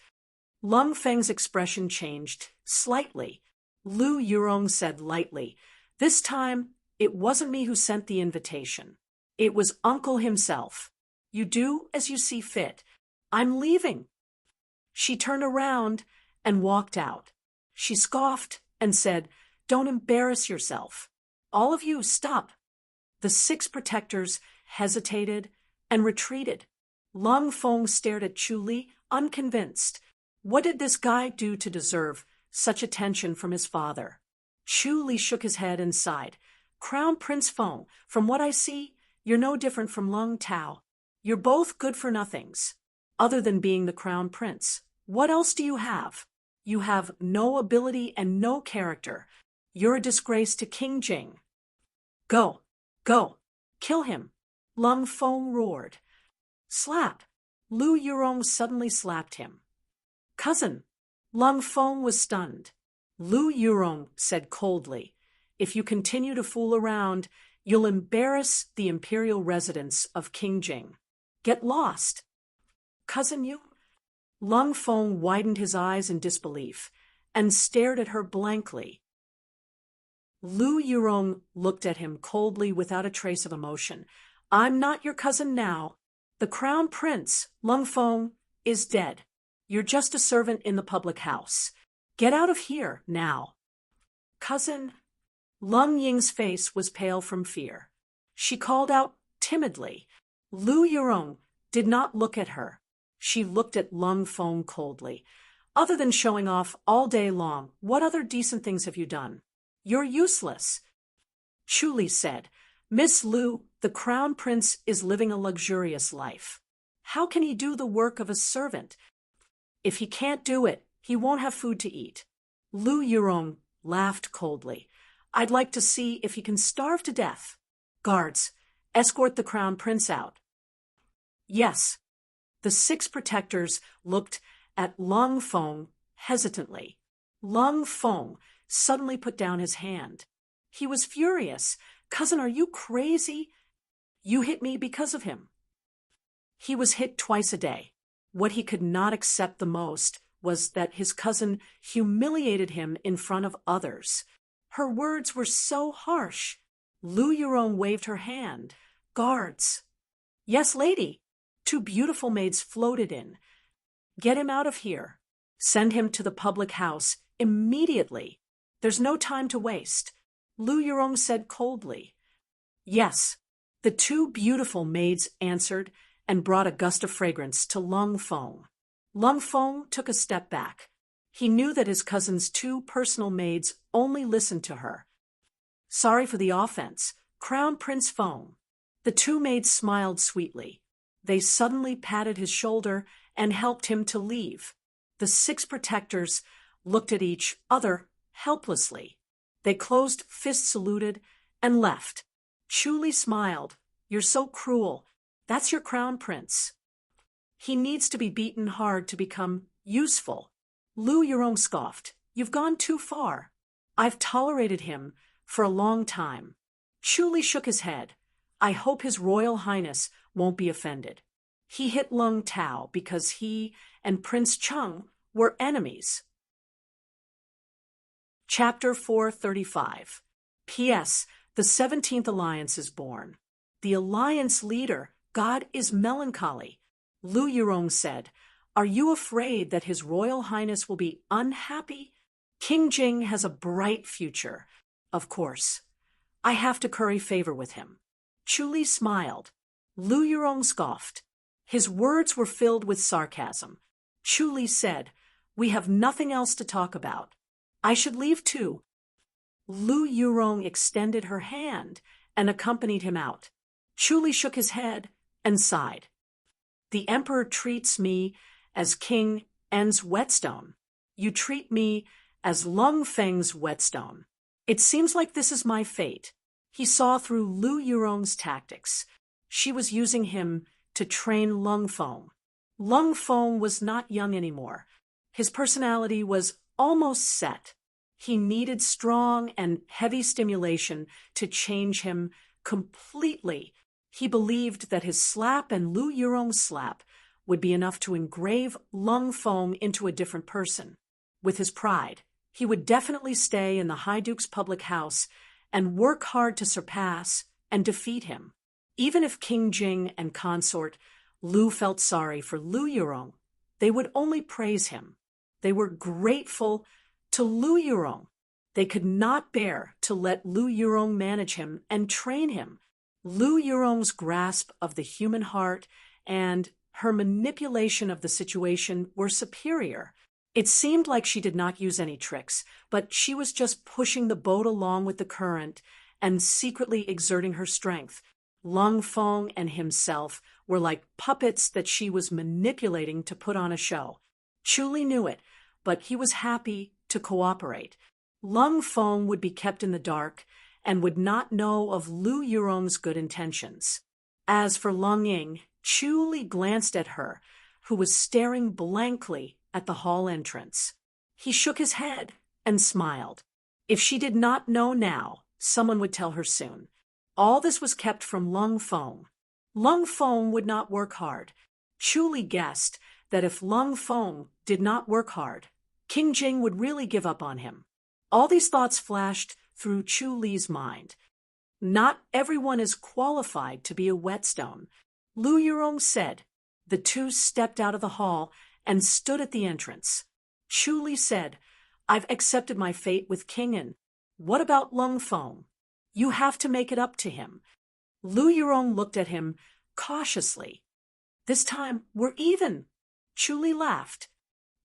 Lung Feng's expression changed slightly. Lu Yurong said lightly, This time, it wasn't me who sent the invitation. It was uncle himself. You do as you see fit. I'm leaving. She turned around and walked out. She scoffed and said, Don't embarrass yourself. All of you, stop. The 6 protectors hesitated and retreated. Lung Feng stared at Chu Li, unconvinced. What did this guy do to deserve such attention from his father? Chu Li shook his head and sighed. Crown Prince Feng, from what I see, you're no different from Lung Tao. You're both good-for-nothings. Other than being the crown prince, what else do you have? You have no ability and no character. You're a disgrace to King Jing. Go, kill him. Lung Feng roared. Slap. Lu Yurong suddenly slapped him. Cousin. Lung Feng was stunned. Lu Yurong said coldly, If you continue to fool around, you'll embarrass the imperial residence of King Jing. Get lost. Cousin, you? Lung Feng widened his eyes in disbelief and stared at her blankly. Lu Yurong looked at him coldly without a trace of emotion. I'm not your cousin now. The crown prince, Lung Feng, is dead. You're just a servant in the public house. Get out of here, now. Cousin. Lung Ying's face was pale from fear. She called out timidly. Lu Yurong did not look at her. She looked at Lung Feng coldly. Other than showing off all day long, what other decent things have you done? You're useless. Chu Li said, Miss Lu, the crown prince is living a luxurious life. How can he do the work of a servant? If he can't do it, he won't have food to eat. Lu Yurong laughed coldly. I'd like to see if he can starve to death. Guards, escort the crown prince out. Yes. The 6 protectors looked at Lung Feng hesitantly. Lung Feng suddenly put down his hand. He was furious. Cousin, are you crazy? You hit me because of him. He was hit twice a day. What he could not accept the most was that his cousin humiliated him in front of others. Her words were so harsh. Lu Yurong waved her hand. Guards. Yes, lady. 2 beautiful maids floated in. Get him out of here. Send him to the public house immediately. There's no time to waste. Lu Yurong said coldly. Yes. The 2 beautiful maids answered and brought a gust of fragrance to Lung Feng. Lung Feng took a step back. He knew that his cousin's 2 personal maids only listened to her. Sorry for the offense, Crown Prince Feng. The 2 maids smiled sweetly. They suddenly patted his shoulder and helped him to leave. The 6 protectors looked at each other helplessly. They closed fist saluted and left. Chu Li smiled. You're so cruel. That's your crown prince. He needs to be beaten hard to become useful. Lu Yurong scoffed. You've gone too far. I've tolerated him for a long time. Chu Li shook his head. I hope His Royal Highness won't be offended. He hit Lung Tao because he and Prince Cheng were enemies. Chapter 435. P.S. The 17th Alliance is born. The Alliance leader, God is melancholy. Lu Yurong said, Are you afraid that His Royal Highness will be unhappy? King Jing has a bright future. Of course. I have to curry favor with him. Chu Li smiled. Lu Yurong scoffed. His words were filled with sarcasm. Chu Li said, We have nothing else to talk about. I should leave too. Lu Yurong extended her hand and accompanied him out. Chu Li shook his head and sighed. The emperor treats me as King N's whetstone. You treat me as Lung Feng's whetstone. It seems like this is my fate. He saw through Lu Yurong's tactics. She was using him to train Lung Feng. Lung Feng was not young anymore. His personality was almost set. He needed strong and heavy stimulation to change him completely. He believed that his slap and Lu Yurong's slap would be enough to engrave Lung Feng into a different person. With his pride, he would definitely stay in the High Duke's public house and work hard to surpass and defeat him. Even if King Jing and consort Lu felt sorry for Lu Yurong, they would only praise him. They were grateful to Lu Yurong. They could not bear to let Lu Yurong manage him and train him. Lu Yurong's grasp of the human heart and her manipulation of the situation were superior. It seemed like she did not use any tricks, but she was just pushing the boat along with the current and secretly exerting her strength. Lung Feng and himself were like puppets that she was manipulating to put on a show. Chu Li knew it, but he was happy to cooperate. Lung Feng would be kept in the dark and would not know of Lu Yurong's good intentions. As for Lung Ying, Chu Li glanced at her, who was staring blankly at the hall entrance. He shook his head and smiled. If she did not know now, someone would tell her soon. All this was kept from Lung Feng. Lung Feng would not work hard. Chu Li guessed that if Lung Feng did not work hard, King Jing would really give up on him. All these thoughts flashed through Chu Li's mind. Not everyone is qualified to be a whetstone, Lu Yurong said. The two stepped out of the hall and stood at the entrance. Chu Li said, I've accepted my fate with King An. What about Lung Feng? You have to make it up to him. Lu Yurong looked at him cautiously. This time, we're even. Chu Li laughed.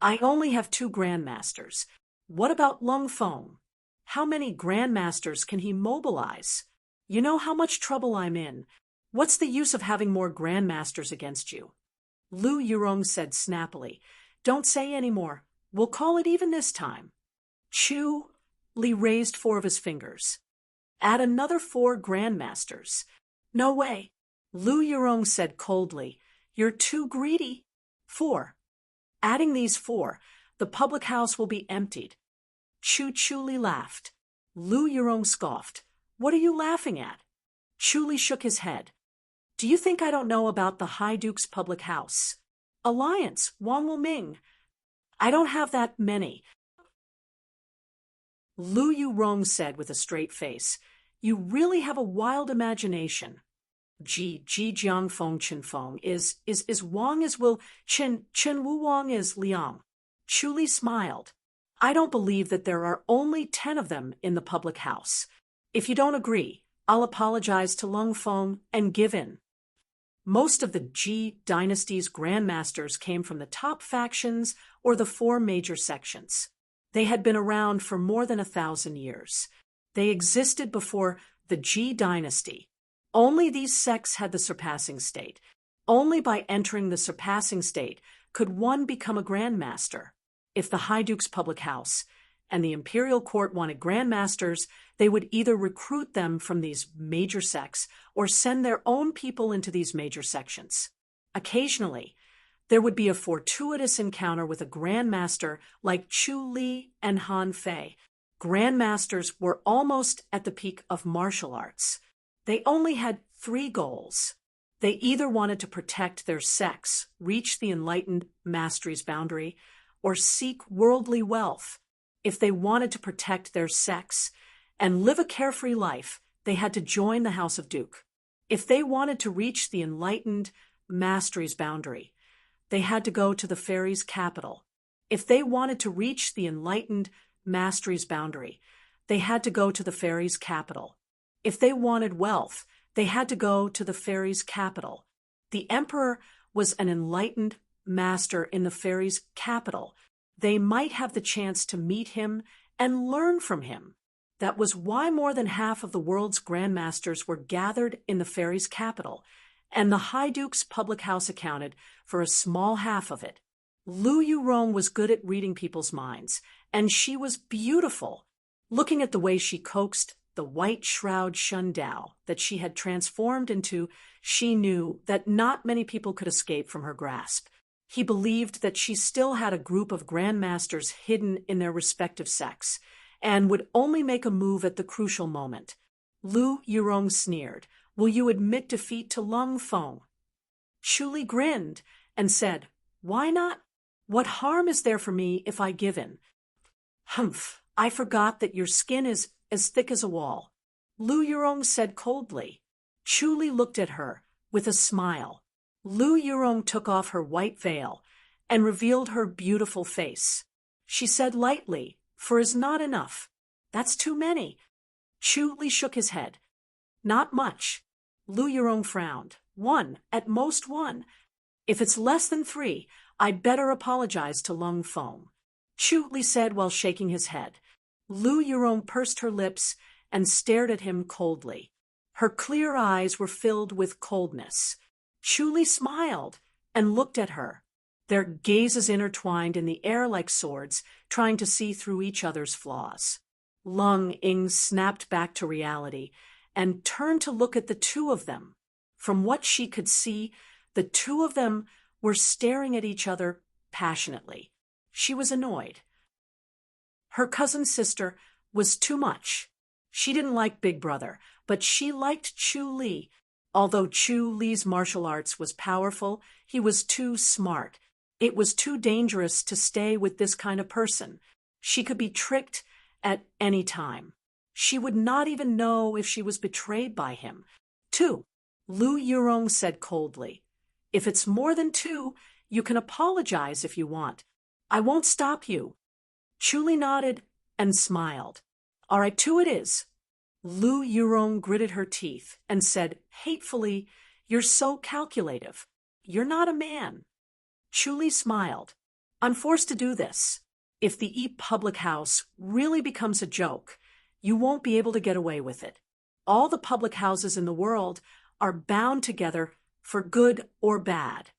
I only have 2 grandmasters. What about Lung Feng? How many grandmasters can he mobilize? You know how much trouble I'm in. What's the use of having more grandmasters against you? Lu Yurong said snappily, Don't say any more. We'll call it even this time. Chu Li raised 4 of his fingers. Add another 4 grandmasters. No way. Lu Yurong said coldly, You're too greedy. 4. Adding these 4, the public house will be emptied. Chu Li laughed. Lu Yurong scoffed. What are you laughing at? Chu Li shook his head. Do you think I don't know about the High Duke's public house? Alliance, Wang Wuming. I don't have that many. Lu Yurong said with a straight face, You really have a wild imagination. Ji Jiang Feng Chen Feng is Wang is Will Chen Wu Wang is Liang. Chu Li smiled. I don't believe that there are only 10 of them in the public house. If you don't agree, I'll apologize to Lung Feng and give in. Most of the Ji dynasty's grandmasters came from the top factions or the 4 major sections. They had been around for more than 1,000 years. They existed before the Ji dynasty. Only these sects had the surpassing state. Only by entering the surpassing state could one become a grandmaster. If the High Duke's public house and the imperial court wanted grandmasters, they would either recruit them from these major sects or send their own people into these major sections. Occasionally, there would be a fortuitous encounter with a grandmaster like Chu Li and Han Fei. Grandmasters were almost at the peak of martial arts. They only had 3 goals. They either wanted to protect their sects, reach the enlightened mastery's boundary, or seek worldly wealth. If they wanted to protect their sects and live a carefree life, they had to join the House of Duke. If they wanted to reach the enlightened mastery's boundary, they had to go to the fairy's capital. If they wanted to reach the enlightened mastery's boundary, they had to go to the fairy's capital. If they wanted wealth, they had to go to the fairy's capital. The emperor was an enlightened master in the fairy's capital. They might have the chance to meet him and learn from him. That was why more than half of the world's grandmasters were gathered in the fairy's capital, and the High Duke's public house accounted for a small half of it. Lu Yurong was good at reading people's minds, and she was beautiful. Looking at the way she coaxed the white shroud Shundao that she had transformed into, she knew that not many people could escape from her grasp. He believed that she still had a group of grandmasters hidden in their respective sects, and would only make a move at the crucial moment. Lu Yurong sneered, Will you admit defeat to Lung Feng? Chu Li grinned and said, Why not? What harm is there for me if I give in? Humph, I forgot that your skin is as thick as a wall, Lu Yurong said coldly. Chu Li looked at her with a smile. Lu Yurong took off her white veil and revealed her beautiful face. She said lightly, 4 is not enough. That's too many. Chu Li shook his head. Not much. Lu Yurong frowned. 1, at most 1. If it's less than 3, I'd better apologize to Lung Feng. Chu Li said while shaking his head. Lu Yurong pursed her lips and stared at him coldly. Her clear eyes were filled with coldness. Chu Li smiled and looked at her. Their gazes intertwined in the air like swords, trying to see through each other's flaws. Lung Ying snapped back to reality and turned to look at the 2 of them. From what she could see, the 2 of them were staring at each other passionately. She was annoyed. Her cousin's sister was too much. She didn't like Big Brother, but she liked Chu Li. Although Chu Li's martial arts was powerful, he was too smart. It was too dangerous to stay with this kind of person. She could be tricked at any time. She would not even know if she was betrayed by him. 2. Lu Yurong said coldly. If it's more than 2, you can apologize if you want. I won't stop you. Chuli nodded and smiled. All right, 2 it is. Lu Yurong gritted her teeth and said hatefully, You're so calculative. You're not a man. Chuli smiled. I'm forced to do this. If the E public house really becomes a joke, you won't be able to get away with it. All the public houses in the world are bound together for good or bad.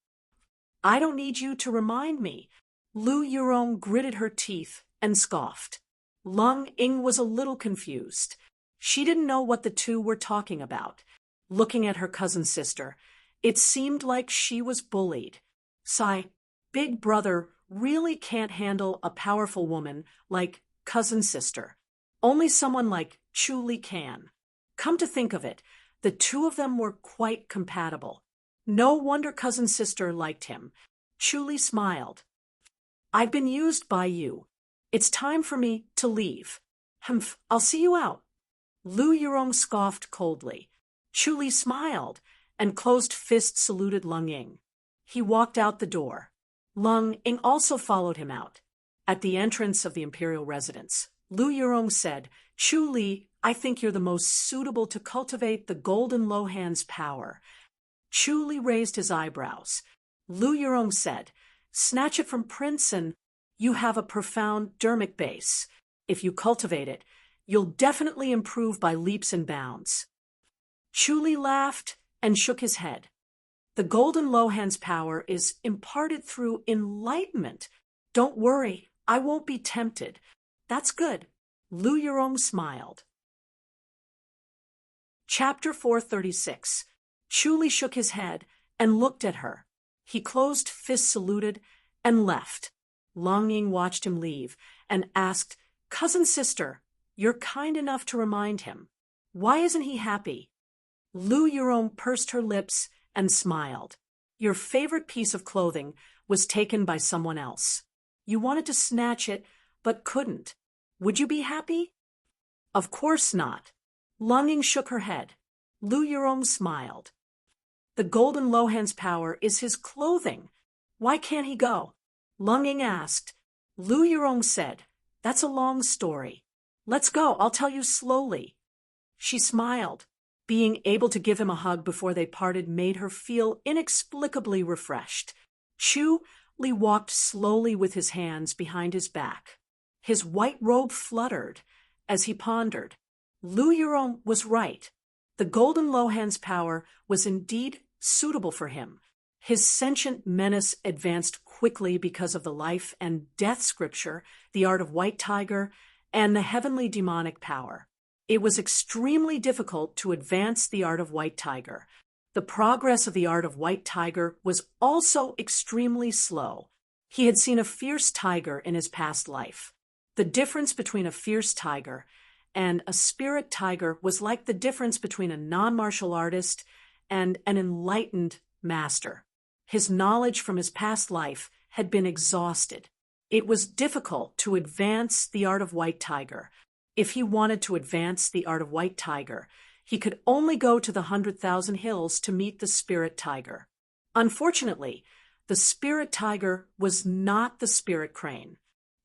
I don't need you to remind me. Lu Yurong gritted her teeth and scoffed. Lung Ying was a little confused. She didn't know what the 2 were talking about. Looking at her cousin sister, it seemed like she was bullied. Sigh, big brother really can't handle a powerful woman like cousin sister. Only someone like Chuli can. Come to think of it, the 2 of them were quite compatible. No wonder cousin sister liked him. Chuli smiled. I've been used by you. It's time for me to leave. Humph, I'll see you out. Lu Yurong scoffed coldly. Chuli smiled and closed fist saluted Lung Ying. He walked out the door. Lung Ying also followed him out. At the entrance of the imperial residence, Lu Yurong said, Chuli, I think you're the most suitable to cultivate the golden Lohan's power. Chuli raised his eyebrows. Lu Yurong said, Snatch it from Prince and you have a profound dermic base. If you cultivate it, you'll definitely improve by leaps and bounds. Chuli laughed and shook his head. The golden Lohan's power is imparted through enlightenment. Don't worry, I won't be tempted. That's good. Lu Yurong smiled. Chapter 436. Chuli shook his head and looked at her. He closed fist saluted and left. Lung Ying watched him leave and asked, Cousin sister, you're kind enough to remind him. Why isn't he happy? Lu Yurong pursed her lips and smiled. Your favorite piece of clothing was taken by someone else. You wanted to snatch it, but couldn't. Would you be happy? Of course not. Lung Ying shook her head. Lu Yurong smiled. The golden Lohan's power is his clothing. Why can't he go? Lung Ying asked. Lu Yurong said, That's a long story. Let's go, I'll tell you slowly. She smiled. Being able to give him a hug before they parted made her feel inexplicably refreshed. Chuli walked slowly with his hands behind his back. His white robe fluttered as he pondered. Lu Yurong was right. The golden Lohan's power was indeed suitable for him. His sentient menace advanced quickly because of the life and death scripture, the art of White Tiger, and the heavenly demonic power. It was extremely difficult to advance the art of White Tiger. The progress of the art of White Tiger was also extremely slow. He had seen a fierce tiger in his past life. The difference between a fierce tiger and a spirit tiger was like the difference between a non-martial artist and an enlightened master. His knowledge from his past life had been exhausted. It was difficult to advance the art of White Tiger. If he wanted to advance the art of White Tiger, he could only go to the 100,000 Hills to meet the spirit tiger. Unfortunately, the spirit tiger was not the spirit crane.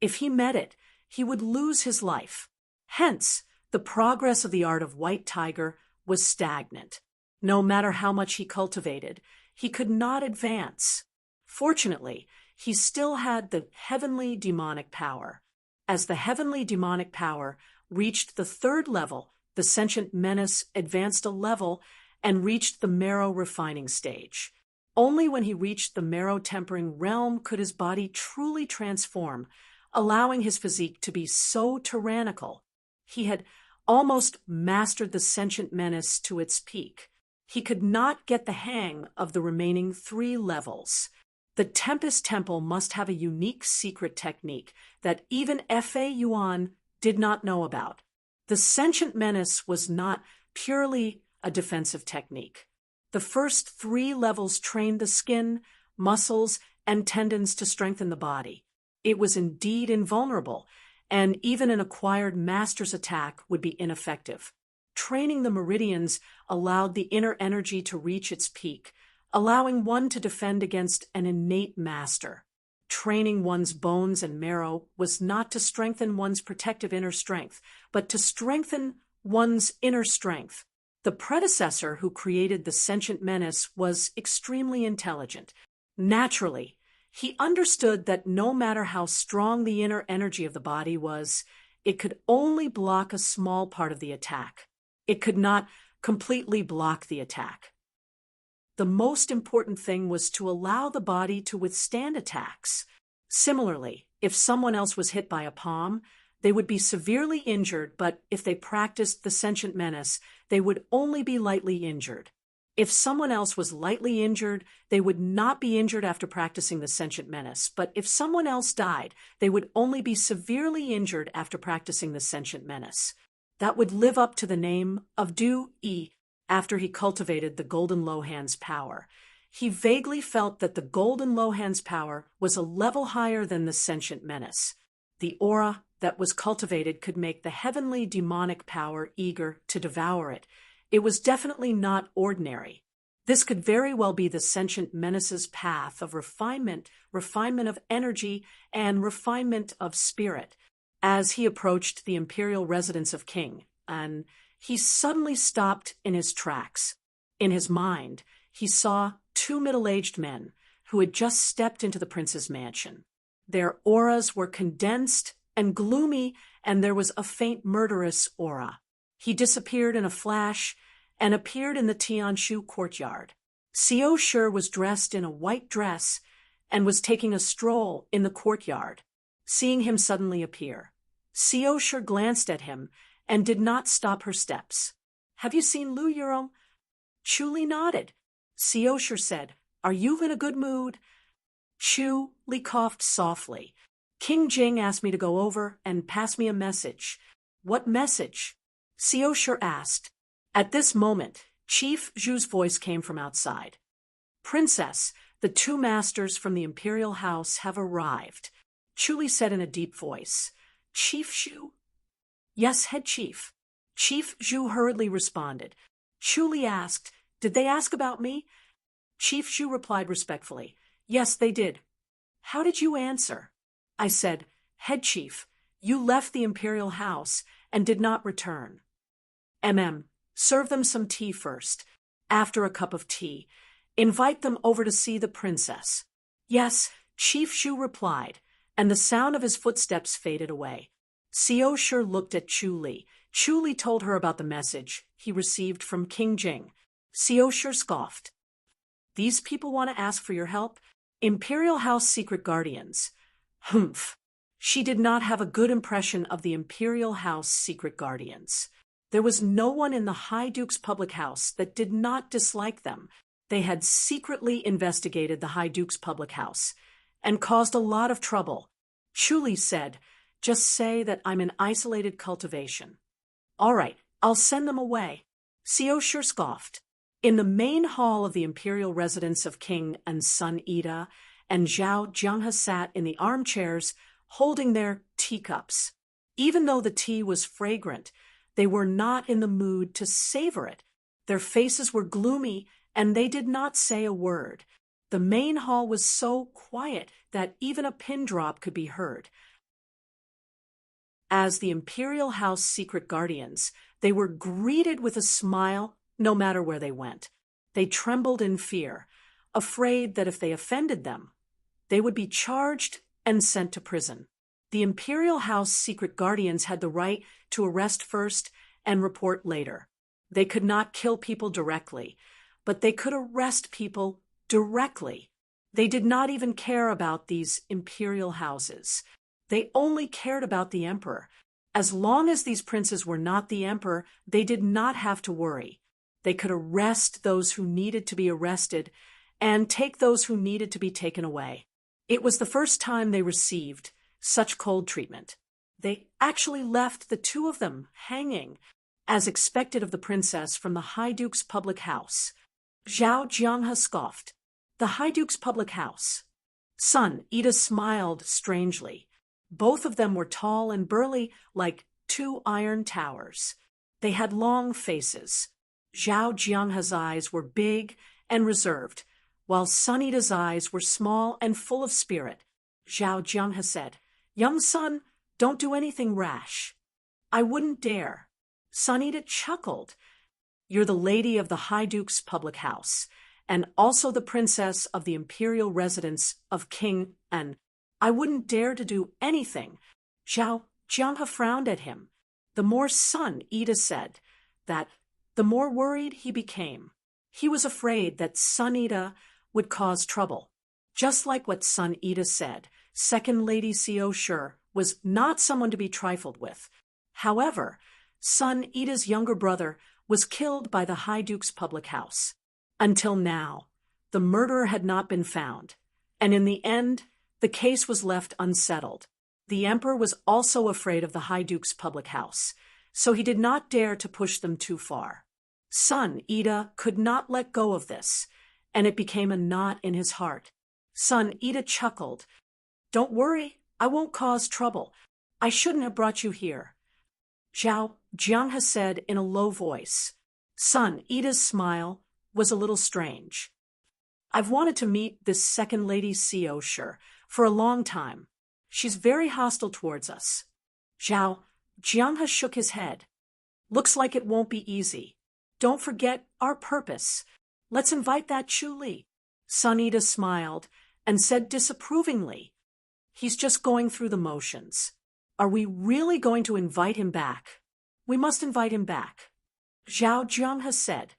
If he met it, he would lose his life. Hence, the progress of the art of White Tiger was stagnant. No matter how much he cultivated, he could not advance. Fortunately, he still had the heavenly demonic power. As the heavenly demonic power reached the 3rd level, the sentient menace advanced a level and reached the marrow refining stage. Only when he reached the marrow tempering realm could his body truly transform, allowing his physique to be so tyrannical. He had almost mastered the sentient menace to its peak. He could not get the hang of the remaining 3 levels. The Tempest Temple must have a unique secret technique that even F.A. Yuan did not know about. The sentient menace was not purely a defensive technique. The first 3 levels trained the skin, muscles, and tendons to strengthen the body. It was indeed invulnerable, and even an acquired master's attack would be ineffective. Training the meridians allowed the inner energy to reach its peak, allowing one to defend against an innate master. Training one's bones and marrow was not to strengthen one's protective inner strength, but to strengthen one's inner strength. The predecessor who created the sentient menace was extremely intelligent. Naturally, he understood that no matter how strong the inner energy of the body was, it could only block a small part of the attack. It could not completely block the attack. The most important thing was to allow the body to withstand attacks. Similarly, if someone else was hit by a palm, they would be severely injured, but if they practiced the sentient menace, they would only be lightly injured. If someone else was lightly injured, they would not be injured after practicing the sentient menace, but if someone else died, they would only be severely injured after practicing the sentient menace. That would live up to the name of Du-E after he cultivated the Golden Lohan's power. He vaguely felt that the Golden Lohan's power was a level higher than the sentient menace. The aura that was cultivated could make the heavenly demonic power eager to devour it. It was definitely not ordinary. This could very well be the sentient menace's path of refinement of energy, and refinement of spirit. As he approached the imperial residence of King, and he suddenly stopped in his tracks. In his mind, he saw two middle-aged men who had just stepped into the prince's mansion. Their auras were condensed and gloomy, and there was a faint murderous aura. He disappeared in a flash and appeared in the Tianshu courtyard. Xiao Shi was dressed in a white dress and was taking a stroll in the courtyard. Seeing him suddenly appear, Xiao Shi glanced at him and did not stop her steps. "Have you seen Lu Yurong?" Chu Li nodded. Xiao Shi said, "Are you in a good mood?" Chu Li coughed softly. "King Jing asked me to go over and pass me a message." "What message?" Xiao Shi asked. At this moment, Chief Zhu's voice came from outside. "Princess, the two masters from the imperial house have arrived," Chu Li said in a deep voice. "Chief Zhu?" "Yes, head chief." Chief Zhu hurriedly responded. Chu Li asked, "Did they ask about me?" Chief Zhu replied respectfully, "Yes, they did." "How did you answer?" I said, "Head chief, you left the imperial house and did not return." Serve them some tea first. After a cup of tea, invite them over to see the princess." "Yes," Chief Zhu replied, and the sound of his footsteps faded away. Xiao Shi looked at Chu Li. Chu Li told her about the message he received from King Jing. Xiao Shi scoffed. "These people want to ask for your help? Imperial House secret guardians." Humph. She did not have a good impression of the Imperial House secret guardians. There was no one in the High Duke's public house that did not dislike them. They had secretly investigated the High Duke's public house and caused a lot of trouble. Chu Li said, "Just say that I'm in isolated cultivation." "All right, I'll send them away." Xiao Shi scoffed. In the main hall of the imperial residence of King and Sun Ida and Zhao Jianghe sat in the armchairs, holding their teacups. Even though the tea was fragrant, they were not in the mood to savor it. Their faces were gloomy, and they did not say a word. The main hall was so quiet that even a pin drop could be heard. As the Imperial House secret guardians, they were greeted with a smile no matter where they went. They trembled in fear, afraid that if they offended them, they would be charged and sent to prison. The Imperial House secret guardians had the right to arrest first and report later. They could not kill people directly, but they could arrest people directly. They did not even care about these imperial houses. They only cared about the emperor. As long as these princes were not the emperor, they did not have to worry. They could arrest those who needed to be arrested and take those who needed to be taken away. It was the first time they received such cold treatment. They actually left the two of them hanging, as expected of the princess, from the High Duke's public house. Zhao Jianghe scoffed. "The High Duke's public house." Sun Ida smiled strangely. Both of them were tall and burly like two iron towers. They had long faces. Zhao Jianghe's eyes were big and reserved, while Sun Yida's eyes were small and full of spirit. Zhao Jianghe said, "Young son, don't do anything rash." "I wouldn't dare." Sun Yida chuckled. "You're the lady of the High Duke's public house, and also the princess of the imperial residence of King An. I wouldn't dare to do anything." Zhao Jianghe frowned at him. The more Sun Yida said that, the more worried he became. He was afraid that Sun Yida would cause trouble. Just like what Sun Yida said, Second Lady Xiao Shi was not someone to be trifled with. However, Sun Yida's younger brother was killed by the High Duke's public house. Until now, the murderer had not been found, and in the end, the case was left unsettled. The emperor was also afraid of the High Duke's public house, so he did not dare to push them too far. Sun Yida could not let go of this, and it became a knot in his heart. Sun Yida chuckled. "Don't worry, I won't cause trouble. I shouldn't have brought you here." Zhao Jianghe said in a low voice. Sun Yida's smile was a little strange. "I've wanted to meet this Second Lady Xiao Shi for a long time. She's very hostile towards us." Zhao Jianghe shook his head. "Looks like it won't be easy. Don't forget our purpose. Let's invite that Chu Li." Sun Yida smiled and said disapprovingly, "He's just going through the motions. Are we really going to invite him back?" "We must invite him back." Zhao Jianghe said,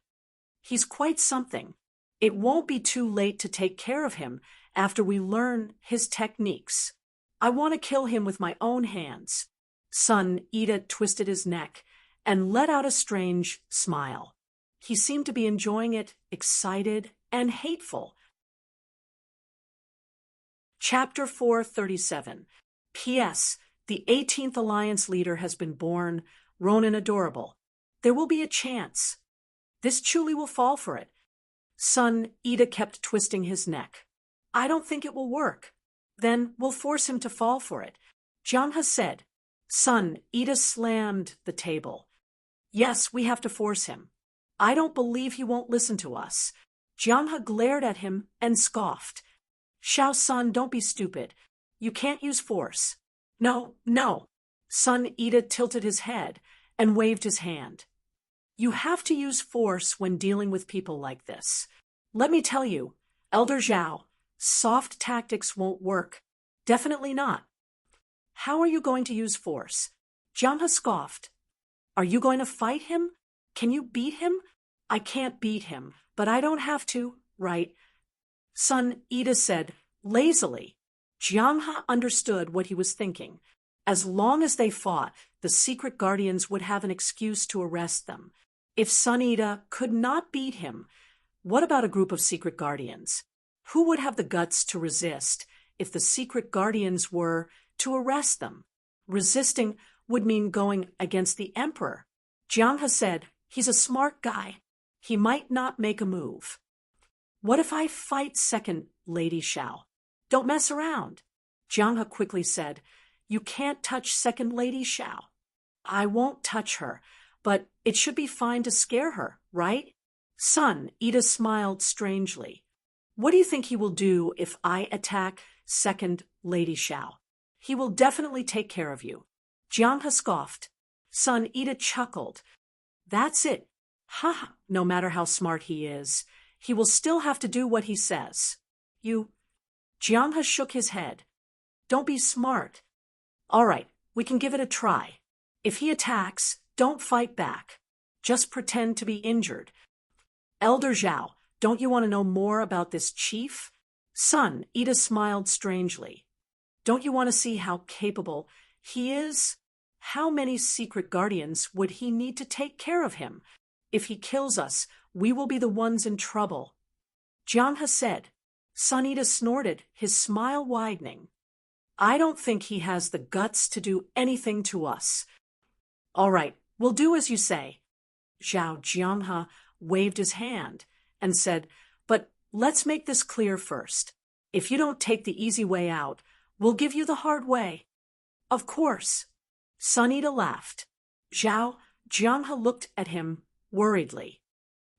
"He's quite something. It won't be too late to take care of him after we learn his techniques. I want to kill him with my own hands." Sun Yida twisted his neck and let out a strange smile. He seemed to be enjoying it, excited and hateful. Chapter 437. P.S. The 18th Alliance leader has been born, Ronin Adorable. There will be a chance. This Chu Li will fall for it. Sun Yida kept twisting his neck. "I don't think it will work." "Then we'll force him to fall for it," Jianghe said. Sun Yida slammed the table. "Yes, we have to force him. I don't believe he won't listen to us." Jianghe glared at him and scoffed. "Xiao Sun, don't be stupid. You can't use force." "No, no." Sun Yida tilted his head and waved his hand. "You have to use force when dealing with people like this. Let me tell you, Elder Zhao, soft tactics won't work. Definitely not." "How are you going to use force?" Jianghe scoffed. "Are you going to fight him? Can you beat him?" "I can't beat him, but I don't have to, right?" Sun Yida said lazily. Jianghe understood what he was thinking. As long as they fought, the secret guardians would have an excuse to arrest them. If Sun Yida could not beat him, what about a group of secret guardians? Who would have the guts to resist if the secret guardians were to arrest them? Resisting would mean going against the emperor. Jianghe said, "He's a smart guy. He might not make a move." "What if I fight Second Lady Xiao?" "Don't mess around." Jianghe quickly said, "You can't touch Second Lady Xiao." "I won't touch her, but it should be fine to scare her, right?" Sun Yida smiled strangely. "What do you think he will do if I attack Second Lady Xiao?" "He will definitely take care of you." Jianghe scoffed. Sun Yida chuckled. "That's it. Ha! No matter how smart he is, he will still have to do what he says." "You..." Jianghe shook his head. "Don't be smart." "All right, we can give it a try. If he attacks, don't fight back. Just pretend to be injured." "Elder Zhao, don't you want to know more about this chief?" Sun Yida smiled strangely. "Don't you want to see how capable he is? How many secret guardians would he need to take care of him? If he kills us, we will be the ones in trouble." Jianghe said. Sun Yida snorted, his smile widening. "I don't think he has the guts to do anything to us." "All right, we'll do as you say." Zhao Jianghe waved his hand and said, "But let's make this clear first. If you don't take the easy way out, we'll give you the hard way." Of course. Sunita laughed. Zhao Jianghe looked at him worriedly.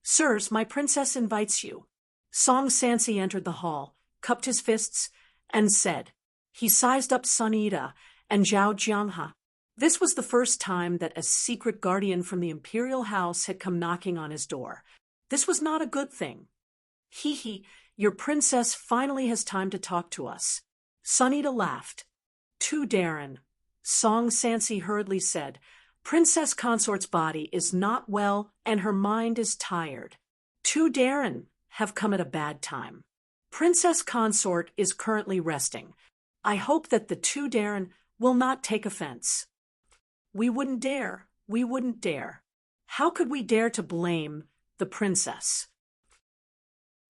Sirs, my princess invites you. Song Sansi entered the hall, cupped his fists, and said. He sized up Sunita and Zhao Jianghe. This was the first time that a secret guardian from the imperial house had come knocking on his door. This was not a good thing. Hee, your princess finally has time to talk to us. Sunita laughed. Too Darren. Song Sansi hurriedly said, Princess Consort's body is not well and her mind is tired. Too Darren have come at a bad time. Princess Consort is currently resting. I hope that the Too Darren will not take offense. We wouldn't dare. How could we dare to blame the princess?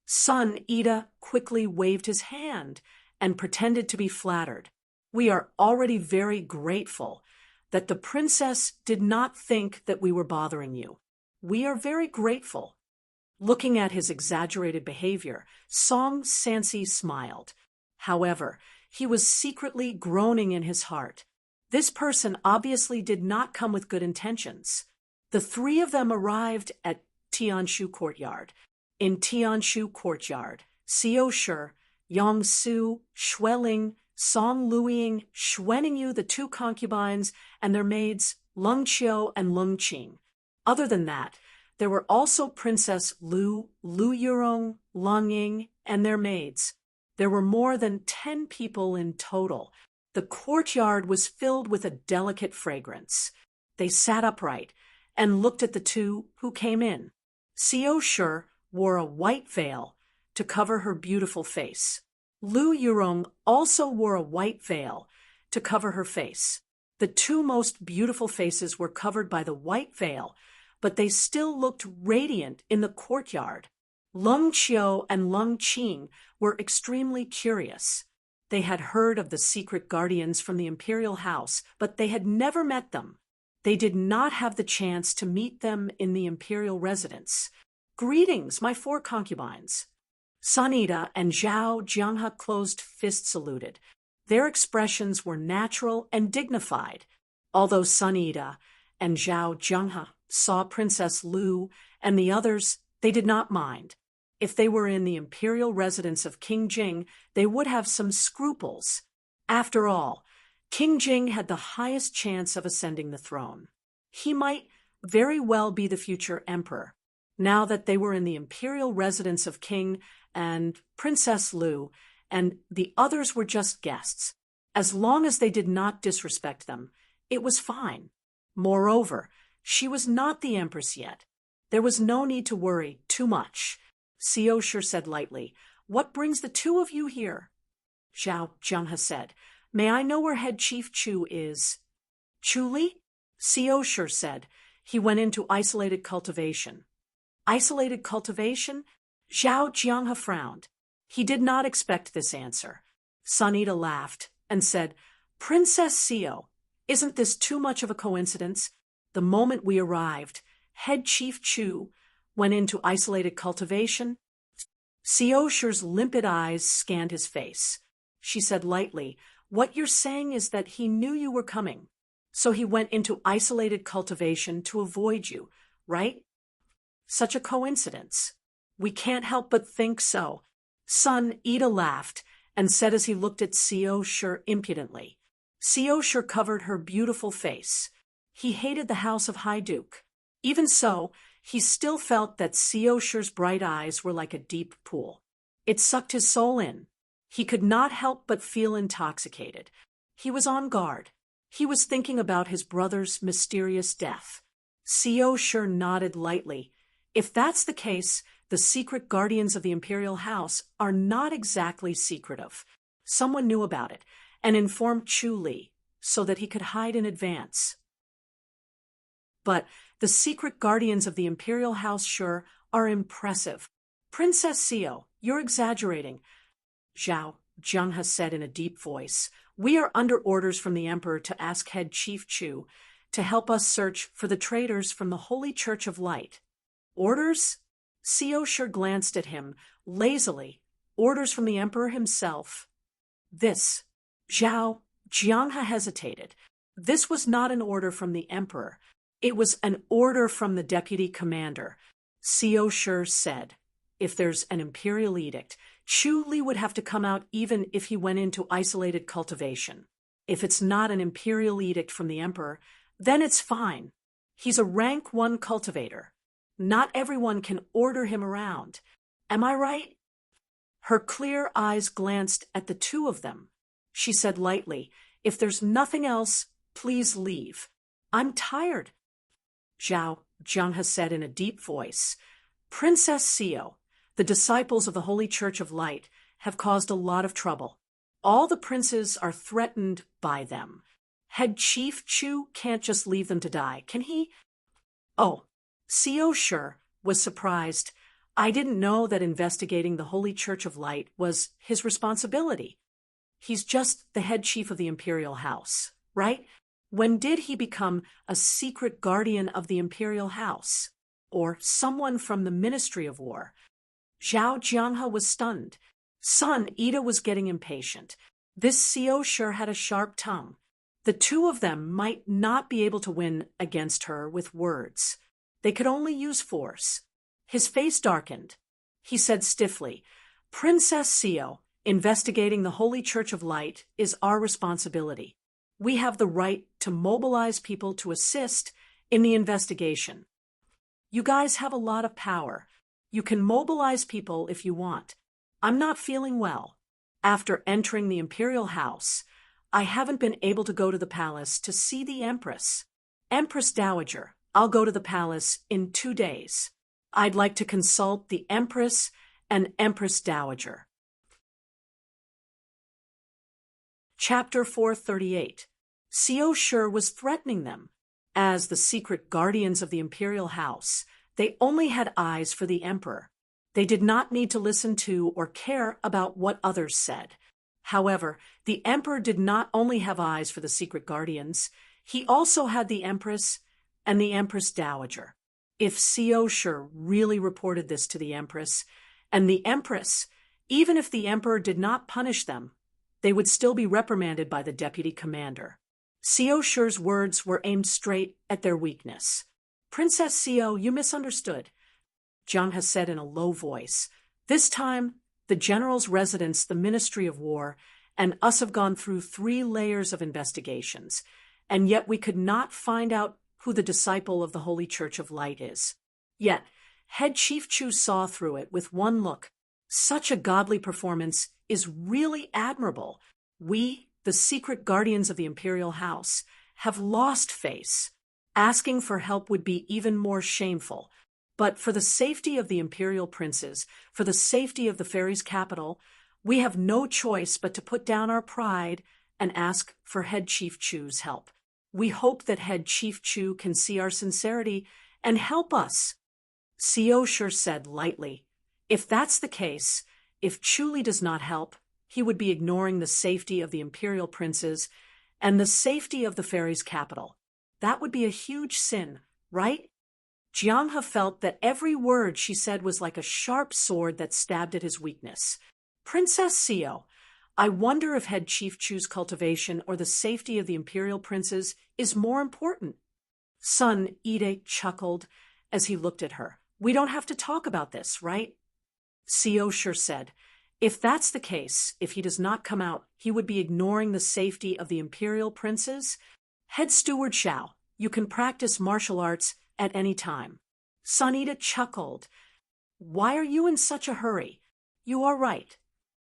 Son Ida quickly waved his hand and pretended to be flattered. We are already very grateful that the princess did not think that we were bothering you. We are very grateful. Looking at his exaggerated behavior, Song Sansi smiled. However, he was secretly groaning in his heart. This person obviously did not come with good intentions. The three of them arrived at Tianshu Courtyard. In Tianshu Courtyard, Xiao Shi, Yang Su, Xueling, Song Luiying, Xuaningyu, the two concubines, and their maids, Lung Qiu and Lung Qing. Other than that, there were also Princess Lu Yurong, Lung Ying, and their maids. There were more than 10 people in total. The courtyard was filled with a delicate fragrance. They sat upright and looked at the two who came in. Xiao Shi wore a white veil to cover her beautiful face. Lu Yurong also wore a white veil to cover her face. The two most beautiful faces were covered by the white veil, but they still looked radiant in the courtyard. Lung Qiu and Lung Qing were extremely curious. They had heard of the secret guardians from the imperial house, but they had never met them. They did not have the chance to meet them in the imperial residence. Greetings, my 4 concubines. Sunita and Zhao Jianghe closed-fist saluted. Their expressions were natural and dignified. Although Sunita and Zhao Jianghe saw Princess Lu and the others, they did not mind. If they were in the imperial residence of King Jing, they would have some scruples. After all, King Jing had the highest chance of ascending the throne. He might very well be the future emperor. Now that they were in the imperial residence of King and Princess Lu, and the others were just guests. As long as they did not disrespect them, it was fine. Moreover, she was not the empress yet. There was no need to worry too much. Xiao Shi said lightly, What brings the two of you here? Zhao Jianghe said, May I know where head chief Chu is? Chu Li? Xiao Shi said, He went into isolated cultivation. Isolated cultivation? Zhao Jianghe frowned. He did not expect this answer. Sunita laughed and said, Princess Xiao, isn't this too much of a coincidence? The moment we arrived, head chief Chu went into isolated cultivation. Xiao Shi's limpid eyes scanned his face. She said lightly, What you're saying is that he knew you were coming. So he went into isolated cultivation to avoid you, right? Such a coincidence. We can't help but think so. Son Ida laughed and said as he looked at Xiao Shi impudently. Xiao Shi covered her beautiful face. He hated the house of High Duke. Even so, he still felt that Xiao Shi's bright eyes were like a deep pool. It sucked his soul in. He could not help but feel intoxicated. He was on guard. He was thinking about his brother's mysterious death. Xiao Shi nodded lightly. If that's the case, the secret guardians of the imperial house are not exactly secretive. Someone knew about it and informed Chu Li so that he could hide in advance. But the secret guardians of the imperial house sure are impressive. Princess Xiao, you're exaggerating, Zhao Jianghe said in a deep voice. We are under orders from the emperor to ask head chief Chu to help us search for the traitors from the Holy Church of Light. Orders? Xiao Shi glanced at him lazily. Orders from the emperor himself. This, Zhao Jianghe hesitated. This was not an order from the emperor. It was an order from the deputy commander. Xiao Shi said, if there's an imperial edict, Chu Li would have to come out even if he went into isolated cultivation. If it's not an imperial edict from the emperor, then it's fine. He's a rank 1 cultivator. Not everyone can order him around. Am I right? Her clear eyes glanced at the two of them. She said lightly, if there's nothing else, please leave. I'm tired. Jianghe said in a deep voice. Princess Xiao, the disciples of the Holy Church of Light, have caused a lot of trouble. All the princes are threatened by them. Head Chief Chu can't just leave them to die, can he? Oh, Xiao Shi was surprised. I didn't know that investigating the Holy Church of Light was his responsibility. He's just the head chief of the imperial house, right? When did he become a secret guardian of the imperial house? Or someone from the Ministry of War? Zhao Jianghe was stunned. Son Ida was getting impatient. This Xiao Shi had a sharp tongue. The two of them might not be able to win against her with words. They could only use force. His face darkened. He said stiffly, Princess Xiao, investigating the Holy Church of Light is our responsibility. We have the right to mobilize people to assist in the investigation. You guys have a lot of power. You can mobilize people if you want. I'm not feeling well. After entering the imperial house, I haven't been able to go to the palace to see the Empress. Empress Dowager, I'll go to the palace in 2 days. I'd like to consult the Empress and Empress Dowager. Chapter 438. Xiao Shi was threatening them. As the secret guardians of the imperial house, they only had eyes for the emperor. They did not need to listen to or care about what others said. However, the emperor did not only have eyes for the secret guardians, he also had the empress and the empress dowager. If Xiao Shi really reported this to the empress and the empress, even if the emperor did not punish them, they would still be reprimanded by the deputy commander. Xiao Shi's words were aimed straight at their weakness. Princess Xiao, you misunderstood, Jianghe said in a low voice. This time, the general's residence, the Ministry of War, and us have gone through 3 layers of investigations, and yet we could not find out who the disciple of the Holy Church of Light is. Yet, Head Chief Chu saw through it with one look. Such a godly performance is really admirable. We, the secret guardians of the imperial house, have lost face. Asking for help would be even more shameful. But for the safety of the imperial princes, for the safety of the fairies' capital, we have no choice but to put down our pride and ask for Head Chief Chu's help. We hope that Head Chief Chu can see our sincerity and help us. Xiao Shi said lightly, if that's the case, if Chu Li does not help, he would be ignoring the safety of the imperial princes and the safety of the fairies' capital. That would be a huge sin, right? Jianghe felt that every word she said was like a sharp sword that stabbed at his weakness. Princess Xiao, I wonder if Head Chief Chu's cultivation or the safety of the imperial princes is more important. Son Ide chuckled as he looked at her. We don't have to talk about this, right? Xiao Shi said, if that's the case, if he does not come out, he would be ignoring the safety of the imperial princes. Head Steward Xiao, you can practice martial arts at any time. Son Ida chuckled. Why are you in such a hurry? You are right.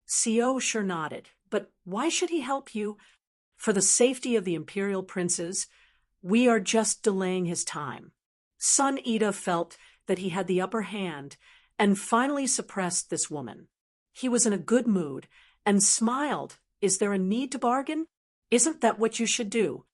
Xiao Shi nodded. But why should he help you? For the safety of the imperial princes, we are just delaying his time. Son Ida felt that he had the upper hand and finally suppressed this woman. He was in a good mood and smiled. Is there a need to bargain? Isn't that what you should do?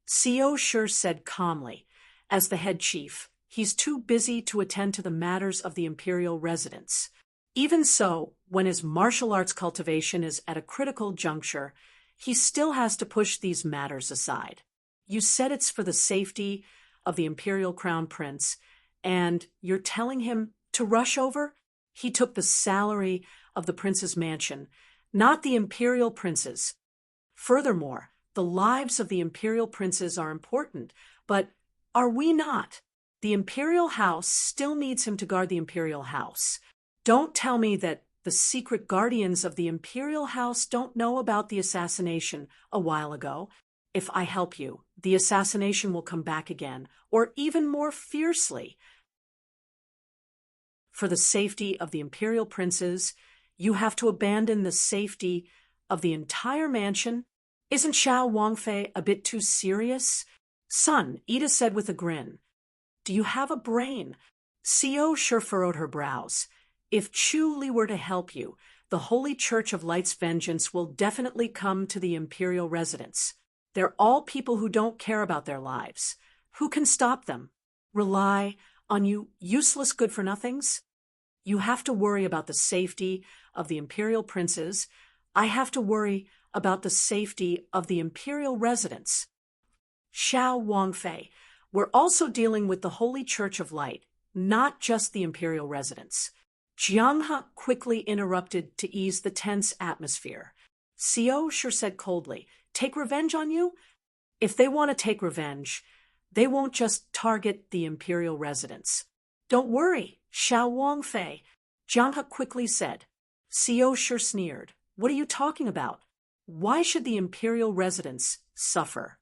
Xiao Shi said calmly. As the head chief, he's too busy to attend to the matters of the imperial residence. Even so, when his martial arts cultivation is at a critical juncture, he still has to push these matters aside. You said it's for the safety of the imperial crown prince, and you're telling him to rush over? He took the salary of the prince's mansion, not the imperial prince's. Furthermore, The lives of the imperial princes are important, but are we not? The imperial house still needs him to guard the imperial house. Don't tell me that the secret guardians of the imperial house don't know about the assassination a while ago. If I help you, the assassination will come back again, or even more fiercely. For the safety of the imperial princes, you have to abandon the safety of the entire mansion. Isn't Xiao Wangfei a bit too serious? Son, Ida said with a grin. Do you have a brain? Xiao sure furrowed her brows. If Chu Li were to help you, the Holy Church of Light's vengeance will definitely come to the imperial residence. They're all people who don't care about their lives. Who can stop them? Rely on you useless good-for-nothings? You have to worry about the safety of the imperial princes. I have to worry about the safety of the imperial residence. Xiao Wangfei, we're also dealing with the Holy Church of Light, not just the imperial residence. Jiang He quickly interrupted to ease the tense atmosphere. Xiao sure said coldly, take revenge on you? If they want to take revenge, they won't just target the imperial residence. Don't worry, Xiao Wangfei, Jiang He quickly said. Xiao sure sneered. What are you talking about? Why should the imperial residence suffer?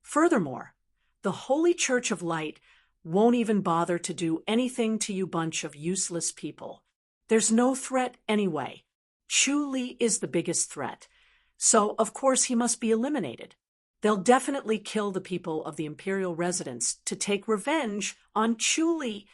Furthermore, the Holy Church of Light won't even bother to do anything to you bunch of useless people. There's no threat anyway. Chu Li is the biggest threat, so of course he must be eliminated. They'll definitely kill the people of the imperial residence to take revenge on Chu Li.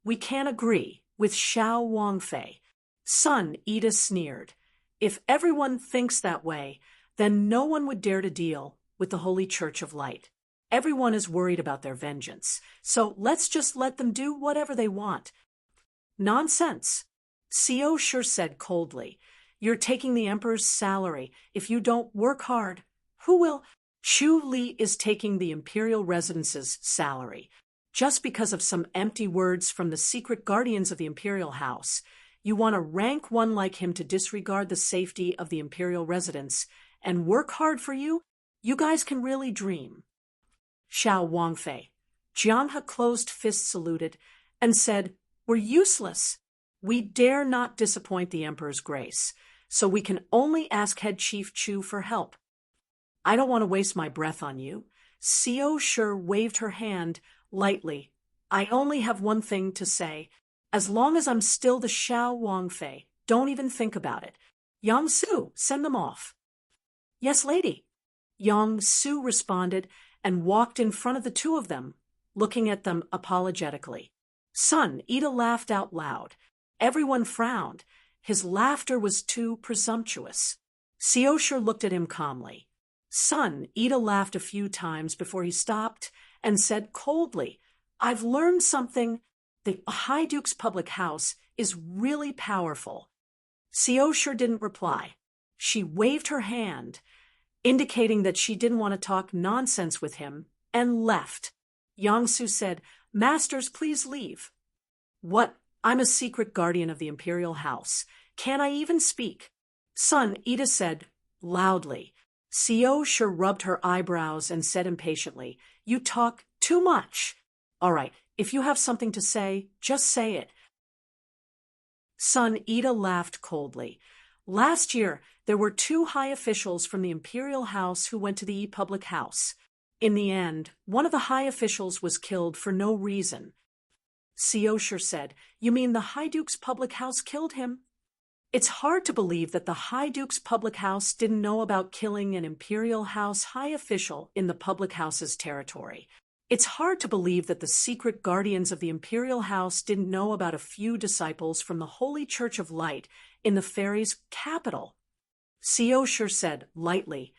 We can't agree with Xiao Wangfei. Son, Ida sneered. If everyone thinks that way, then no one would dare to deal with the Holy Church of Light. Everyone is worried about their vengeance, so let's just let them do whatever they want. Nonsense. Xiao sure said coldly. You're taking the emperor's salary. If you don't work hard, who will? Chu Li is taking the imperial residence's salary. Just because of some empty words from the secret guardians of the imperial house, you want a rank one like him to disregard the safety of the imperial residence and work hard for you? You guys can really dream. Xiao Wangfei. Jiang He closed fist saluted and said, We're useless. We dare not disappoint the emperor's grace, so we can only ask Head Chief Chu for help. I don't want to waste my breath on you. Xiao sure waved her hand lightly. I only have one thing to say. As long as I'm still the Xiao Wangfei, don't even think about it. Yang Su, send them off. Yes, lady. Yang Su responded and walked in front of the two of them, looking at them apologetically. Son, Ida laughed out loud. Everyone frowned. His laughter was too presumptuous. Xiao sure looked at him calmly. Son, Ida laughed a few times before he stopped and said coldly, I've learned something. The High Duke's public house is really powerful. Xiao sure didn't reply. She waved her hand, indicating that she didn't want to talk nonsense with him, and left. Yang Su said, Masters, please leave. What? I'm a secret guardian of the imperial house. Can't I even speak? Son, Ida said, loudly. Xiao sure rubbed her eyebrows and said impatiently, You talk too much. All right, if you have something to say, just say it. Son, Ida laughed coldly. Last year, there were 2 high officials from the imperial house who went to the public house. In the end, one of the high officials was killed for no reason. Xiao sure said, You mean the High Duke's public house killed him? It's hard to believe that the High Duke's public house didn't know about killing an imperial house high official in the public house's territory. It's hard to believe that the secret guardians of the imperial house didn't know about a few disciples from the Holy Church of Light in the fairies' capital. Xiao sure said, lightly,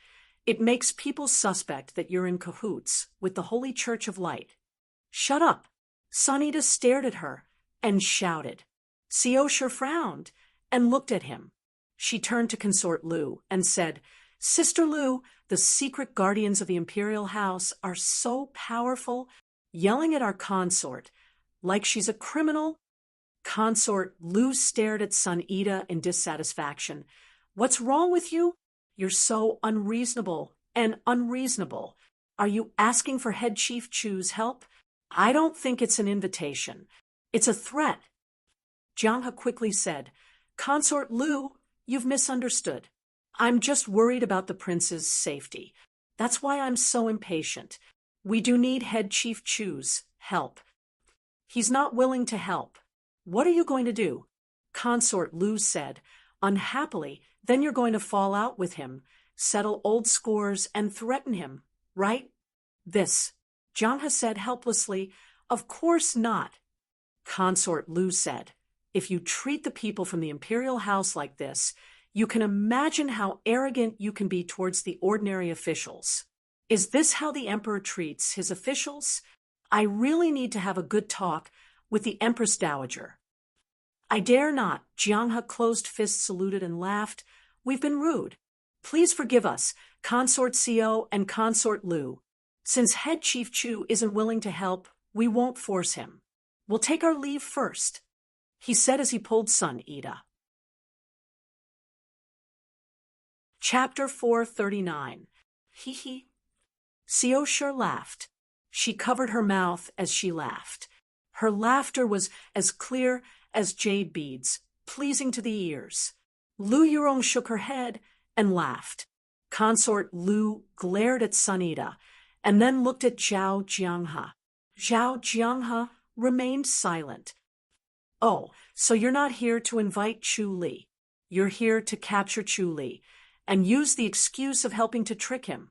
It makes people suspect that you're in cahoots with the Holy Church of Light. Shut up. Sunita stared at her and shouted. Xiao sure frowned and looked at him. She turned to Consort Lu and said, Sister Lu, the secret guardians of the imperial house are so powerful, yelling at our consort like she's a criminal. Consort Lu stared at Sun Ida in dissatisfaction. What's wrong with you? You're so unreasonable and unreasonable. Are you asking for Head Chief Chu's help? I don't think it's an invitation. It's a threat. Jiang He quickly said, Consort Lu, you've misunderstood. I'm just worried about the prince's safety. That's why I'm so impatient. We do need Head Chief Chu's help. He's not willing to help. What are you going to do? Consort Lu said, unhappily, then you're going to fall out with him, settle old scores, and threaten him, right? This, Jiang He said helplessly, of course not. Consort Lu said, if you treat the people from the imperial house like this, you can imagine how arrogant you can be towards the ordinary officials. Is this how the emperor treats his officials? I really need to have a good talk with the Empress Dowager. I dare not. Jiang He closed fists, saluted, and laughed. We've been rude. Please forgive us, Consort Co and Consort Lu. Since Head Chief Chu isn't willing to help, we won't force him. We'll take our leave first, he said as he pulled Sun Ida. Chapter 439. Hee hee. Co sure laughed. She covered her mouth as she laughed. Her laughter was as clear as jade beads, pleasing to the ears. Lu Yurong shook her head and laughed. Consort Lu glared at Sun Ida and then looked at Zhao Jianghe. Zhao Jianghe remained silent. Oh, so you're not here to invite Chu Li. You're here to capture Chu Li and use the excuse of helping to trick him.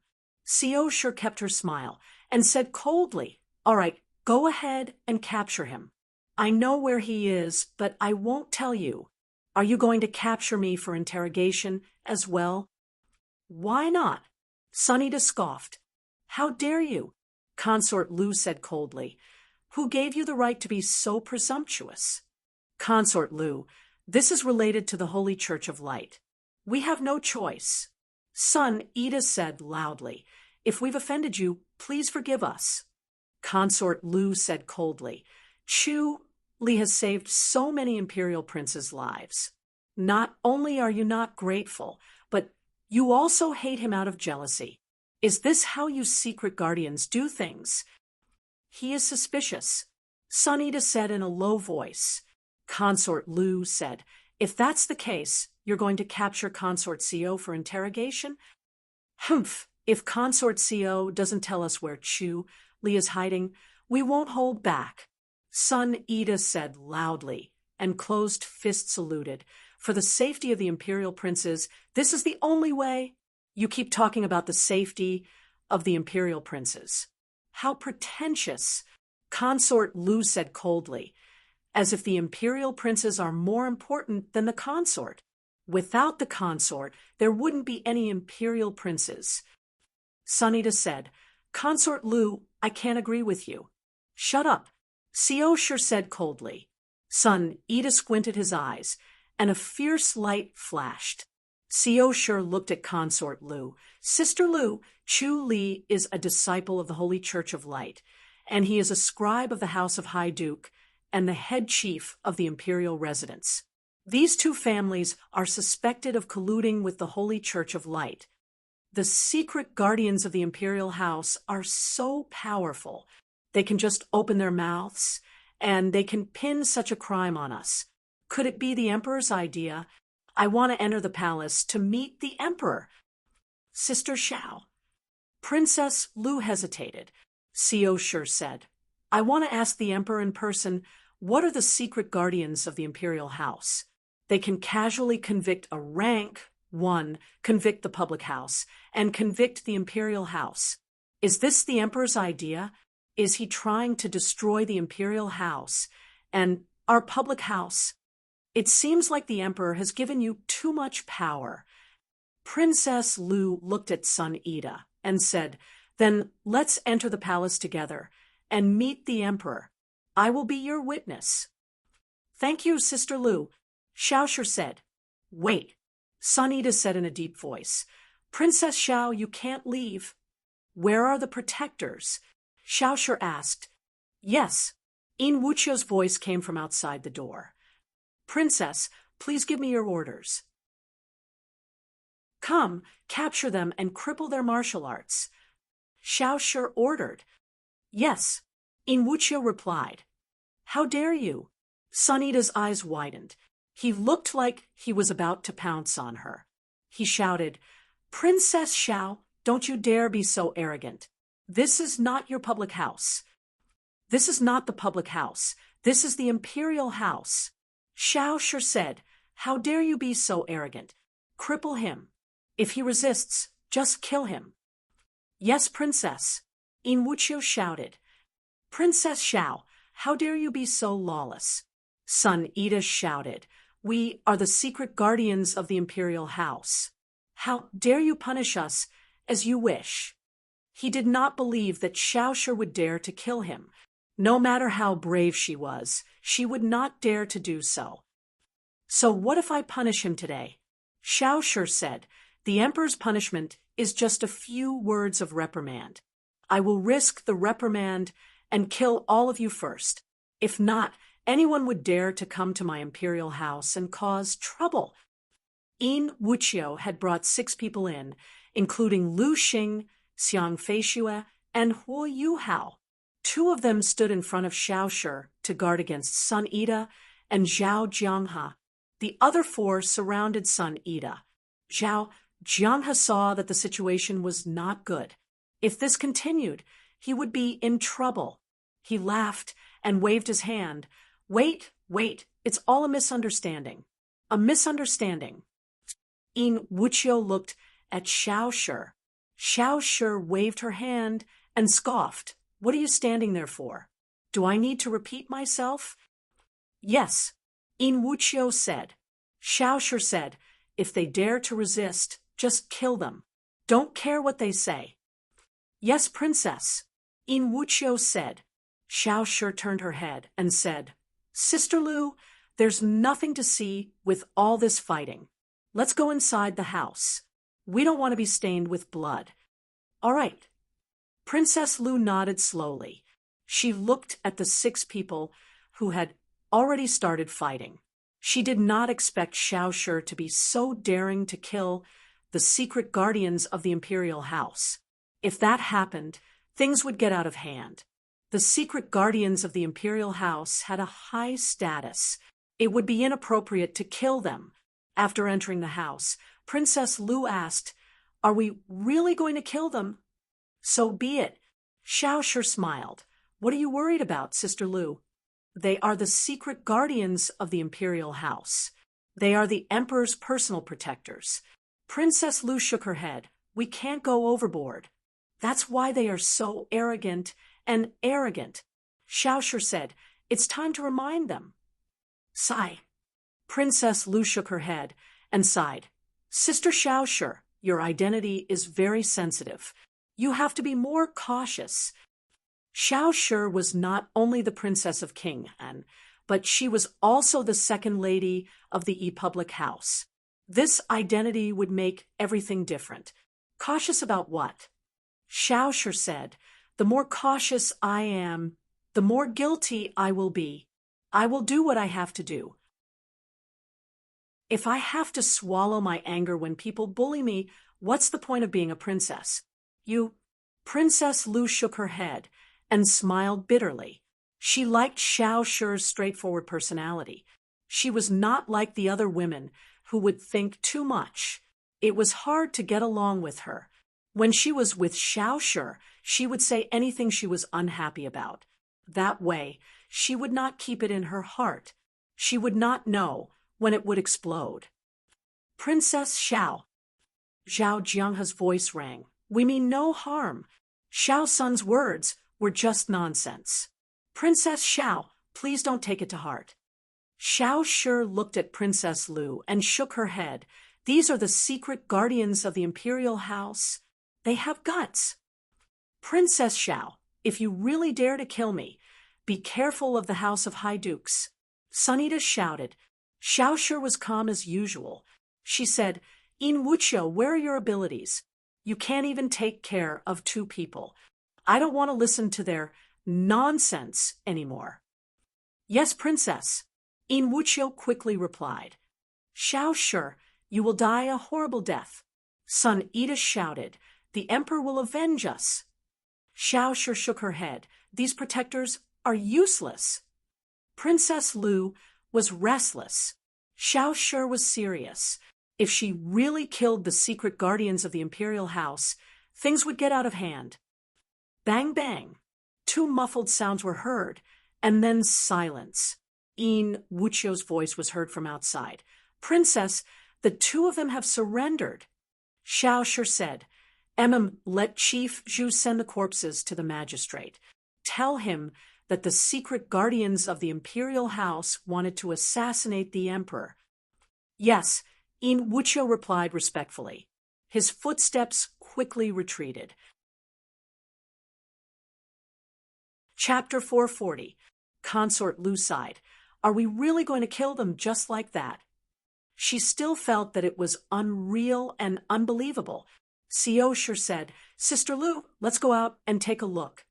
Co sure kept her smile and said coldly, all right, go ahead and capture him. I know where he is, but I won't tell you. Are you going to capture me for interrogation as well? Why not? Sun Ida scoffed. How dare you? Consort Lu said coldly. Who gave you the right to be so presumptuous? Consort Lu, this is related to the Holy Church of Light. We have no choice. Sun Ida said loudly, if we've offended you, please forgive us. Consort Lu said coldly, Chu Li has saved so many imperial princes' lives. Not only are you not grateful, but you also hate him out of jealousy. Is this how you secret guardians do things? He is suspicious, Sun Ida said in a low voice. Consort Lu said, if that's the case, you're going to capture Consort Co for interrogation? Humph, if Consort Co doesn't tell us where Chu Li is hiding, we won't hold back. Sun Ida said loudly, and closed fist saluted. For the safety of the imperial princes, this is the only way. You keep talking about the safety of the imperial princes. How pretentious, Consort Lu said coldly, as if the imperial princes are more important than the consort. Without the consort, there wouldn't be any imperial princes. Sun Ida said, Consort Lu, I can't agree with you. Shut up, Co sure said coldly. Sun Ida squinted his eyes, and a fierce light flashed. Co sure looked at Consort Lu. Sister Lu, Chu Li is a disciple of the Holy Church of Light, and he is a scribe of the House of High Duke and the head chief of the imperial residence. These two families are suspected of colluding with the Holy Church of Light. The secret guardians of the imperial house are so powerful. They can just open their mouths, and they can pin such a crime on us. Could it be the emperor's idea? I want to enter the palace to meet the emperor. Sister Xiao. Princess Lu hesitated. Co sure said, I want to ask the emperor in person, what are the secret guardians of the imperial house? They can casually convict a rank one, convict the public house, and convict the imperial house. Is this the emperor's idea? Is he trying to destroy the imperial house and our public house? It seems like the emperor has given you too much power. Princess Lu looked at Sun Ida and said, then let's enter the palace together and meet the emperor. I will be your witness. Thank you, Sister Lu, Xiao sure said. Wait, Sun Ida said in a deep voice. Princess Xiao, you can't leave. Where are the protectors? Xiao sure asked. Yes, In Wuqiu's voice came from outside the door. Princess, please give me your orders. Come, capture them and cripple their martial arts. Xiao Shi ordered. Yes, In Wuqiu replied. How dare you? Sun Yida's eyes widened. He looked like he was about to pounce on her. He shouted, Princess Xiao, don't you dare be so arrogant. This is not your public house. This is not the public house. This is the imperial house. Xiao Shi said, How dare you be so arrogant? Cripple him. If he resists, just kill him. Yes, Princess. In Wuqiu shouted. Princess Xiao, how dare you be so lawless? Sun Yida shouted. We are the secret guardians of the imperial house. How dare you punish us as you wish? He did not believe that Xiao Shi would dare to kill him. No matter how brave she was, she would not dare to do so. So what if I punish him today? Xiao Shi said, The emperor's punishment is just a few words of reprimand. I will risk the reprimand and kill all of you first. If not, anyone would dare to come to my imperial house and cause trouble. In Wuqiu had brought 6 people in, including Lu Xing, Xiang Feishue, and Huo Yuhao. 2 of them stood in front of Xiao Shi to guard against Sun Yida and Zhao Jianghe. The other 4 surrounded Sun Yida. Zhao Jianghe saw that the situation was not good. If this continued, he would be in trouble. He laughed and waved his hand. Wait, it's all a misunderstanding. A misunderstanding. In Wuqiu looked at Xiao Shi. Xiao Shi waved her hand and scoffed. What are you standing there for? Do I need to repeat myself? Yes, In Wuqiu said. Xiao Shi said, if they dare to resist, just kill them. Don't care what they say. Yes, Princess, In Wuqiu said. Xiao Shi turned her head and said, Sister Lu, there's nothing to see with all this fighting. Let's go inside the house. We don't want to be stained with blood. All right. Princess Lu nodded slowly. She looked at the 6 people who had already started fighting. She did not expect Xiao Shi to be so daring to kill the secret guardians of the imperial house. If that happened, things would get out of hand. The secret guardians of the imperial house had a high status. It would be inappropriate to kill them. After entering the house, Princess Lu asked, Are we really going to kill them? So be it. Xiao Shi smiled. What are you worried about, Sister Lu? They are the secret guardians of the imperial house. They are the emperor's personal protectors. Princess Lu shook her head. We can't go overboard. That's why they are so arrogant and arrogant. Xiao Shi said, It's time to remind them. Sigh. Princess Lu shook her head and sighed. Sister Xiao Shi, your identity is very sensitive. You have to be more cautious. Xiao Shi was not only the princess of King An, but she was also the second lady of the public house. This identity would make everything different. Cautious about what? Xiao Shi said, The more cautious I am, the more guilty I will be. I will do what I have to do. If I have to swallow my anger when people bully me, what's the point of being a princess? Princess Lu shook her head and smiled bitterly. She liked Xiao Shi's straightforward personality. She was not like the other women who would think too much. It was hard to get along with her. When she was with Xiao Shi, she would say anything she was unhappy about. That way, she would not keep it in her heart. She would not know when it would explode. Princess Xiao. Zhao Jianghe's voice rang. We mean no harm. Xiao Sun's words were just nonsense. Princess Xiao, please don't take it to heart. Xiao Shi looked at Princess Lu and shook her head. These are the secret guardians of the imperial house. They have guts. Princess Xiao, if you really dare to kill me, be careful of the house of high dukes. Sun Yida shouted. Xiao Shi was calm as usual. She said, In Wuqiu, where are your abilities? You can't even take care of 2 people. I don't want to listen to their nonsense anymore. Yes, Princess. In Wuqiu quickly replied. Xiao Shi, you will die a horrible death. Son Ida shouted, "The Emperor will avenge us." Xiao Shi shook her head. "These protectors are useless." Princess Lu was restless. Xiao Shi was serious. If she really killed the secret guardians of the imperial house, things would get out of hand. Bang bang. Two muffled sounds were heard, and then silence. In Wuchio's voice was heard from outside. "Princess, the two of them have surrendered." Xiao Shi said, let Chief Zhu send the corpses to the magistrate. Tell him that the secret guardians of the imperial house wanted to assassinate the emperor." "Yes," In Wuchio replied respectfully. His footsteps quickly retreated. Chapter 440. Consort Lu sighed. "Are we really going to kill them just like that?" She still felt that it was unreal and unbelievable. Xiao Shi said, "Sister Lu, let's go out and take a look."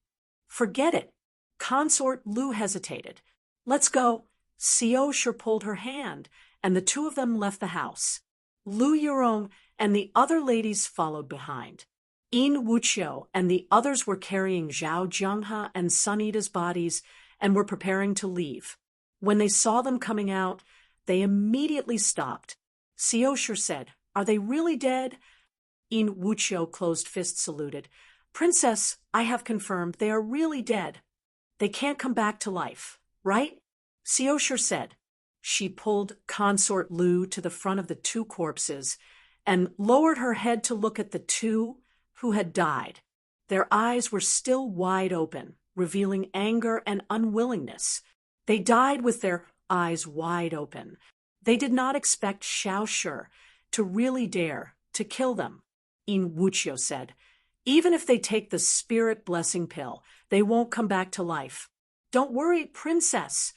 "Forget it." Consort Lu hesitated. "Let's go." Xiao Shi pulled her hand, and the two of them left the house. Lu Yurong and the other ladies followed behind. In Wuchio and the others were carrying Zhao Jianghe and Sun Yida's bodies and were preparing to leave. When they saw them coming out, they immediately stopped. Xiao Shi said, "Are they really dead?" In Wuchio closed fist saluted. "Princess, I have confirmed they are really dead. They can't come back to life, right?" Xiao Shi said. She pulled Consort Lu to the front of the two corpses and lowered her head to look at the two who had died. Their eyes were still wide open, revealing anger and unwillingness. They died with their eyes wide open. They did not expect Xiao Shi to really dare to kill them. In Wuchio said, "Even if they take the spirit blessing pill, they won't come back to life. Don't worry, Princess."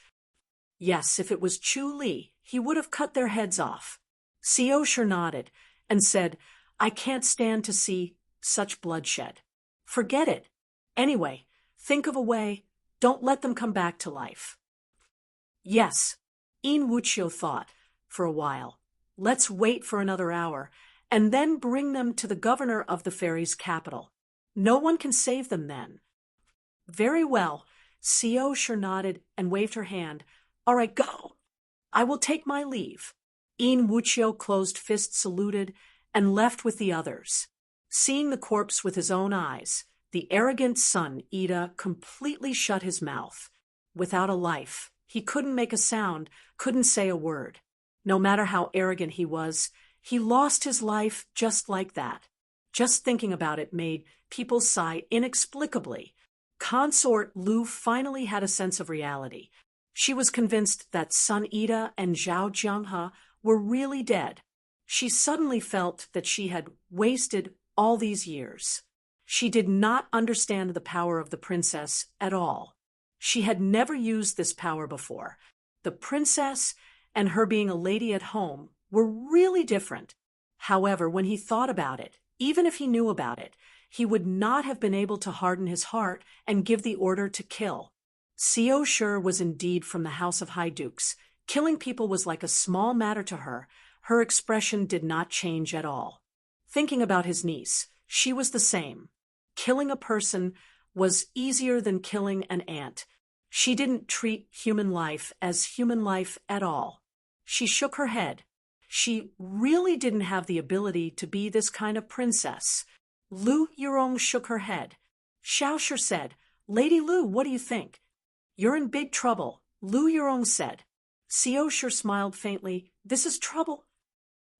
Yes, if it was Chu Li, he would have cut their heads off. Xiao Shi nodded and said, "I can't stand to see such bloodshed. Forget it. Anyway, think of a way. Don't let them come back to life." Yes, In Wuchio thought for a while. Let's wait for another hour and then bring them to the governor of the fairies' capital. No one can save them then. Very well. Xiao Shi nodded and waved her hand. "All right, go. I will take my leave." In Wuchio closed fist saluted and left with the others. Seeing the corpse with his own eyes, the arrogant son, Ida, completely shut his mouth. Without a life, he couldn't make a sound, couldn't say a word. No matter how arrogant he was, he lost his life just like that. Just thinking about it made people sigh inexplicably. Consort Lu finally had a sense of reality. She was convinced that Sun Ida and Zhao Jianghe were really dead. She suddenly felt that she had wasted all these years. She did not understand the power of the princess at all. She had never used this power before. The princess and her being a lady at home were really different. However, when he thought about it, even if he knew about it, he would not have been able to harden his heart and give the order to kill. Xiao Shi was indeed from the House of High Dukes. Killing people was like a small matter to her. Her expression did not change at all. Thinking about his niece, she was the same. Killing a person was easier than killing an ant. She didn't treat human life as human life at all. She shook her head. She really didn't have the ability to be this kind of princess. Lu Yurong shook her head. Xiao Shi said, "Lady Lu, what do you think?" "You're in big trouble," Lu Yurong said. Xiao Shi smiled faintly. "This is trouble."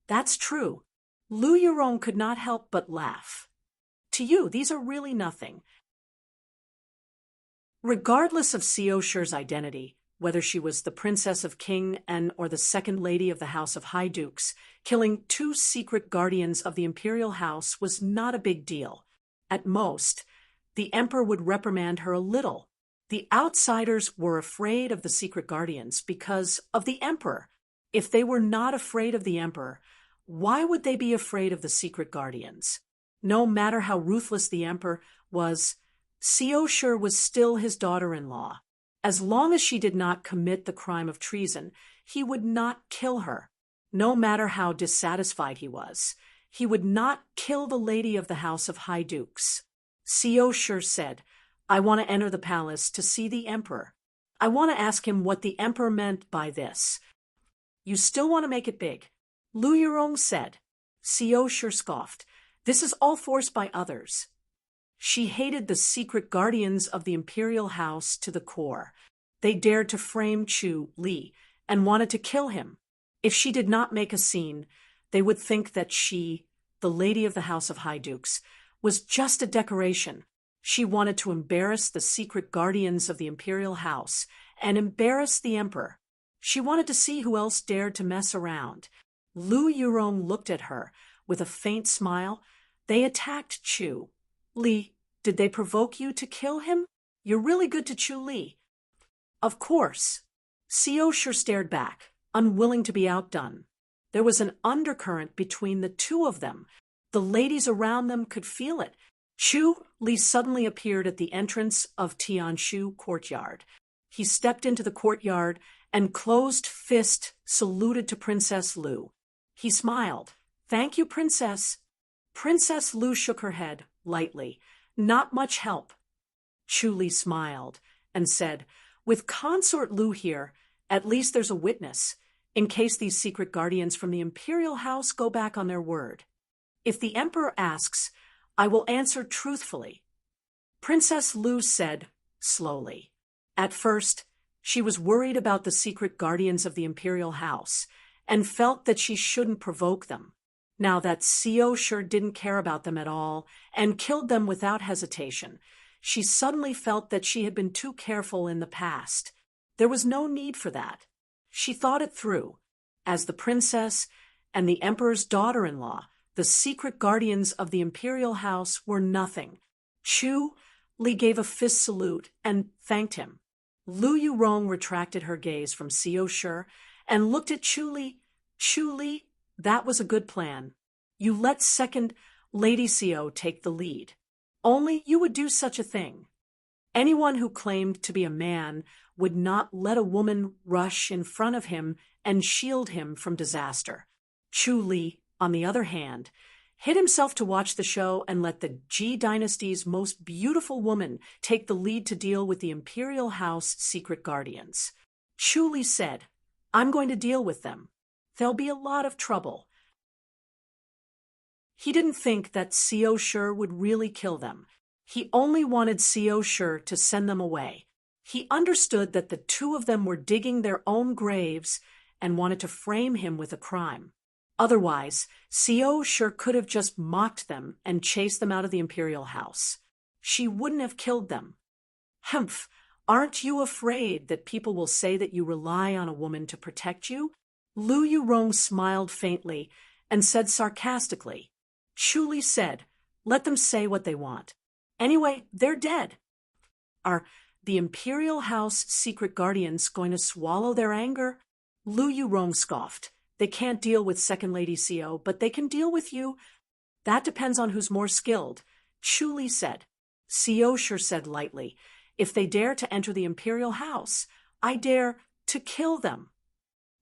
"That's true." Lu Yurong could not help but laugh. "To you, these are really nothing." Regardless of Xiao Shi's identity, whether she was the princess of King and or the second lady of the House of High Dukes, killing two secret guardians of the imperial house was not a big deal. At most, the emperor would reprimand her a little. The outsiders were afraid of the secret guardians because of the emperor. If they were not afraid of the emperor, why would they be afraid of the secret guardians? No matter how ruthless the emperor was, Xiao Shi was still his daughter-in-law. As long as she did not commit the crime of treason, he would not kill her. No matter how dissatisfied he was, he would not kill the lady of the House of High Dukes. Xiao Shi said, I want to enter the palace to see the emperor. I want to ask him what the emperor meant by this. You still want to make it big? Lu Yurong said. Xiao Shi scoffed. This is all forced by others. She hated the secret guardians of the imperial house to the core. They dared to frame Chu Li and wanted to kill him. If she did not make a scene, they would think that she, the lady of the House of High Dukes, was just a decoration. She wanted to embarrass the secret guardians of the imperial house and embarrass the emperor. She wanted to see who else dared to mess around. Lu Yurong looked at her with a faint smile. They attacked Chu Li. Did they provoke you to kill him? You're really good to Chu Li. Of course. Xiao Shi stared back, unwilling to be outdone. There was an undercurrent between the two of them. The ladies around them could feel it. Chu Li suddenly appeared at the entrance of Tianshu courtyard. He stepped into the courtyard and closed fist saluted to Princess Lu. He smiled. Thank you, Princess. Princess Lu shook her head lightly. Not much help. Chu Li smiled and said, with Consort Lu here, at least there's a witness, in case these secret guardians from the imperial house go back on their word. If the emperor asks, I will answer truthfully. Princess Lu said slowly. At first, she was worried about the secret guardians of the imperial house and felt that she shouldn't provoke them. Now that Xiao Shi didn't care about them at all and killed them without hesitation, she suddenly felt that she had been too careful in the past. There was no need for that. She thought it through. As the princess and the emperor's daughter-in-law, the secret guardians of the imperial house were nothing. Chu Li gave a fist salute and thanked him. Lu Yurong retracted her gaze from Xiao Shi and looked at Chu Li. Chu Li, that was a good plan. You let second Lady Xiao take the lead. Only you would do such a thing. Anyone who claimed to be a man would not let a woman rush in front of him and shield him from disaster. Chu Li, on the other hand, hid himself to watch the show and let the Ji dynasty's most beautiful woman take the lead to deal with the imperial house secret guardians. Chu Li said, I'm going to deal with them. There'll be a lot of trouble. He didn't think that Xiao Shi would really kill them. He only wanted Xiao Shi to send them away. He understood that the two of them were digging their own graves and wanted to frame him with a crime. Otherwise, Xiao Shi could have just mocked them and chased them out of the imperial house. She wouldn't have killed them. Humph, aren't you afraid that people will say that you rely on a woman to protect you? Lu Yurong smiled faintly and said sarcastically. Chu Li said, let them say what they want. Anyway, they're dead. Are the imperial house secret guardians going to swallow their anger? Lu Yurong scoffed. They can't deal with Second Lady Xiao, but they can deal with you. That depends on who's more skilled, Chu Li said. Xiao Shi said lightly, if they dare to enter the imperial house, I dare to kill them.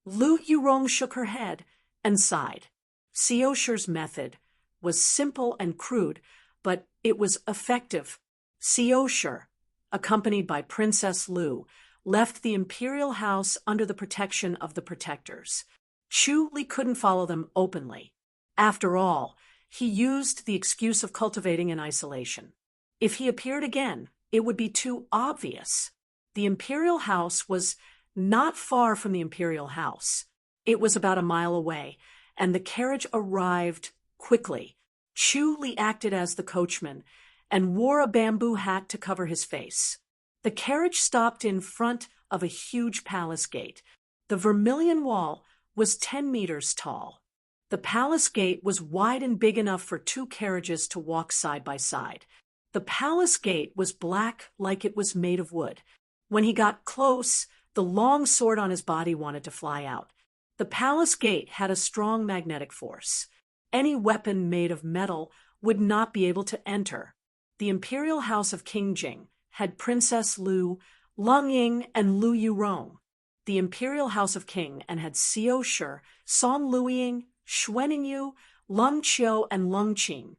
Lu Yurong shook her head and sighed. Xiao Shi's method was simple and crude, but it was effective. Xiao Shi, accompanied by Princess Lu, left the imperial house under the protection of the protectors. Chu Li couldn't follow them openly. After all, he used the excuse of cultivating in isolation. If he appeared again, it would be too obvious. The imperial house was not far from the imperial house. It was about a mile away, and the carriage arrived quickly. Chu Li acted as the coachman and wore a bamboo hat to cover his face. The carriage stopped in front of a huge palace gate. The vermilion wall was 10 meters tall. The palace gate was wide and big enough for two carriages to walk side by side. The palace gate was black like it was made of wood. When he got close, the long sword on his body wanted to fly out. The palace gate had a strong magnetic force. Any weapon made of metal would not be able to enter. The imperial house of King Jing had Princess Lu, Lung Ying, and Lu Yurong. The imperial house of King and had Xiao Shi, Song Luiying, Xuanning Yu, Lung Qiu and Lung Qing,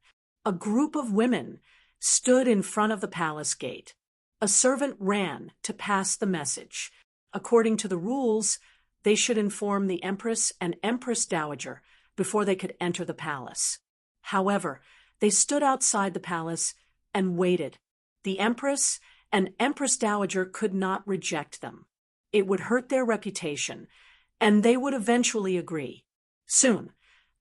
a group of women, stood in front of the palace gate. A servant ran to pass the message. According to the rules, they should inform the Empress and Empress Dowager before they could enter the palace. However, they stood outside the palace and waited. The Empress and Empress Dowager could not reject them. It would hurt their reputation, and they would eventually agree. Soon,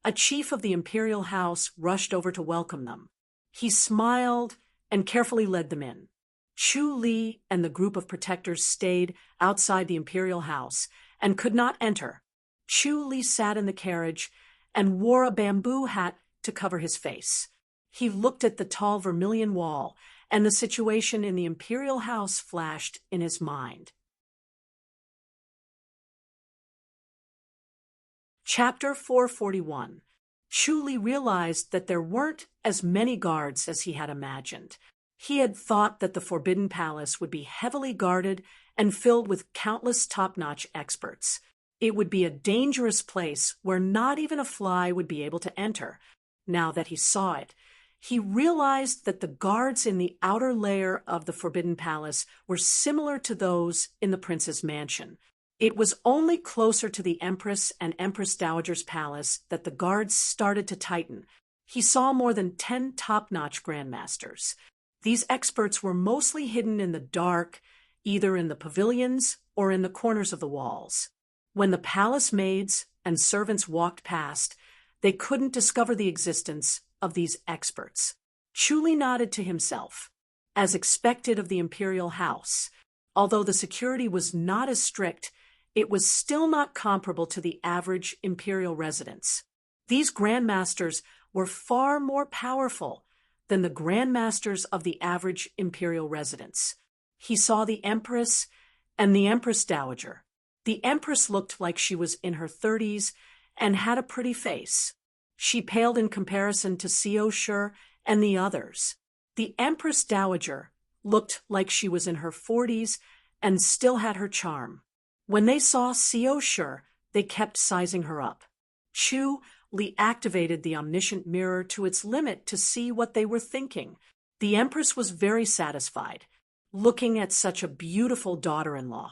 a chief of the imperial house rushed over to welcome them. He smiled and carefully led them in. Chu Li and the group of protectors stayed outside the imperial house and could not enter. Chu Li sat in the carriage and wore a bamboo hat to cover his face. He looked at the tall vermilion wall, and the situation in the imperial house flashed in his mind. Chapter 441. Chu Li realized that there weren't as many guards as he had imagined. He had thought that the Forbidden Palace would be heavily guarded and filled with countless top-notch experts. It would be a dangerous place where not even a fly would be able to enter. Now that he saw it, he realized that the guards in the outer layer of the Forbidden Palace were similar to those in the prince's mansion. It was only closer to the Empress and Empress Dowager's palace that the guards started to tighten. He saw more than 10 top-notch grandmasters. These experts were mostly hidden in the dark, either in the pavilions or in the corners of the walls. When the palace maids and servants walked past, they couldn't discover the existence of these experts. Chu Li nodded to himself. As expected of the imperial house, although the security was not as strict, it was still not comparable to the average imperial residence. These grandmasters were far more powerful than the grandmasters of the average imperial residence. He saw the Empress and the Empress Dowager. The Empress looked like she was in her 30s and had a pretty face. She paled in comparison to Xiao Shi and the others. The Empress Dowager looked like she was in her 40s and still had her charm. When they saw Xiao Shi, they kept sizing her up. Chu Li activated the omniscient mirror to its limit to see what they were thinking. The Empress was very satisfied, looking at such a beautiful daughter-in-law.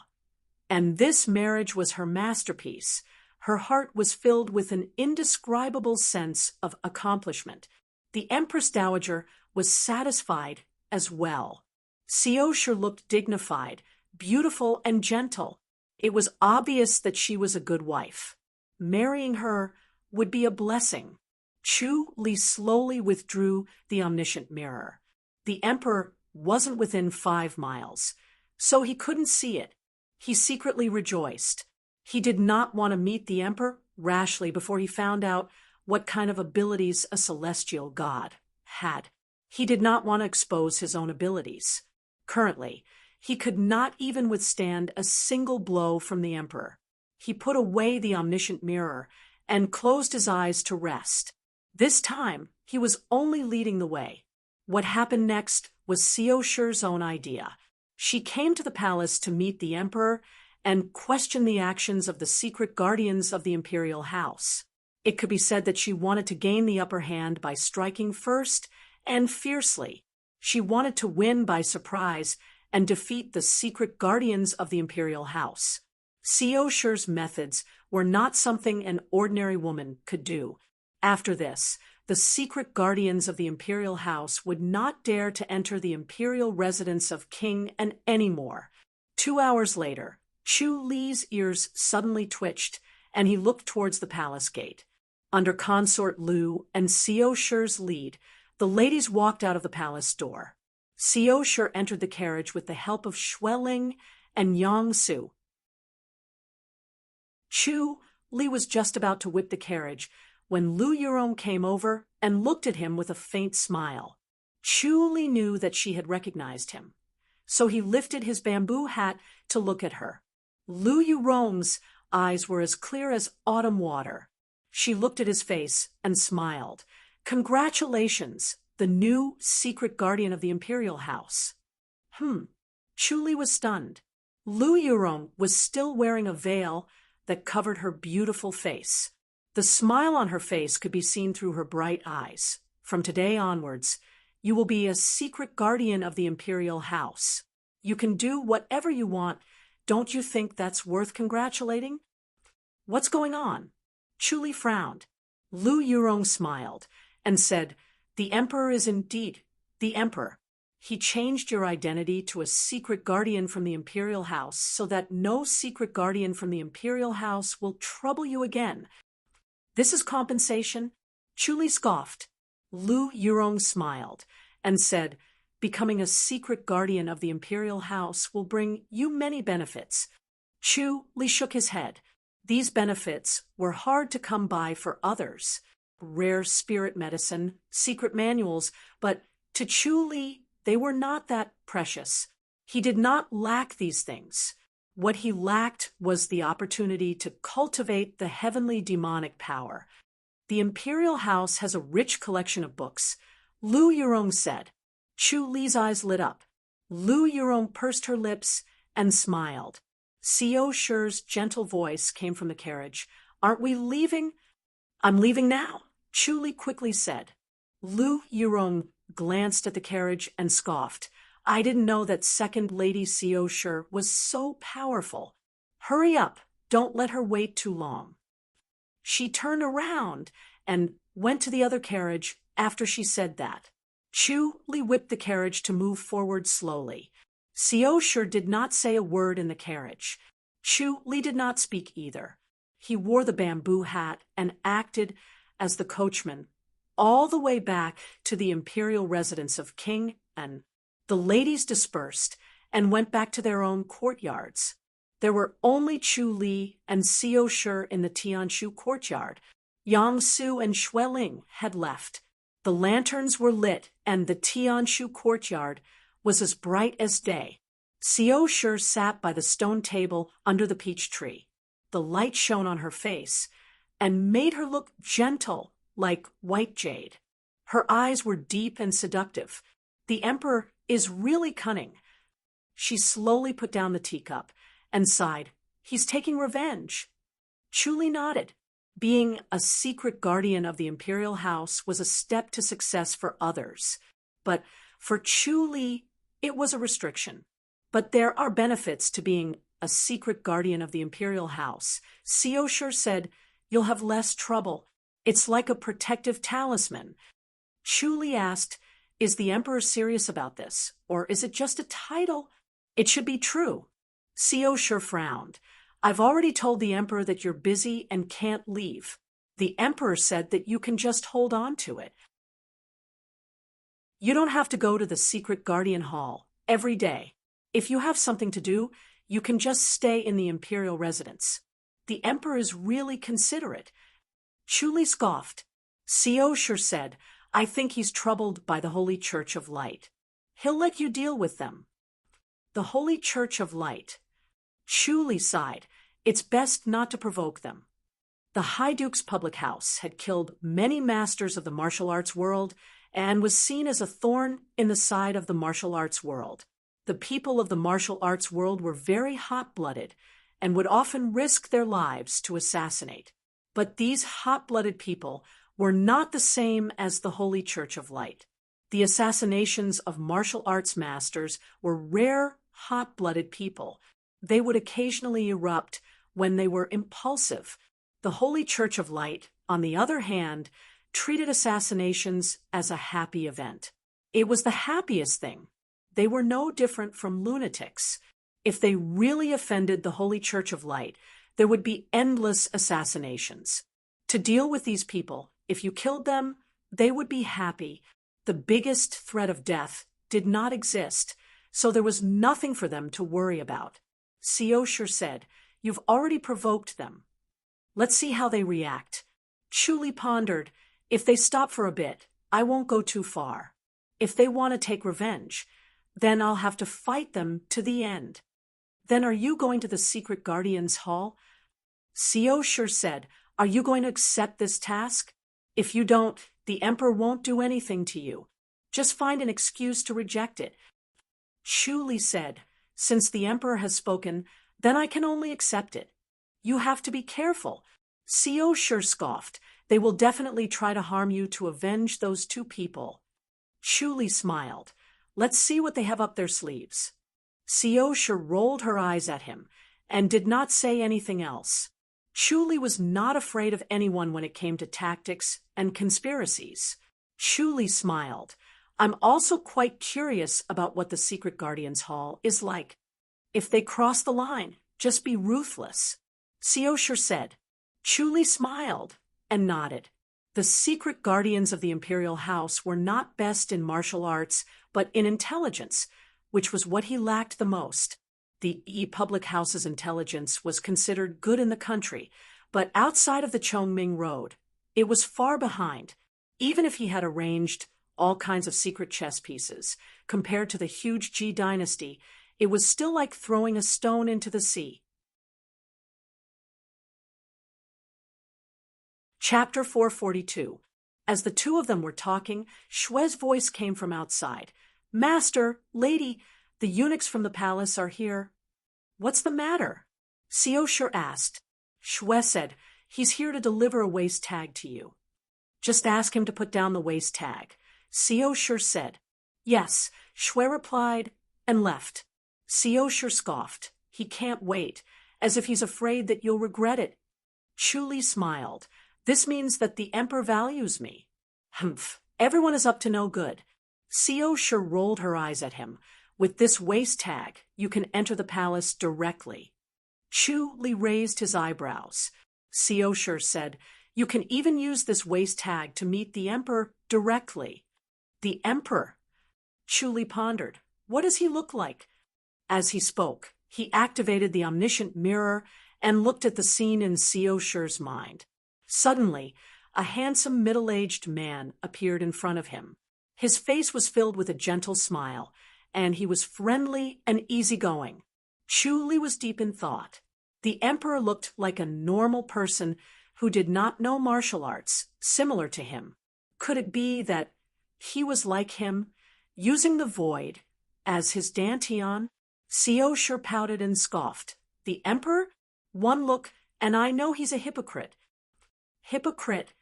And this marriage was her masterpiece. Her heart was filled with an indescribable sense of accomplishment. The Empress Dowager was satisfied as well. Xiao Shi looked dignified, beautiful, and gentle. It was obvious that she was a good wife. Marrying her would be a blessing. Chu Li slowly withdrew the omniscient mirror. The emperor wasn't within 5 miles, so he couldn't see it. He secretly rejoiced. He did not want to meet the emperor rashly before he found out what kind of abilities a celestial god had. He did not want to expose his own abilities. Currently, he could not even withstand a single blow from the emperor. He put away the omniscient mirror and closed his eyes to rest. This time, he was only leading the way. What happened next was Xiao Shi's own idea. She came to the palace to meet the emperor and question the actions of the secret guardians of the imperial house. It could be said that she wanted to gain the upper hand by striking first and fiercely. She wanted to win by surprise and defeat the secret guardians of the imperial house. Xiao Shi's methods were not something an ordinary woman could do. After this, the secret guardians of the imperial house would not dare to enter the imperial residence of King An anymore. 2 hours later, Chu Li's ears suddenly twitched, and he looked towards the palace gate. Under Consort Lu and Xiao Shi's lead, the ladies walked out of the palace door. Xiao Shi entered the carriage with the help of Xueling and Yang Su. Chu Li was just about to whip the carriage when Lu Yurong came over and looked at him with a faint smile. Chu Li knew that she had recognized him, so he lifted his bamboo hat to look at her. Lu Yurong's eyes were as clear as autumn water. She looked at his face and smiled. "Congratulations, the new secret guardian of the imperial house." Chu Li was stunned. Lu Yurong was still wearing a veil that covered her beautiful face. The smile on her face could be seen through her bright eyes. From today onwards, you will be a secret guardian of the imperial house. You can do whatever you want. Don't you think that's worth congratulating? What's going on? Chu Li frowned. Lu Yurong smiled and said, the emperor is indeed the emperor. He changed your identity to a secret guardian from the imperial house so that no secret guardian from the imperial house will trouble you again. This is compensation? Chu Li scoffed. Lu Yurong smiled and said, becoming a secret guardian of the imperial house will bring you many benefits. Chu Li shook his head. These benefits were hard to come by for others. Rare spirit medicine, secret manuals, but to Chu Li, they were not that precious. He did not lack these things. What he lacked was the opportunity to cultivate the heavenly demonic power. The imperial house has a rich collection of books, Lu Yurong said. Chu Li's eyes lit up. Lu Yurong pursed her lips and smiled. Co. Shi's gentle voice came from the carriage. Aren't we leaving? I'm leaving now, Chu Li quickly said. Lu Yurong glanced at the carriage and scoffed. I didn't know that Second Lady Co. Shi was so powerful. Hurry up, don't let her wait too long. She turned around and went to the other carriage after she said that. Chu Li whipped the carriage to move forward slowly. Co. Shi did not say a word in the carriage. Chu Li did not speak either. He wore the bamboo hat and acted as the coachman all the way back to the imperial residence of King An. The ladies dispersed and went back to their own courtyards. There were only Chu Li and Co. Shi in the Tianshu courtyard. Yang Su and Xueling had left. The lanterns were lit and the Tianshu courtyard was as bright as day. Co. Shi sat by the stone table under the peach tree. The light shone on her face and made her look gentle like white jade. Her eyes were deep and seductive. The emperor is really cunning. She slowly put down the teacup and sighed. He's taking revenge. Chu Li nodded. Being a secret guardian of the imperial house was a step to success for others. But for Chu Li, it was a restriction. But there are benefits to being a secret guardian of the imperial house. Co. Shi said, you'll have less trouble. It's like a protective talisman. Chu Li asked, is the emperor serious about this? Or is it just a title? It should be true. Co. Shi frowned. I've already told the emperor that you're busy and can't leave. The emperor said that you can just hold on to it. You don't have to go to the secret guardian hall every day. If you have something to do, you can just stay in the imperial residence. The emperor is really considerate. Chu Li scoffed. Co. Shi said, I think he's troubled by the Holy Church of Light. He'll let you deal with them. The Holy Church of Light. Chu Li sighed. It's best not to provoke them. The High Duke's public house had killed many masters of the martial arts world and was seen as a thorn in the side of the martial arts world. The people of the martial arts world were very hot-blooded and would often risk their lives to assassinate. But these hot-blooded people were not the same as the Holy Church of Light. The assassinations of martial arts masters were rare, hot-blooded people. They would occasionally erupt when they were impulsive. The Holy Church of Light, on the other hand, treated assassinations as a happy event. It was the happiest thing. They were no different from lunatics. If they really offended the Holy Church of Light, there would be endless assassinations. To deal with these people, if you killed them, they would be happy. The biggest threat of death did not exist, so there was nothing for them to worry about. Co. Shi said, you've already provoked them. Let's see how they react. Chu Li pondered, if they stop for a bit, I won't go too far. If they want to take revenge, then I'll have to fight them to the end. Then are you going to the secret guardian's hall? Co. Shi said, are you going to accept this task? If you don't, the emperor won't do anything to you. Just find an excuse to reject it. Chu Li said, since the emperor has spoken, then I can only accept it. You have to be careful. Co sure scoffed. They will definitely try to harm you to avenge those two people. Chuli smiled. Let's see what they have up their sleeves. Co sure rolled her eyes at him and did not say anything else. Chuli was not afraid of anyone when it came to tactics and conspiracies. Chuli smiled. I'm also quite curious about what the Secret Guardians Hall is like. If they cross the line, just be ruthless. Co sure said. Chuli smiled and nodded. The secret guardians of the Imperial House were not best in martial arts, but in intelligence, which was what he lacked the most. The public house's intelligence was considered good in the country, but outside of the Chongming Road, it was far behind. Even if he had arranged all kinds of secret chess pieces, compared to the huge Ji dynasty, it was still like throwing a stone into the sea. Chapter 442. As the two of them were talking, Shue's voice came from outside. Master, lady, the eunuchs from the palace are here. What's the matter? Co sure asked. Shue said, he's here to deliver a waist tag to you. Just ask him to put down the waist tag. Co sure said. Yes, Shue replied, and left. Co sure scoffed. He can't wait, as if he's afraid that you'll regret it. Chuli smiled. This means that the Emperor values me. Humph, everyone is up to no good. Co sure rolled her eyes at him. With this waist tag, you can enter the palace directly. Chuli raised his eyebrows. Co sure said, you can even use this waist tag to meet the Emperor directly. The Emperor? Chuli pondered. What does he look like? As he spoke, he activated the omniscient mirror and looked at the scene in Co sure's mind. Suddenly, a handsome middle-aged man appeared in front of him. His face was filled with a gentle smile, and he was friendly and easygoing. Chuli was deep in thought. The Emperor looked like a normal person who did not know martial arts, similar to him. Could it be that he was like him, using the void as his dantian? Co sure pouted and scoffed. The Emperor? One look, and I know he's a hypocrite. Hypocrite.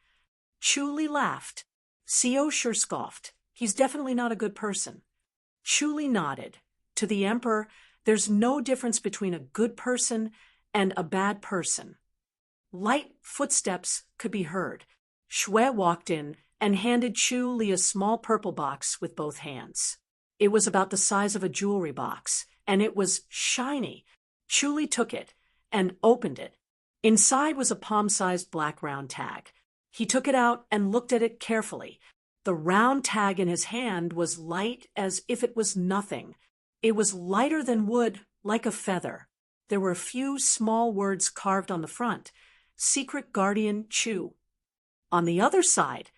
Chuli laughed. Co sure scoffed. He's definitely not a good person. Chuli nodded. To the Emperor, there's no difference between a good person and a bad person. Light footsteps could be heard. Shue walked in and handed Chuli a small purple box with both hands. It was about the size of a jewelry box, and it was shiny. Chuli took it and opened it. Inside was a palm-sized black round tag. He took it out and looked at it carefully. The round tag in his hand was light as if it was nothing. It was lighter than wood, like a feather. There were a few small words carved on the front. Secret Guardian Chu. On the other side,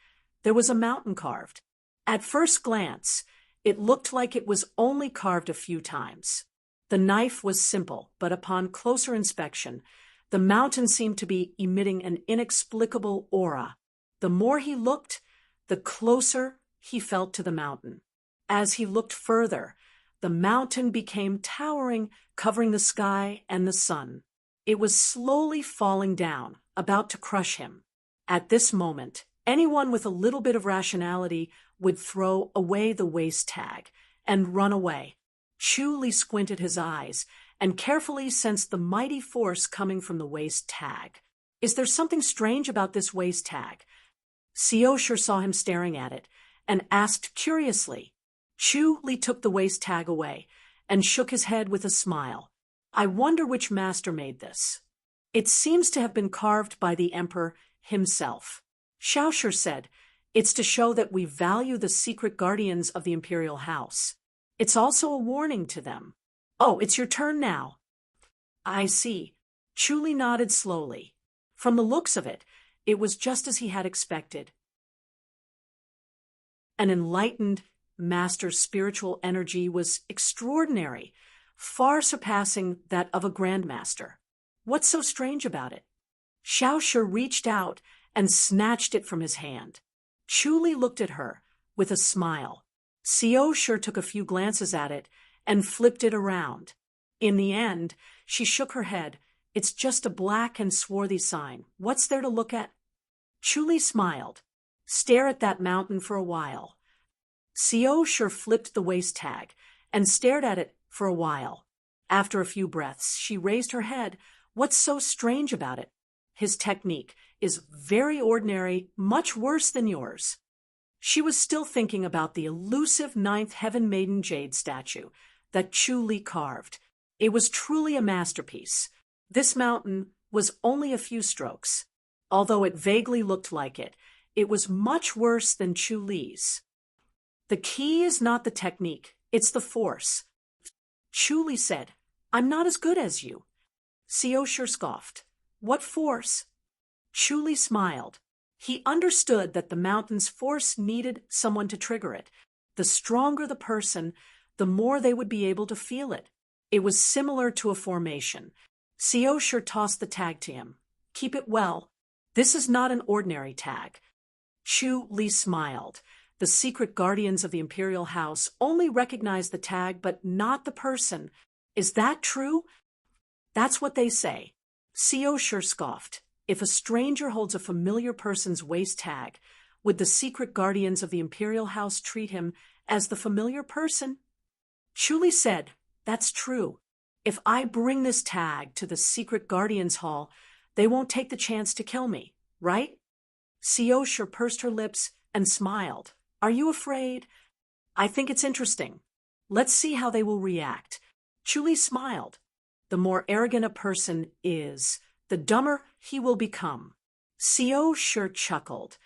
there was a mountain carved. At first glance, it looked like it was only carved a few times. The knife was simple, but upon closer inspection, the mountain seemed to be emitting an inexplicable aura. The more he looked, the closer he felt to the mountain. As he looked further, the mountain became towering, covering the sky and the sun. It was slowly falling down, about to crush him. At this moment, anyone with a little bit of rationality would throw away the waist tag and run away. Chuli squinted his eyes and carefully sensed the mighty force coming from the waist tag. Is there something strange about this waist tag? Co sure saw him staring at it and asked curiously. Chuli took the waist tag away and shook his head with a smile. I wonder which master made this. It seems to have been carved by the Emperor himself. Xiao Sure said, it's to show that we value the secret guardians of the Imperial House. It's also a warning to them. Oh, it's your turn now. I see. Chuli nodded slowly. From the looks of it, it was just as he had expected. An enlightened master's spiritual energy was extraordinary, far surpassing that of a grandmaster. What's so strange about it? Xiao Sure reached out and snatched it from his hand. Chuli looked at her with a smile. Co sure took a few glances at it and flipped it around. In the end, she shook her head It's just a black and swarthy sign. What's there to look at? Chu Li smiled. Stare at that mountain for a while. Xiao sure flipped the waist tag and stared at it for a while. After a few breaths, she raised her head. What's so strange about it? His technique is very ordinary, much worse than yours. She was still thinking about the elusive ninth Heaven Maiden jade statue that Chu Li carved. It was truly a masterpiece. This mountain was only a few strokes. Although it vaguely looked like it, it was much worse than Chu Li's. The key is not the technique, it's the force. Chu Li said, I'm not as good as you. Xiao sure scoffed. What force? Chu Li smiled. He understood that the mountain's force needed someone to trigger it. The stronger the person, the more they would be able to feel it. It was similar to a formation. Xiao sure tossed the tag to him. Keep it well. This is not an ordinary tag. Chu Li smiled. The secret guardians of the imperial house only recognize the tag, but not the person. Is that true? That's what they say. Xiao sure scoffed. If a stranger holds a familiar person's waist tag, would the secret guardians of the imperial house treat him as the familiar person? Chu Li said, that's true. If I bring this tag to the secret guardians hall, they won't take the chance to kill me, right? Xiao sure pursed her lips and smiled. Are you afraid? I think it's interesting. Let's see how they will react. Chu Li smiled. The more arrogant a person is, the dumber he will become. Xiao sure chuckled.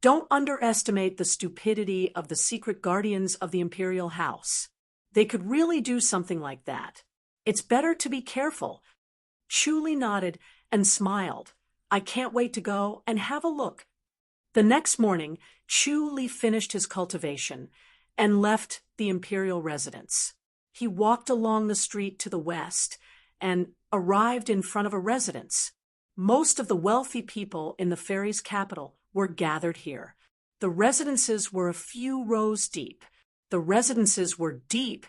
Don't underestimate the stupidity of the secret guardians of the imperial house. They could really do something like that. It's better to be careful. Chu Li nodded and smiled. I can't wait to go and have a look. The next morning, Chu Li finished his cultivation and left the imperial residence. He walked along the street to the west and arrived in front of a residence. Most of the wealthy people in the fairy's capital were gathered here. The residences were a few rows deep. The residences were deep,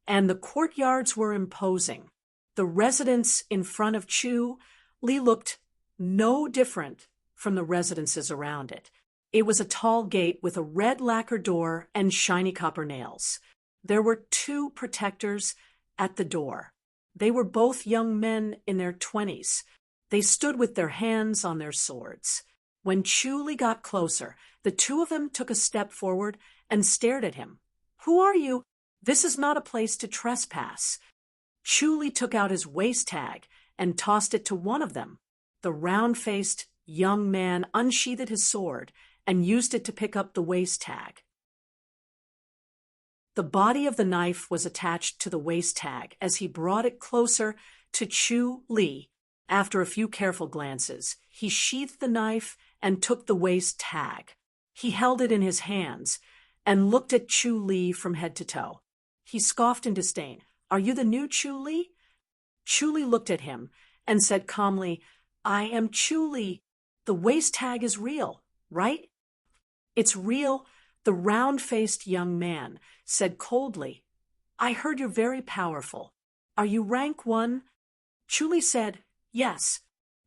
and the courtyards were imposing. The residence in front of Chu Li looked no different from the residences around it. It was a tall gate with a red lacquer door and shiny copper nails. There were 2 protectors at the door. They were both young men in their 20s. They stood with their hands on their swords. When Chu Li got closer, the 2 of them took a step forward and stared at him. Who are you? This is not a place to trespass. Chu Li took out his waist tag and tossed it to one of them. The round-faced young man unsheathed his sword and used it to pick up the waist tag. The body of the knife was attached to the waist tag as he brought it closer to Chu Li. After a few careful glances, he sheathed the knife and took the waist tag. He held it in his hands and looked at Chu Li from head to toe. He scoffed in disdain. Are you the new Chu Li? Chu Li looked at him and said calmly, I am Chu Li. The waist tag is real, right? It's real, the round-faced young man said coldly. I heard you're very powerful. Are you rank 1? Chu Li said, yes.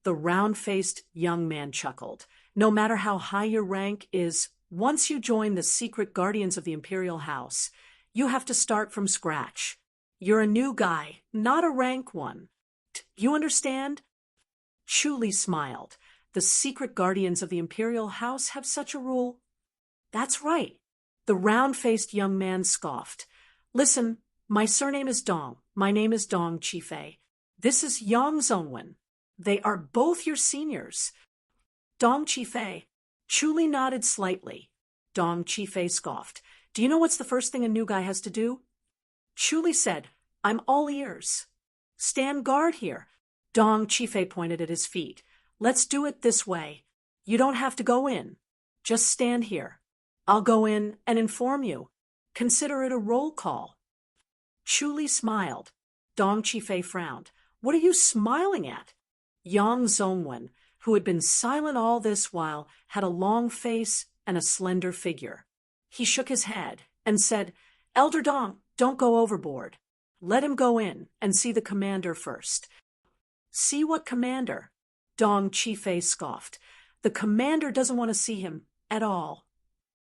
The round-faced young man chuckled. No matter how high your rank is, once you join the secret guardians of the imperial house, you have to start from scratch. You're a new guy, not a rank 1. You understand? Chu Li smiled. The secret guardians of the imperial house have such a rule. That's right. The round-faced young man scoffed. Listen, my surname is Dong. My name is Dong Qifei. This is Yang Zongwen. They are both your seniors. Dong Qifei. Chu Li nodded slightly. Dong Qifei scoffed. Do you know what's the first thing a new guy has to do? Chu Li said, I'm all ears. Stand guard here. Dong Qifei pointed at his feet. Let's do it this way. You don't have to go in. Just stand here. I'll go in and inform you. Consider it a roll call. Chu Li smiled. Dong Qifei frowned. What are you smiling at? Yang Zongwen, who had been silent all this while, had a long face and a slender figure. He shook his head and said, Elder Dong, don't go overboard. Let him go in and see the commander first. See what commander? Dong Qifei scoffed. The commander doesn't want to see him at all.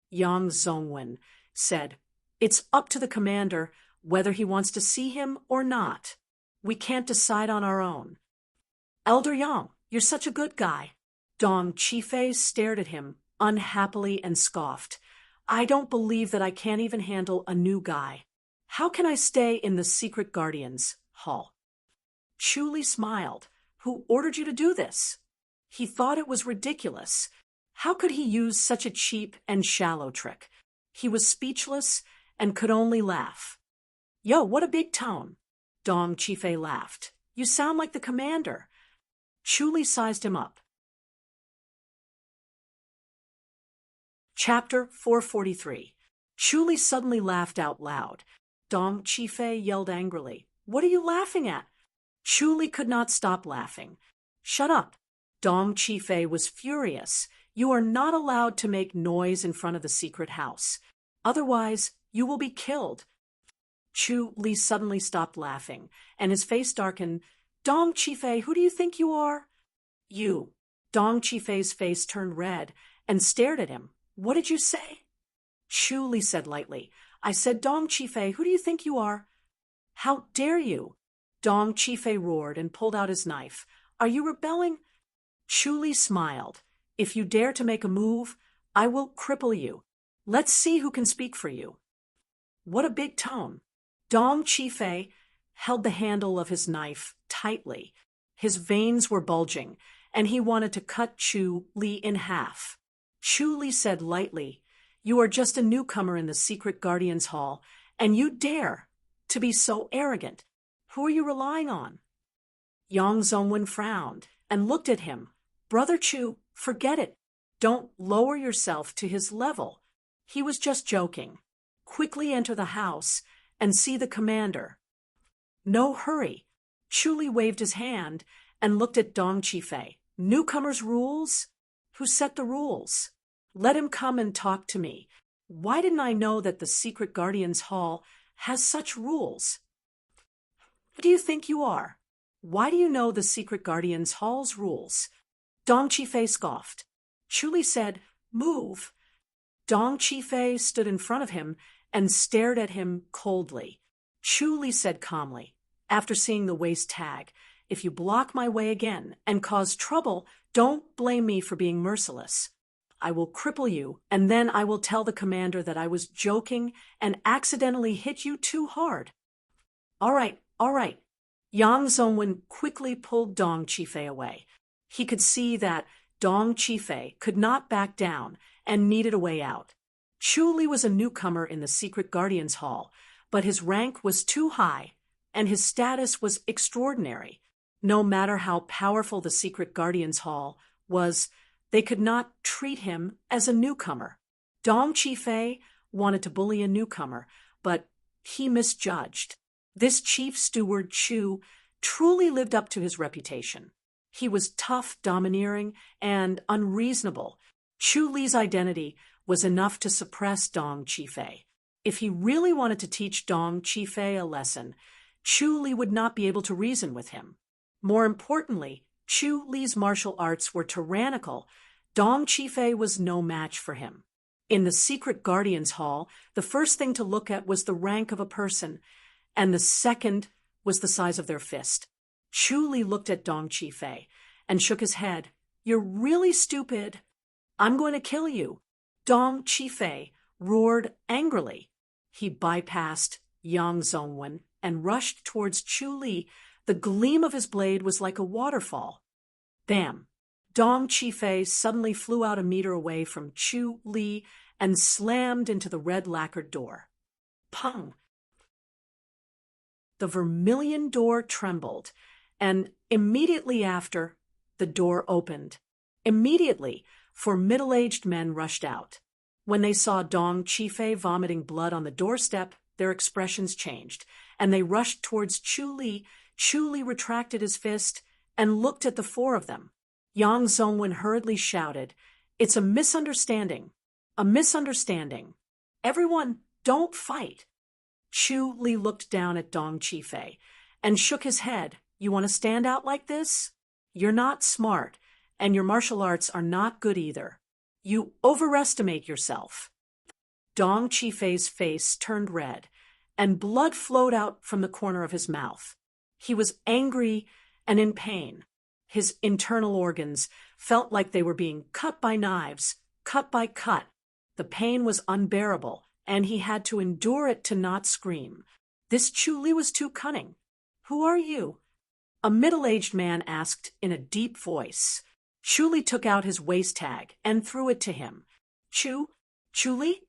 Yang Zongwen said, It's up to the commander whether he wants to see him or not. We can't decide on our own. Elder Yang, you're such a good guy. Dong Qifei stared at him unhappily and scoffed. I don't believe that I can't even handle a new guy. How can I stay in the Secret Guardians Hall? Chu Li smiled. Who ordered you to do this? He thought it was ridiculous. How could he use such a cheap and shallow trick? He was speechless and could only laugh. Yo, what a big tone. Dong Qifei laughed. You sound like the commander. Chu Li sized him up. Chapter 443. Chu Li suddenly laughed out loud. Dong Qifei yelled angrily, What are you laughing at? Chu Li could not stop laughing. Shut up. Dong Qifei was furious. You are not allowed to make noise in front of the secret house. Otherwise, you will be killed. Chu Li suddenly stopped laughing, and his face darkened. Dong Qifei, who do you think you are? You. Dong Qifei's face turned red and stared at him. What did you say? Chu Li said lightly, I said, Dong Qifei, who do you think you are? How dare you? Dong Qifei roared and pulled out his knife. Are you rebelling? Chu Li smiled. If you dare to make a move, I will cripple you. Let's see who can speak for you. What a big tone. Dong Qifei held the handle of his knife tightly. His veins were bulging, and he wanted to cut Chu Li in half. Chu Li said lightly, You are just a newcomer in the Secret Guardians Hall, and you dare to be so arrogant. Who are you relying on? Yang Zongwen frowned and looked at him. Brother Chu, forget it. Don't lower yourself to his level. He was just joking. Quickly enter the house and see the commander. No hurry. Chu Li waved his hand and looked at Dong Qifei. Newcomers' rules? Who set the rules? Let him come and talk to me. Why didn't I know that the Secret Guardians Hall has such rules? What do you think you are? Why do you know the Secret Guardians Hall's rules? Dong Qifei scoffed. Chu Li said, Move. Dong Qifei stood in front of him and stared at him coldly. Chu Li said calmly, after seeing the waist tag, If you block my way again and cause trouble, don't blame me for being merciless. I will cripple you, and then I will tell the commander that I was joking and accidentally hit you too hard. All right. Yang Zongwen quickly pulled Dong Qifei away. He could see that Dong Qifei could not back down and needed a way out. Chu Li was a newcomer in the Secret Guardians Hall, but his rank was too high, and his status was extraordinary. No matter how powerful the Secret Guardians Hall was, they could not treat him as a newcomer. Dong Qifei wanted to bully a newcomer, but he misjudged. This chief steward Chu truly lived up to his reputation. He was tough, domineering, and unreasonable. Chu Li's identity was enough to suppress Dong Qifei. If he really wanted to teach Dong Qifei a lesson, Chu Li would not be able to reason with him. More importantly, Chu Li's martial arts were tyrannical. Dong Qifei was no match for him. In the Secret Guardians Hall, the first thing to look at was the rank of a person, and the second was the size of their fist. Chu Li looked at Dong Qifei and shook his head. You're really stupid. I'm going to kill you. Dong Qifei roared angrily. He bypassed Yang Zongwen and rushed towards Chu Li. The gleam of his blade was like a waterfall. Bam! Dong Qifei suddenly flew out a meter away from Chu Li and slammed into the red lacquered door. Pung! The vermilion door trembled, and immediately after, the door opened. Immediately, 4 middle-aged men rushed out. When they saw Dong Qifei vomiting blood on the doorstep, their expressions changed, and they rushed towards Chu Li. Chu Li retracted his fist and looked at the 4 of them. Yang Zongwen hurriedly shouted, It's a misunderstanding. A misunderstanding. Everyone, don't fight. Chu Li looked down at Dong Qifei and shook his head. You want to stand out like this? You're not smart, and your martial arts are not good either. You overestimate yourself. Dong Qifei's face turned red, and blood flowed out from the corner of his mouth. He was angry and in pain. His internal organs felt like they were being cut by knives, cut by cut. The pain was unbearable, and he had to endure it to not scream. This Chu Li was too cunning. Who are you? A middle-aged man asked in a deep voice. Chu Li took out his waist tag and threw it to him. Chu Li?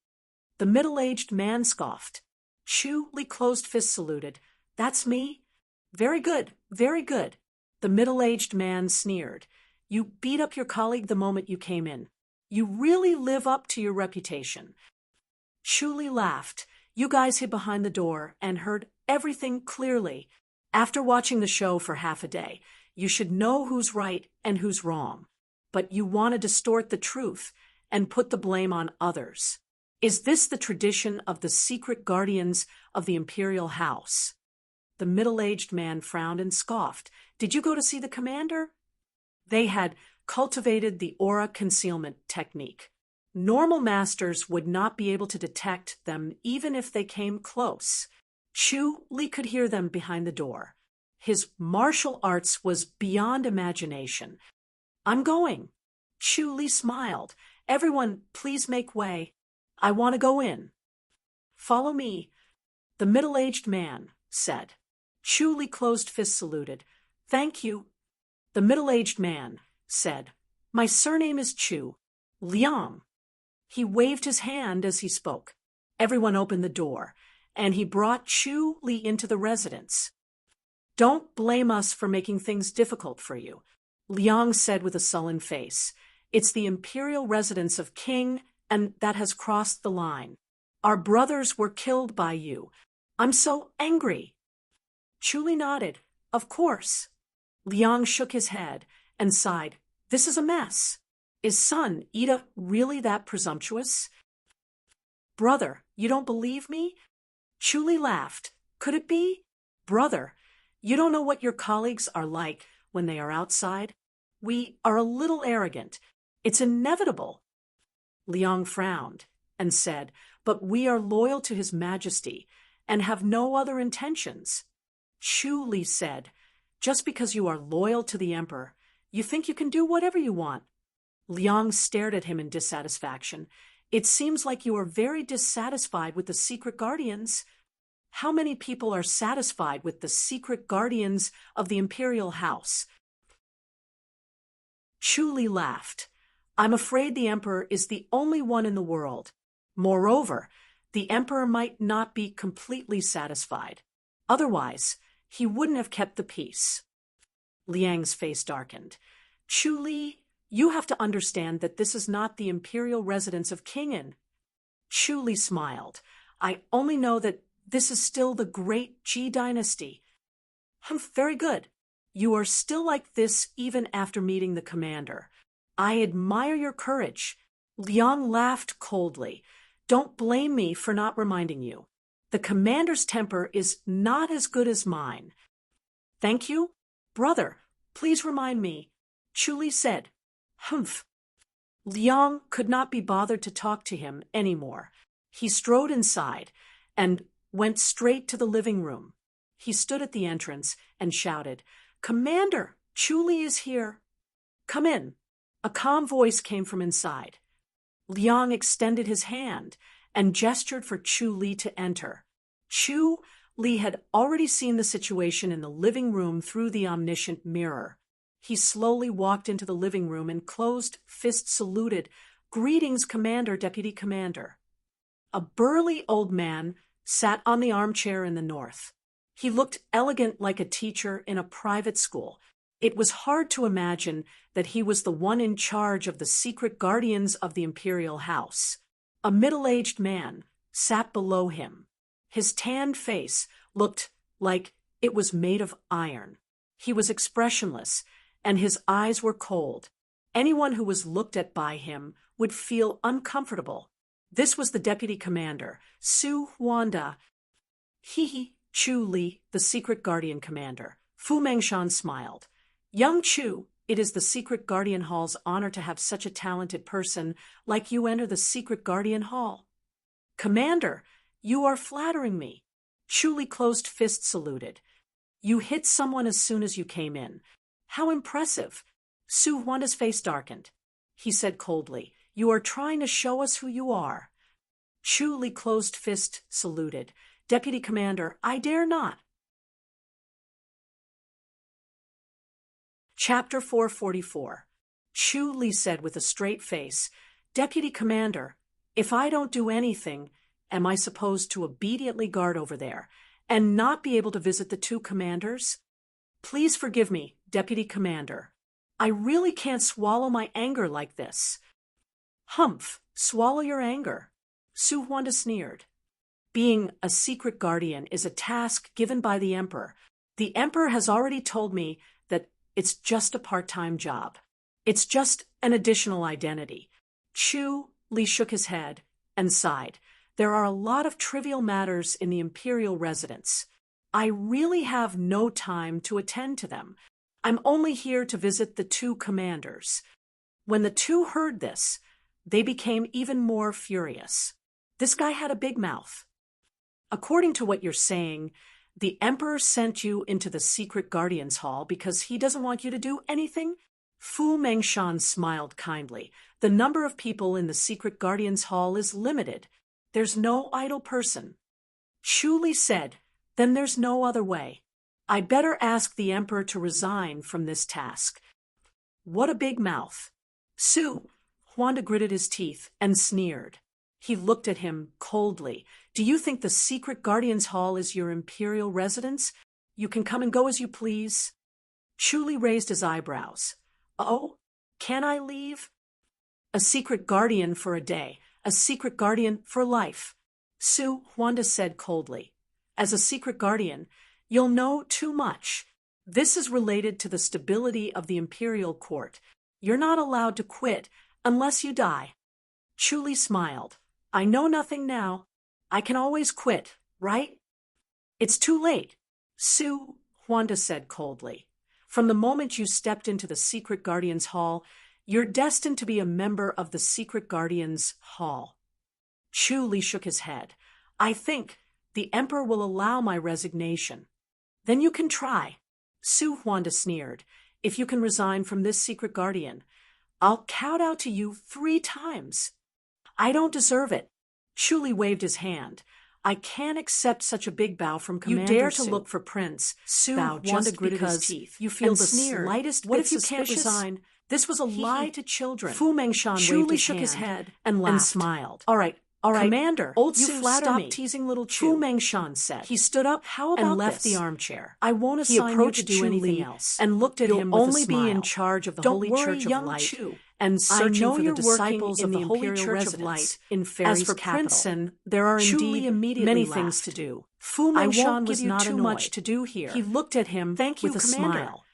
The middle-aged man scoffed. Chu Li closed fist saluted. That's me? Very good, very good. The middle-aged man sneered. You beat up your colleague the moment you came in. You really live up to your reputation. Chu Li laughed. You guys hid behind the door and heard everything clearly. After watching the show for half a day, you should know who's right and who's wrong. But you want to distort the truth and put the blame on others. Is this the tradition of the secret guardians of the imperial house? The middle-aged man frowned and scoffed. Did you go to see the commander? They had cultivated the aura concealment technique. Normal masters would not be able to detect them even if they came close. Chu Li could hear them behind the door. His martial arts was beyond imagination. I'm going. Chu Li smiled. Everyone, please make way. I want to go in. Follow me, the middle-aged man said. Chu Li closed fist saluted. Thank you. The middle-aged man said, My surname is Chu, Liang. He waved his hand as he spoke. Everyone opened the door, and he brought Chu Li into the residence. Don't blame us for making things difficult for you, Liang said with a sullen face. It's the imperial residence of King, and that has crossed the line. Our brothers were killed by you. I'm so angry. Chu Li nodded. Of course. Liang shook his head and sighed. This is a mess. Is son, Ida, really that presumptuous? Brother, you don't believe me? Chu Li laughed. Could it be? Brother, you don't know what your colleagues are like when they are outside. We are a little arrogant. It's inevitable. Liang frowned and said, But we are loyal to His Majesty and have no other intentions. Chu Li said, Just because you are loyal to the emperor, you think you can do whatever you want. Liang stared at him in dissatisfaction. It seems like you are very dissatisfied with the secret guardians. How many people are satisfied with the secret guardians of the imperial house? Chu Li laughed. I'm afraid the emperor is the only one in the world. Moreover, the emperor might not be completely satisfied. Otherwise, he wouldn't have kept the peace. Liang's face darkened. Chu Li, you have to understand that this is not the imperial residence of Kingin. Chu Li smiled. I only know that this is still the great Qi dynasty. Very good. You are still like this even after meeting the commander. I admire your courage. Liang laughed coldly. Don't blame me for not reminding you. The commander's temper is not as good as mine. Thank you. Brother, please remind me. Chu Li said. Humph. Liang could not be bothered to talk to him anymore. He strode inside and went straight to the living room. He stood at the entrance and shouted, Commander, Chu Li is here. Come in. A calm voice came from inside. Liang extended his hand and gestured for Chu Li to enter. Chu Li had already seen the situation in the living room through the omniscient mirror. He slowly walked into the living room and closed fist saluted, Greetings, Commander, Deputy Commander. A burly old man sat on the armchair in the north. He looked elegant like a teacher in a private school. It was hard to imagine that he was the one in charge of the secret guardians of the imperial house. A middle-aged man sat below him. His tanned face looked like it was made of iron. He was expressionless, and his eyes were cold. Anyone who was looked at by him would feel uncomfortable. This was the deputy commander, Su Huanda. Chu Li, the secret guardian commander, Fu Mengshan smiled. Young Chu, it is the Secret Guardian Hall's honor to have such a talented person like you enter the Secret Guardian Hall. Commander, you are flattering me. Chu Li closed fist saluted. You hit someone as soon as you came in. How impressive. Su Huanda's face darkened. He said coldly, you are trying to show us who you are. Chu Li closed fist saluted. Deputy Commander, I dare not. Chapter 444. Chu Li said with a straight face, Deputy Commander, if I don't do anything, am I supposed to obediently guard over there and not be able to visit the two commanders? Please forgive me, Deputy Commander. I really can't swallow my anger like this. Humph, swallow your anger. Su Huanda sneered. Being a secret guardian is a task given by the Emperor. The Emperor has already told me that it's just a part-time job. It's just an additional identity. Chu Li shook his head and sighed. There are a lot of trivial matters in the imperial residence. I really have no time to attend to them. I'm only here to visit the two commanders. When the two heard this, they became even more furious. This guy had a big mouth. According to what you're saying, the Emperor sent you into the Secret Guardians Hall because he doesn't want you to do anything? Fu Mengshan smiled kindly. The number of people in the Secret Guardians Hall is limited. There's no idle person. Chu Li said, then there's no other way. I'd better ask the Emperor to resign from this task. What a big mouth. Su Huanda gritted his teeth and sneered. He looked at him coldly. Do you think the Secret Guardians Hall is your imperial residence? You can come and go as you please. Chu Li raised his eyebrows. Oh, can I leave? A secret guardian for a day, a secret guardian for life, Su Huanda said coldly. As a secret guardian, you'll know too much. This is related to the stability of the imperial court. You're not allowed to quit unless you die. Chu Li smiled. I know nothing now. I can always quit, right? It's too late, Su Huanda said coldly. From the moment you stepped into the Secret Guardians Hall, you're destined to be a member of the Secret Guardians Hall. Chu Li shook his head. I think the Emperor will allow my resignation. Then you can try. Su Huanda sneered. If you can resign from this Secret Guardian, I'll kowtow to you 3 times. I don't deserve it. Chu Li waved his hand. I can't accept such a big bow from Commander You dare Su. to look for Prince Su Bao just just gritted his because teeth. you feel and the sneered. slightest What bit if you can't suspicious? resign? This was a lie He- to children. Fu Mengshan Chu waved Li his shook his hand head and and laughed. smiled. All right, Commander, old you Su, flatter stop me. teasing little Fu Chu. Mengshan said. He stood up How about and left this? the armchair. I won't He assign you to approached do Chu anything Li else. and looked at You'll him with a only be in smile. charge of the Don't Holy worry, Church of young Light Chu. and I searching know for the you're working disciples in of the the Holy Imperial Church of residence. Light in As Fairy's for capital. Princeton, there are Chu indeed Li immediately many laughed. things to do. Fu I Mengshan won't was give you not too annoyed. much to do here. He looked at him Thank you, with a Commander. smile.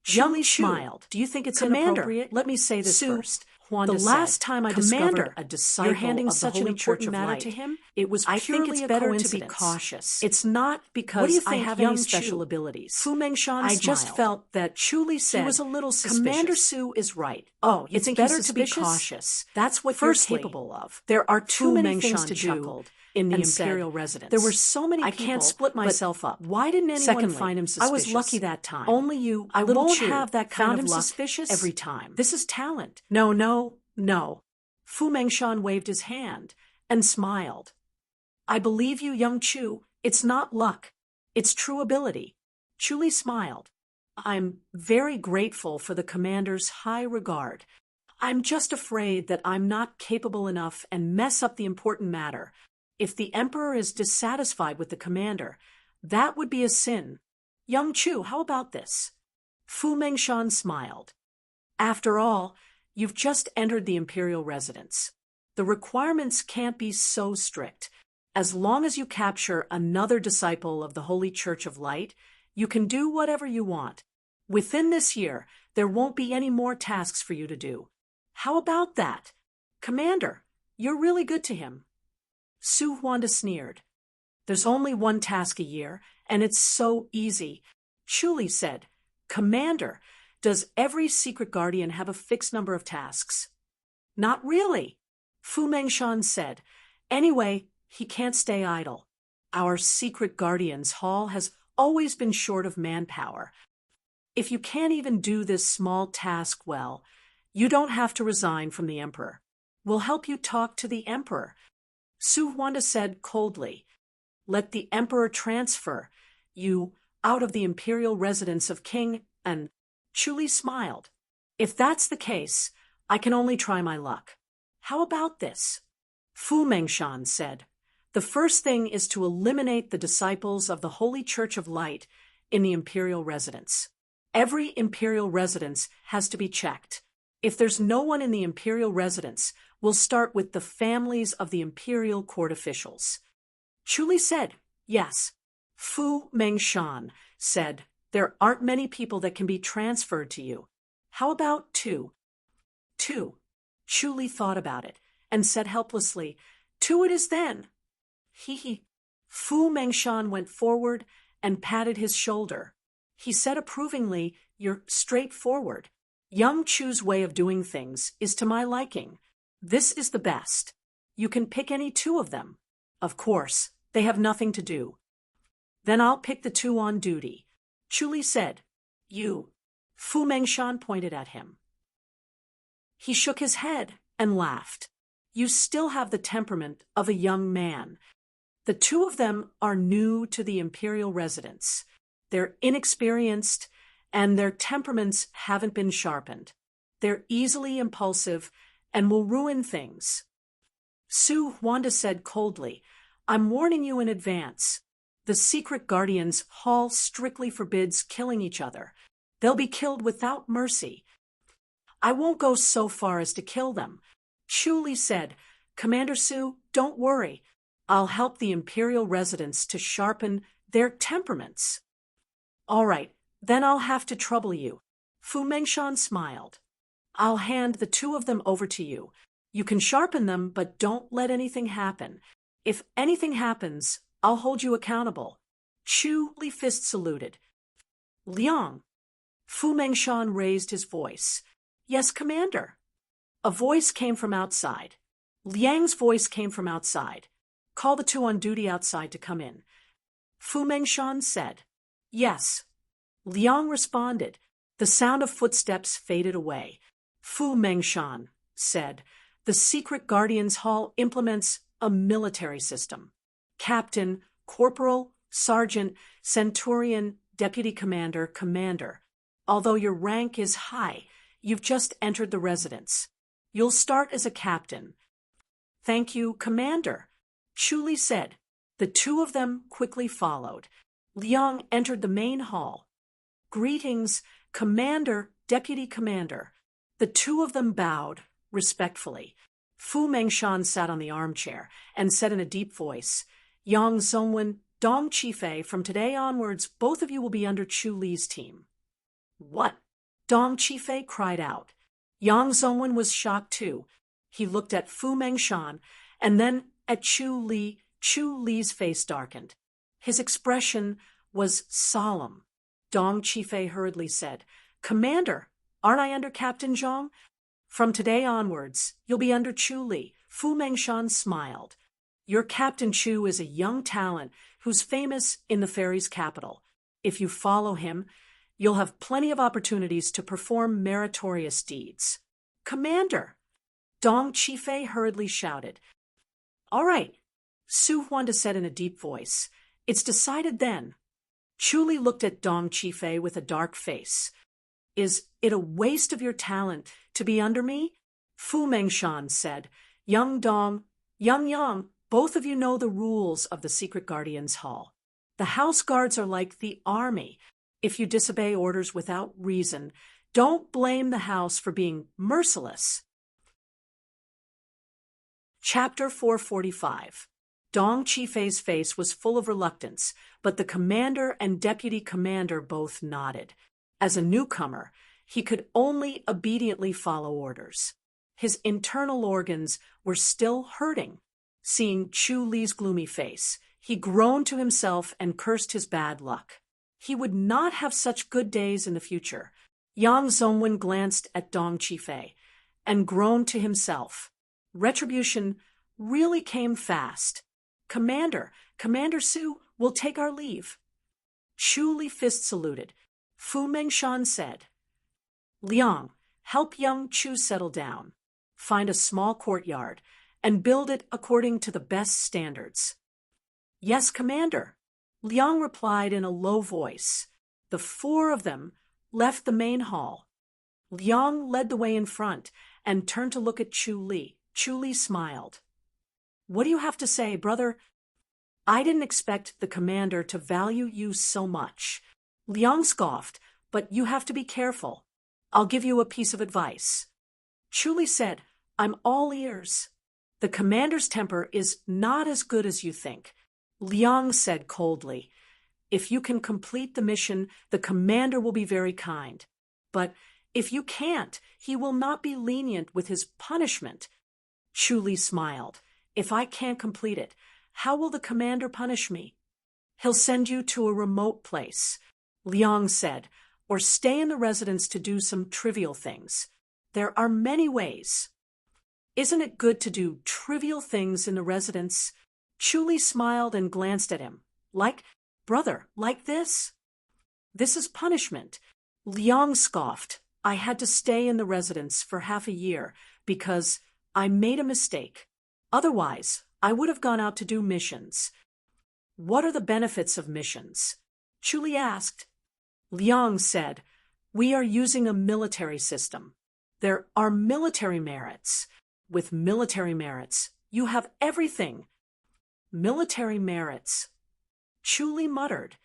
Young Chu Chu, smiled. do you think it's Commander, inappropriate? let me say this Su first. Huanda The said, last time I Commander, discovered a disciple you're handing of the such an Holy Church important of matter Light, to him. it was I think purely it's a better to be coincidence. cautious. It's not because What do you I think, have young any Chu? special abilities. Fu Mengshan I just smiled. felt that Chu Li said, he was a little suspicious. Commander Su is right. Oh, you It's think better he's to be suspicious? cautious. That's what Firstly, you're capable of. There are too Fu many things Mengshan to do chuckled in the and Imperial said, residence. There were so many I people. can't split but myself up. Why didn't anyone Secondly, find him I suspicious? was lucky that time. Only you, I little won't Chu, have that kind found of him luck suspicious every time. This is talent. No. Fu Mengshan waved his hand and smiled. I believe you, young Chu. It's not luck. It's true ability. Chu Li smiled. I'm very grateful for the commander's high regard. I'm just afraid that I'm not capable enough and mess up the important matter. If the Emperor is dissatisfied with the commander, that would be a sin. Young Chu, how about this? Fu Mengshan smiled. After all, you've just entered the imperial residence. The requirements can't be so strict. As long as you capture another disciple of the Holy Church of Light, you can do whatever you want. Within this year, there won't be any more tasks for you to do. How about that? Commander, you're really good to him. Su Huanda sneered. There's only one task a year, and it's so easy. Chu Li said, Commander, does every secret guardian have a fixed number of tasks? Not really, Fu Mengshan said. Anyway, he can't stay idle. Our secret guardians hall has always been short of manpower. If you can't even do this small task well, you don't have to resign from the emperor. We'll help you talk to the emperor. Su Huanda said coldly. Let the emperor transfer you out of the imperial residence of King, and Chu Li smiled. If that's the case, I can only try my luck. How about this? Fu Mengshan said. The first thing is to eliminate the disciples of the Holy Church of Light in the imperial residence. Every imperial residence has to be checked. If there's no one in the imperial residence, we'll start with the families of the imperial court officials. Chu Li said, yes. Fu Mengshan said, there aren't many people that can be transferred to you. How about two? Two. Chu Li thought about it and said helplessly, two it is then. He. Fu Mengshan went forward and patted his shoulder. He said approvingly, you're straightforward. Young Chu's way of doing things is to my liking. This is the best. You can pick any two of them. Of course, they have nothing to do. Then I'll pick the two on duty. Chu Li said, you. Fu Mengshan pointed at him. He shook his head and laughed. You still have the temperament of a young man. The two of them are new to the imperial residence. They're inexperienced, and their temperaments haven't been sharpened. They're easily impulsive and will ruin things. Su Huanda said coldly, I'm warning you in advance. The secret guardians hall strictly forbids killing each other. They'll be killed without mercy. I won't go so far as to kill them. Chu Li said, Commander Su, don't worry. I'll help the imperial residents to sharpen their temperaments. All right, then I'll have to trouble you. Fu Mengshan smiled. I'll hand the two of them over to you. You can sharpen them, but don't let anything happen. If anything happens, I'll hold you accountable. Chu Li fist saluted. Liang. Fu Mengshan raised his voice. Yes, Commander. A voice came from outside. Liang's voice came from outside. Call the two on duty outside to come in. Fu Mengshan said. Yes. Liang responded. The sound of footsteps faded away. Fu Mengshan said, the secret guardians hall implements a military system. Captain, corporal, sergeant, centurion, deputy commander, commander. Although your rank is high, you've just entered the residence. You'll start as a captain. Thank you, Commander, Chu Li said. The two of them quickly followed. Liang entered the main hall. Greetings, Commander, Deputy Commander. The two of them bowed, respectfully. Fu Mengshan sat on the armchair and said in a deep voice, Yang Zongwen, Dong Qifei, from today onwards, both of you will be under Chu Li's team. What? Dong Qifei cried out. Yang Zongwen was shocked too. He looked at Fu Mengshan and then at Chu Li. Chu Li's face darkened. His expression was solemn. Dong Qifei hurriedly said, Commander, aren't I under Captain Zhang? From today onwards, you'll be under Chu Li. Fu Mengshan smiled. Your Captain Chu is a young talent who's famous in the fairy's capital. If you follow him, you'll have plenty of opportunities to perform meritorious deeds. Commander! Dong Qifei hurriedly shouted. All right, Su Huanda said in a deep voice. It's decided then. Chu Li looked at Dong Qifei with a dark face. Is it a waste of your talent to be under me? Fu Mengshan said. Young Dong, Yang, both of you know the rules of the Secret Guardians Hall. The house guards are like the army. If you disobey orders without reason, don't blame the house for being merciless. Chapter 445. Dong Qifei's face was full of reluctance, but the commander and deputy commander both nodded. As a newcomer, he could only obediently follow orders. His internal organs were still hurting. Seeing Chu Li's gloomy face, he groaned to himself and cursed his bad luck. He would not have such good days in the future. Yang Zongwen glanced at Dong Qifei and groaned to himself. Retribution really came fast. Commander Su, we'll take our leave. Chu Li fist saluted. Fu Mengshan said, Liang, help young Chu settle down. Find a small courtyard and build it according to the best standards. Yes, Commander, Liang replied in a low voice. The four of them left the main hall. Liang led the way in front and turned to look at Chu Li. Chu Li smiled. What do you have to say, brother? I didn't expect the commander to value you so much. Liang scoffed, but you have to be careful. I'll give you a piece of advice. Chu Li said, I'm all ears. The commander's temper is not as good as you think. Liang said coldly, if you can complete the mission, the commander will be very kind. But if you can't, he will not be lenient with his punishment. Chu Li smiled. If I can't complete it, how will the commander punish me? He'll send you to a remote place, Liang said, or stay in the residence to do some trivial things. There are many ways. Isn't it good to do trivial things in the residence? Chu Li smiled and glanced at him. Brother, like this? This is punishment. Liang scoffed. I had to stay in the residence for half a year because I made a mistake. Otherwise, I would have gone out to do missions. What are the benefits of missions? Chu Li asked. Liang said, we are using a military system. There are military merits. With military merits, you have everything. Military merits. Chu Li muttered.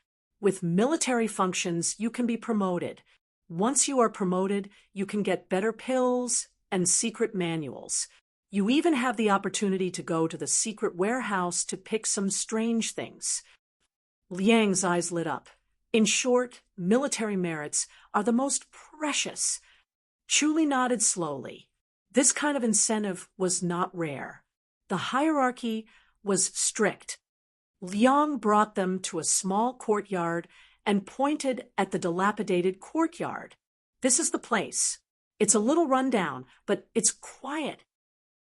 With military functions, you can be promoted. Once you are promoted, you can get better pills and secret manuals. You even have the opportunity to go to the secret warehouse to pick some strange things. Liang's eyes lit up. In short, military merits are the most precious. Chu Li nodded slowly. This kind of incentive was not rare. The hierarchy was strict. Liang brought them to a small courtyard and pointed at the dilapidated courtyard. This is the place. It's a little run down, but it's quiet.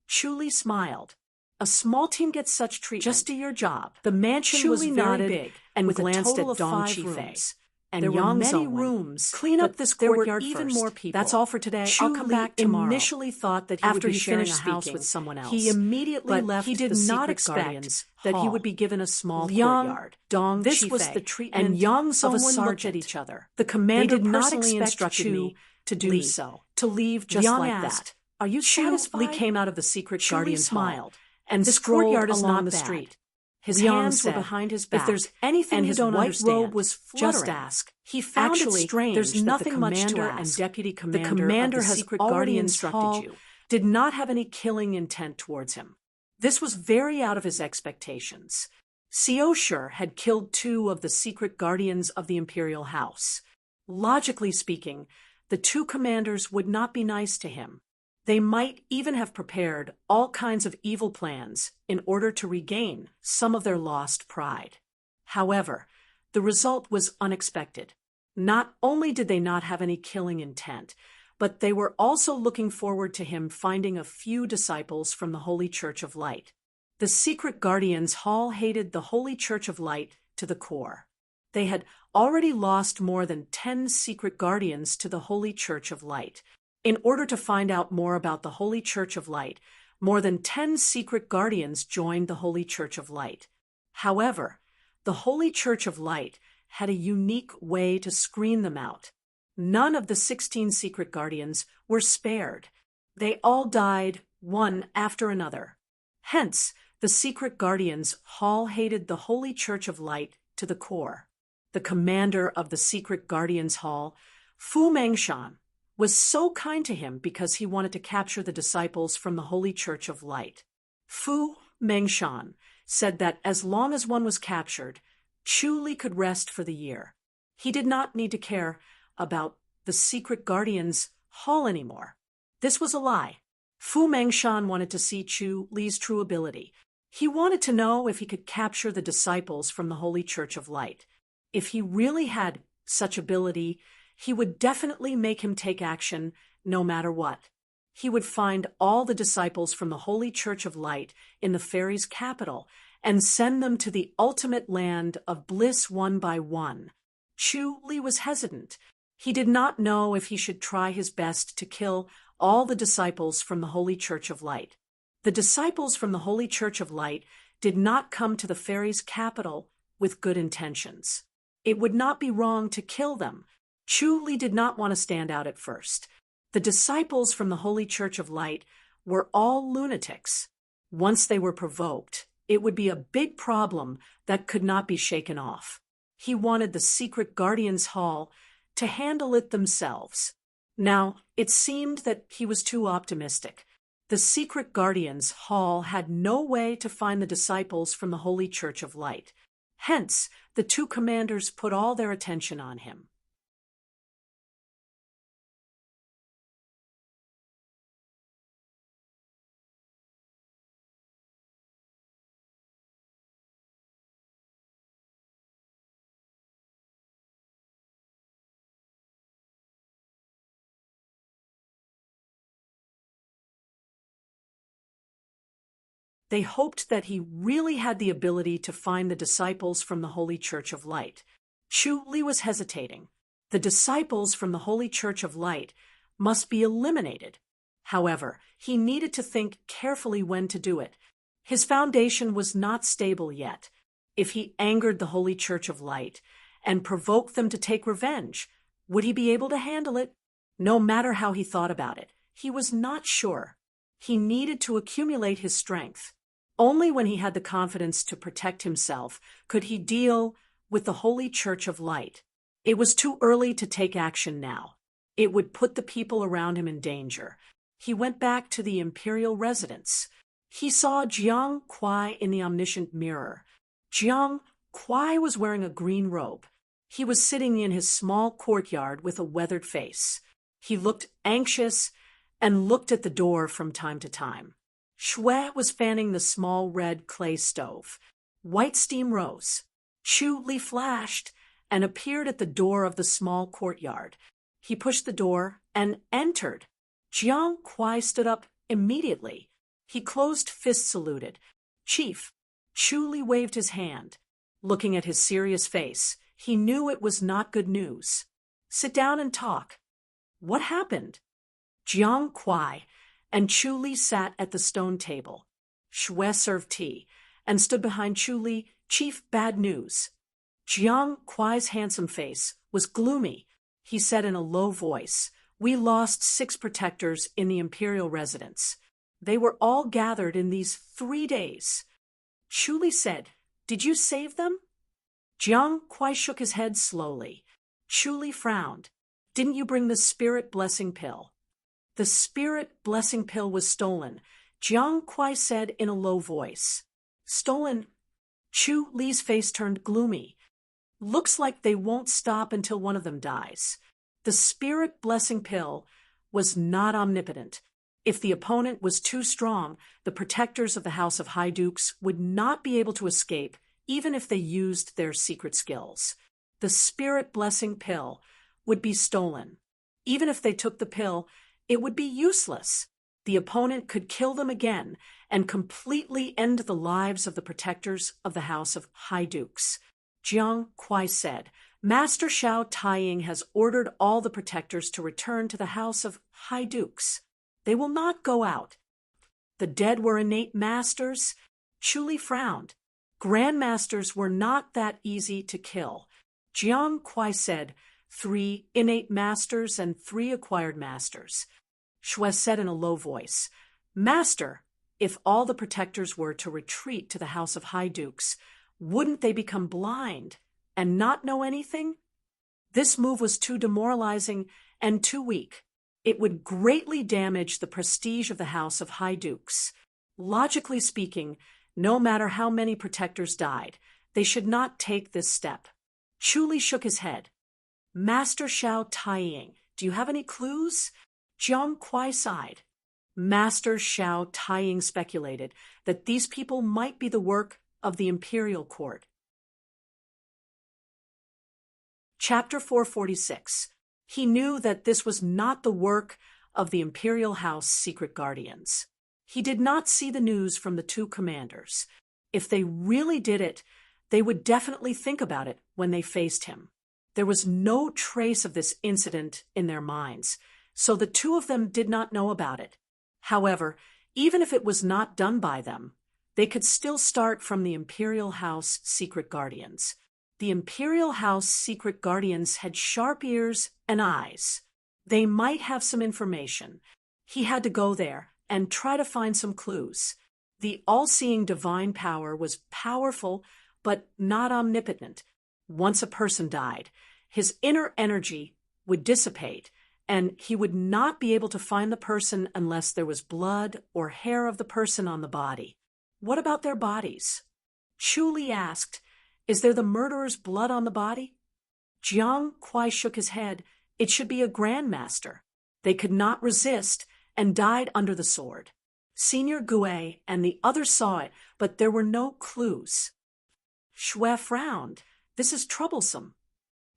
Chu Li smiled. A small team gets such treatment. Just do your job. The mansion was very big and with glanced at Dong Qifei. And there were many rooms. Clean up this courtyard first. Even more people. That's all for today. I'll come back tomorrow. Initially thought that he would be sharing a house with someone else. He immediately left. He did not expect that he would be given a small courtyard. Dong This was the treatment and Yang of a sergeant. Looked at each other. The commander did not expect Chu to do so. To leave just like that. Are you satisfied? Li came out of the secret guardian's smiled, and this courtyard is not the street. His hands were behind his back. If there's anything and his white robe was fluttering, just ask. He found it strange. There's nothing much to ask. And deputy commander, the commander of the secret guardian instructed you, did not have any killing intent towards him. This was very out of his expectations. Xiosher had killed 2 of the secret guardians of the imperial house. Logically speaking, the 2 commanders would not be nice to him. They might even have prepared all kinds of evil plans in order to regain some of their lost pride. However, the result was unexpected. Not only did they not have any killing intent, but they were also looking forward to him finding a few disciples from the Holy Church of Light. The secret guardians Hall hated the Holy Church of Light to the core. They had already lost more than 10 secret guardians to the Holy Church of Light. In order to find out more about the Holy Church of Light, more than 10 secret guardians joined the Holy Church of Light. However, the Holy Church of Light had a unique way to screen them out. None of the 16 secret guardians were spared. They all died, one after another. Hence, the secret guardians Hall hated the Holy Church of Light to the core. The commander of the secret guardians Hall, Fu Mengshan, was so kind to him because he wanted to capture the disciples from the Holy Church of Light. Fu Mengshan said that as long as one was captured, Chu Li could rest for the year. He did not need to care about the secret guardians Hall anymore. This was a lie. Fu Mengshan wanted to see Chu Li's true ability. He wanted to know if he could capture the disciples from the Holy Church of Light. If he really had such ability, he would definitely make him take action no matter what. He would find all the disciples from the Holy Church of Light in the fairies' capital and send them to the ultimate land of bliss one by one. Chu Li was hesitant. He did not know if he should try his best to kill all the disciples from the Holy Church of Light. The disciples from the Holy Church of Light did not come to the fairies' capital with good intentions. It would not be wrong to kill them. Chu Li did not want to stand out at first. The disciples from the Holy Church of Light were all lunatics. Once they were provoked, it would be a big problem that could not be shaken off. He wanted the secret Guardians' Hall to handle it themselves. Now, it seemed that he was too optimistic. The secret Guardians' Hall had no way to find the disciples from the Holy Church of Light. Hence, the two commanders put all their attention on him. They hoped that he really had the ability to find the disciples from the Holy Church of Light. Chu Li was hesitating. The disciples from the Holy Church of Light must be eliminated. However, he needed to think carefully when to do it. His foundation was not stable yet. If he angered the Holy Church of Light and provoked them to take revenge, would he be able to handle it? No matter how he thought about it, he was not sure. He needed to accumulate his strength. Only when he had the confidence to protect himself could he deal with the Holy Church of Light. It was too early to take action now. It would put the people around him in danger. He went back to the imperial residence. He saw Jiang Kuai in the omniscient mirror. Jiang Kuai was wearing a green robe. He was sitting in his small courtyard with a weathered face. He looked anxious and looked at the door from time to time. Shui was fanning the small red clay stove. White steam rose. Chu Li flashed and appeared at the door of the small courtyard. He pushed the door and entered. Jiang Kuai stood up immediately. He closed-fist saluted. "Chief." Chu Li waved his hand. Looking at his serious face, he knew it was not good news. "Sit down and talk." "What happened?" Jiang Kuai and Chu Li sat at the stone table. Shui served tea and stood behind Chu Li. "Chief, bad news." Jiang Kuai's handsome face was gloomy. He said in a low voice, "We lost 6 protectors in the imperial residence. They were all gathered in these 3 days." Chu Li said, "Did you save them?" Jiang Kuai shook his head slowly. Chu Li frowned. "Didn't you bring the spirit blessing pill?" "The spirit blessing pill was stolen," Jiang Kuai said in a low voice. "Stolen?" Chu Li's face turned gloomy. "Looks like they won't stop until one of them dies." The spirit blessing pill was not omnipotent. If the opponent was too strong, the protectors of the House of High Dukes would not be able to escape, even if they used their secret skills. The spirit blessing pill would be stolen. Even if they took the pill, it would be useless. The opponent could kill them again and completely end the lives of the protectors of the House of High Dukes. Jiang Kuai said, "Master Xiao Taiying has ordered all the protectors to return to the House of High Dukes. They will not go out." The dead were innate masters? Chu Li frowned. Grandmasters were not that easy to kill. Jiang Kuai said, 3 innate masters and 3 acquired masters. Shui said in a low voice, "Master, if all the protectors were to retreat to the House of High Dukes, wouldn't they become blind and not know anything?" This move was too demoralizing and too weak. It would greatly damage the prestige of the House of High Dukes. Logically speaking, no matter how many protectors died, they should not take this step. Chu Li shook his head. "Master Xiao Taiying, do you have any clues?" Jiang Kuai sighed. Master Xiao Taiying speculated that these people might be the work of the imperial court. Chapter 446. He knew that this was not the work of the Imperial House secret guardians. He did not see the news from the two commanders. If they really did it, they would definitely think about it when they faced him. There was no trace of this incident in their minds, so the two of them did not know about it. However, even if it was not done by them, they could still start from the Imperial House secret guardians. The Imperial House secret guardians had sharp ears and eyes. They might have some information. He had to go there and try to find some clues. The all-seeing divine power was powerful, but not omnipotent. Once a person died, his inner energy would dissipate, and he would not be able to find the person unless there was blood or hair of the person on the body. What about their bodies? Chu Li asked, "Is there the murderer's blood on the body?" Jiang Kuai shook his head. It should be a grandmaster. They could not resist and died under the sword. Senior Gue and the others saw it, but there were no clues. Xue frowned. This is troublesome.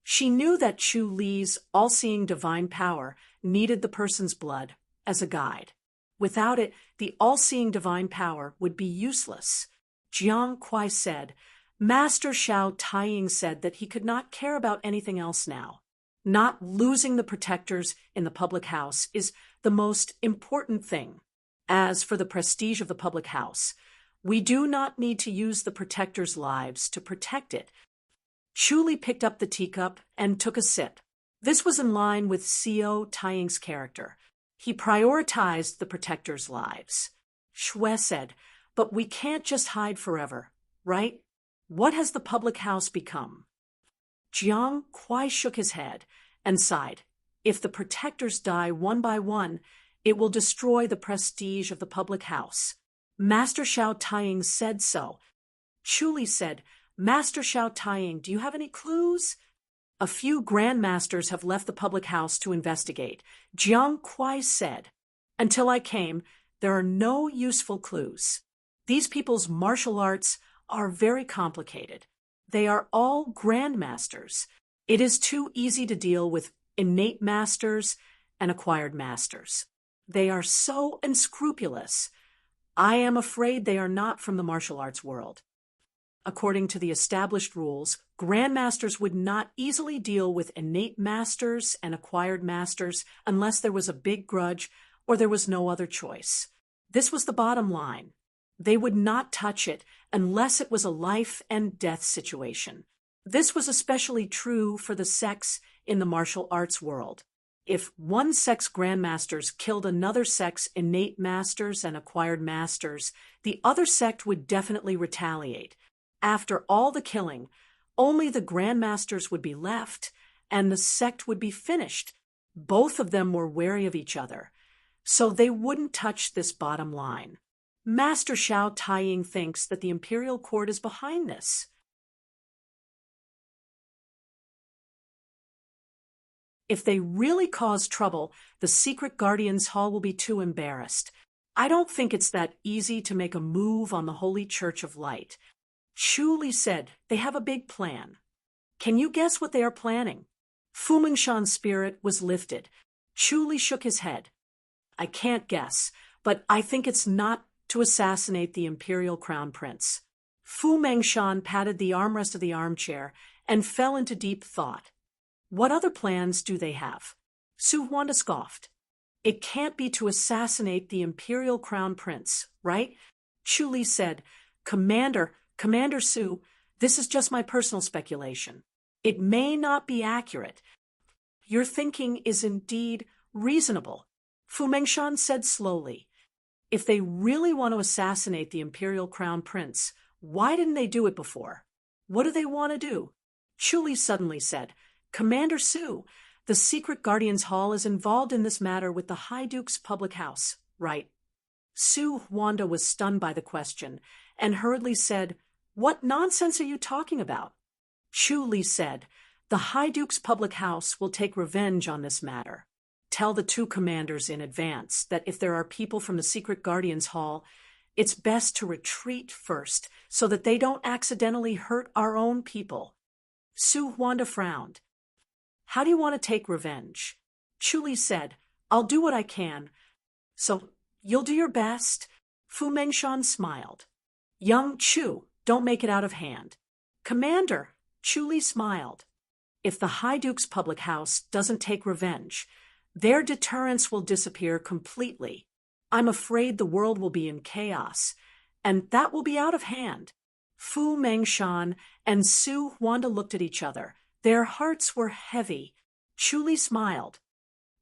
She knew that Chu Li's all-seeing divine power needed the person's blood as a guide. Without it, the all-seeing divine power would be useless. Jiang Kuai said, Master Xiao Taiying said that he could not care about anything else now. Not losing the protectors in the public house is the most important thing. As for the prestige of the public house, we do not need to use the protectors' lives to protect it. Chu Li picked up the teacup and took a sip. This was in line with Xiao Taiying's character. He prioritized the protectors' lives. Xue said, but we can't just hide forever, right? What has the public house become? Jiang Kuai shook his head and sighed. If the protectors die one by one, it will destroy the prestige of the public house. Master Xiao Taiying said so. Chu Li said, Master Xiao Taiying, do you have any clues? A few grandmasters have left the public house to investigate. Jiang Kuai said, until I came, there are no useful clues. These people's martial arts are very complicated. They are all grandmasters. It is too easy to deal with innate masters and acquired masters. They are so unscrupulous. I am afraid they are not from the martial arts world. According to the established rules, grandmasters would not easily deal with innate masters and acquired masters unless there was a big grudge or there was no other choice. This was the bottom line. They would not touch it unless it was a life and death situation. This was especially true for the sects in the martial arts world. If one sect's grandmasters killed another sect's innate masters and acquired masters, the other sect would definitely retaliate. After all the killing, only the grandmasters would be left, and the sect would be finished. Both of them were wary of each other, so they wouldn't touch this bottom line. Master Xiao Taiying thinks that the imperial court is behind this. If they really cause trouble, the secret guardians' hall will be too embarrassed. I don't think it's that easy to make a move on the Holy Church of Light. Chu Li said they have a big plan. Can you guess what they are planning? Fu Mingshan's spirit was lifted. Chu Li shook his head. I can't guess, but I think it's not to assassinate the imperial crown prince. Fu Mingshan patted the armrest of the armchair and fell into deep thought. What other plans do they have? Su Huanda scoffed. It can't be to assassinate the imperial crown prince, right? Chu Li said, Commander Su, this is just my personal speculation. It may not be accurate. Your thinking is indeed reasonable. Fu Mingshan said slowly. If they really want to assassinate the imperial crown prince, why didn't they do it before? What do they want to do? Chu Li suddenly said, Commander Su, the secret guardians' hall is involved in this matter with the High Duke's public house, right? Su Huanda was stunned by the question and hurriedly said, What nonsense are you talking about? Chu Li said, The High Duke's public house will take revenge on this matter. Tell the two commanders in advance that if there are people from the secret guardians' hall, it's best to retreat first so that they don't accidentally hurt our own people. Su Huanda frowned. How do you want to take revenge? Chuli said, I'll do what I can. So, you'll do your best? Fu Mengshan smiled. Young Chu, don't make it out of hand. Commander, Chuli smiled. If the High Duke's public house doesn't take revenge, their deterrence will disappear completely. I'm afraid the world will be in chaos, and that will be out of hand. Fu Mengshan and Su Huanda looked at each other. Their hearts were heavy. Chuli smiled.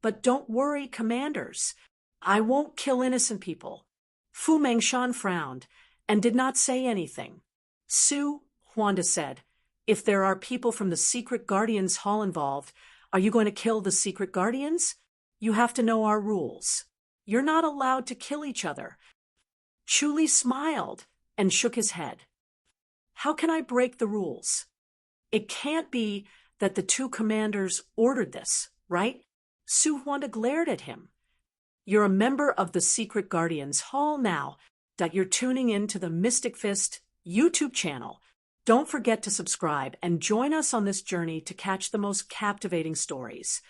But don't worry, commanders. I won't kill innocent people. Fu Mengshan frowned and did not say anything. Su Huanda said, if there are people from the Secret Guardians Hall involved, are you going to kill the Secret Guardians? You have to know our rules. You're not allowed to kill each other. Chuli smiled and shook his head. How can I break the rules? It can't be that the two commanders ordered this, right? Su Huanda glared at him. You're a member of the Secret Guardians Hall now that you're tuning in to the Mystic Fist YouTube channel. Don't forget to subscribe and join us on this journey to catch the most captivating stories.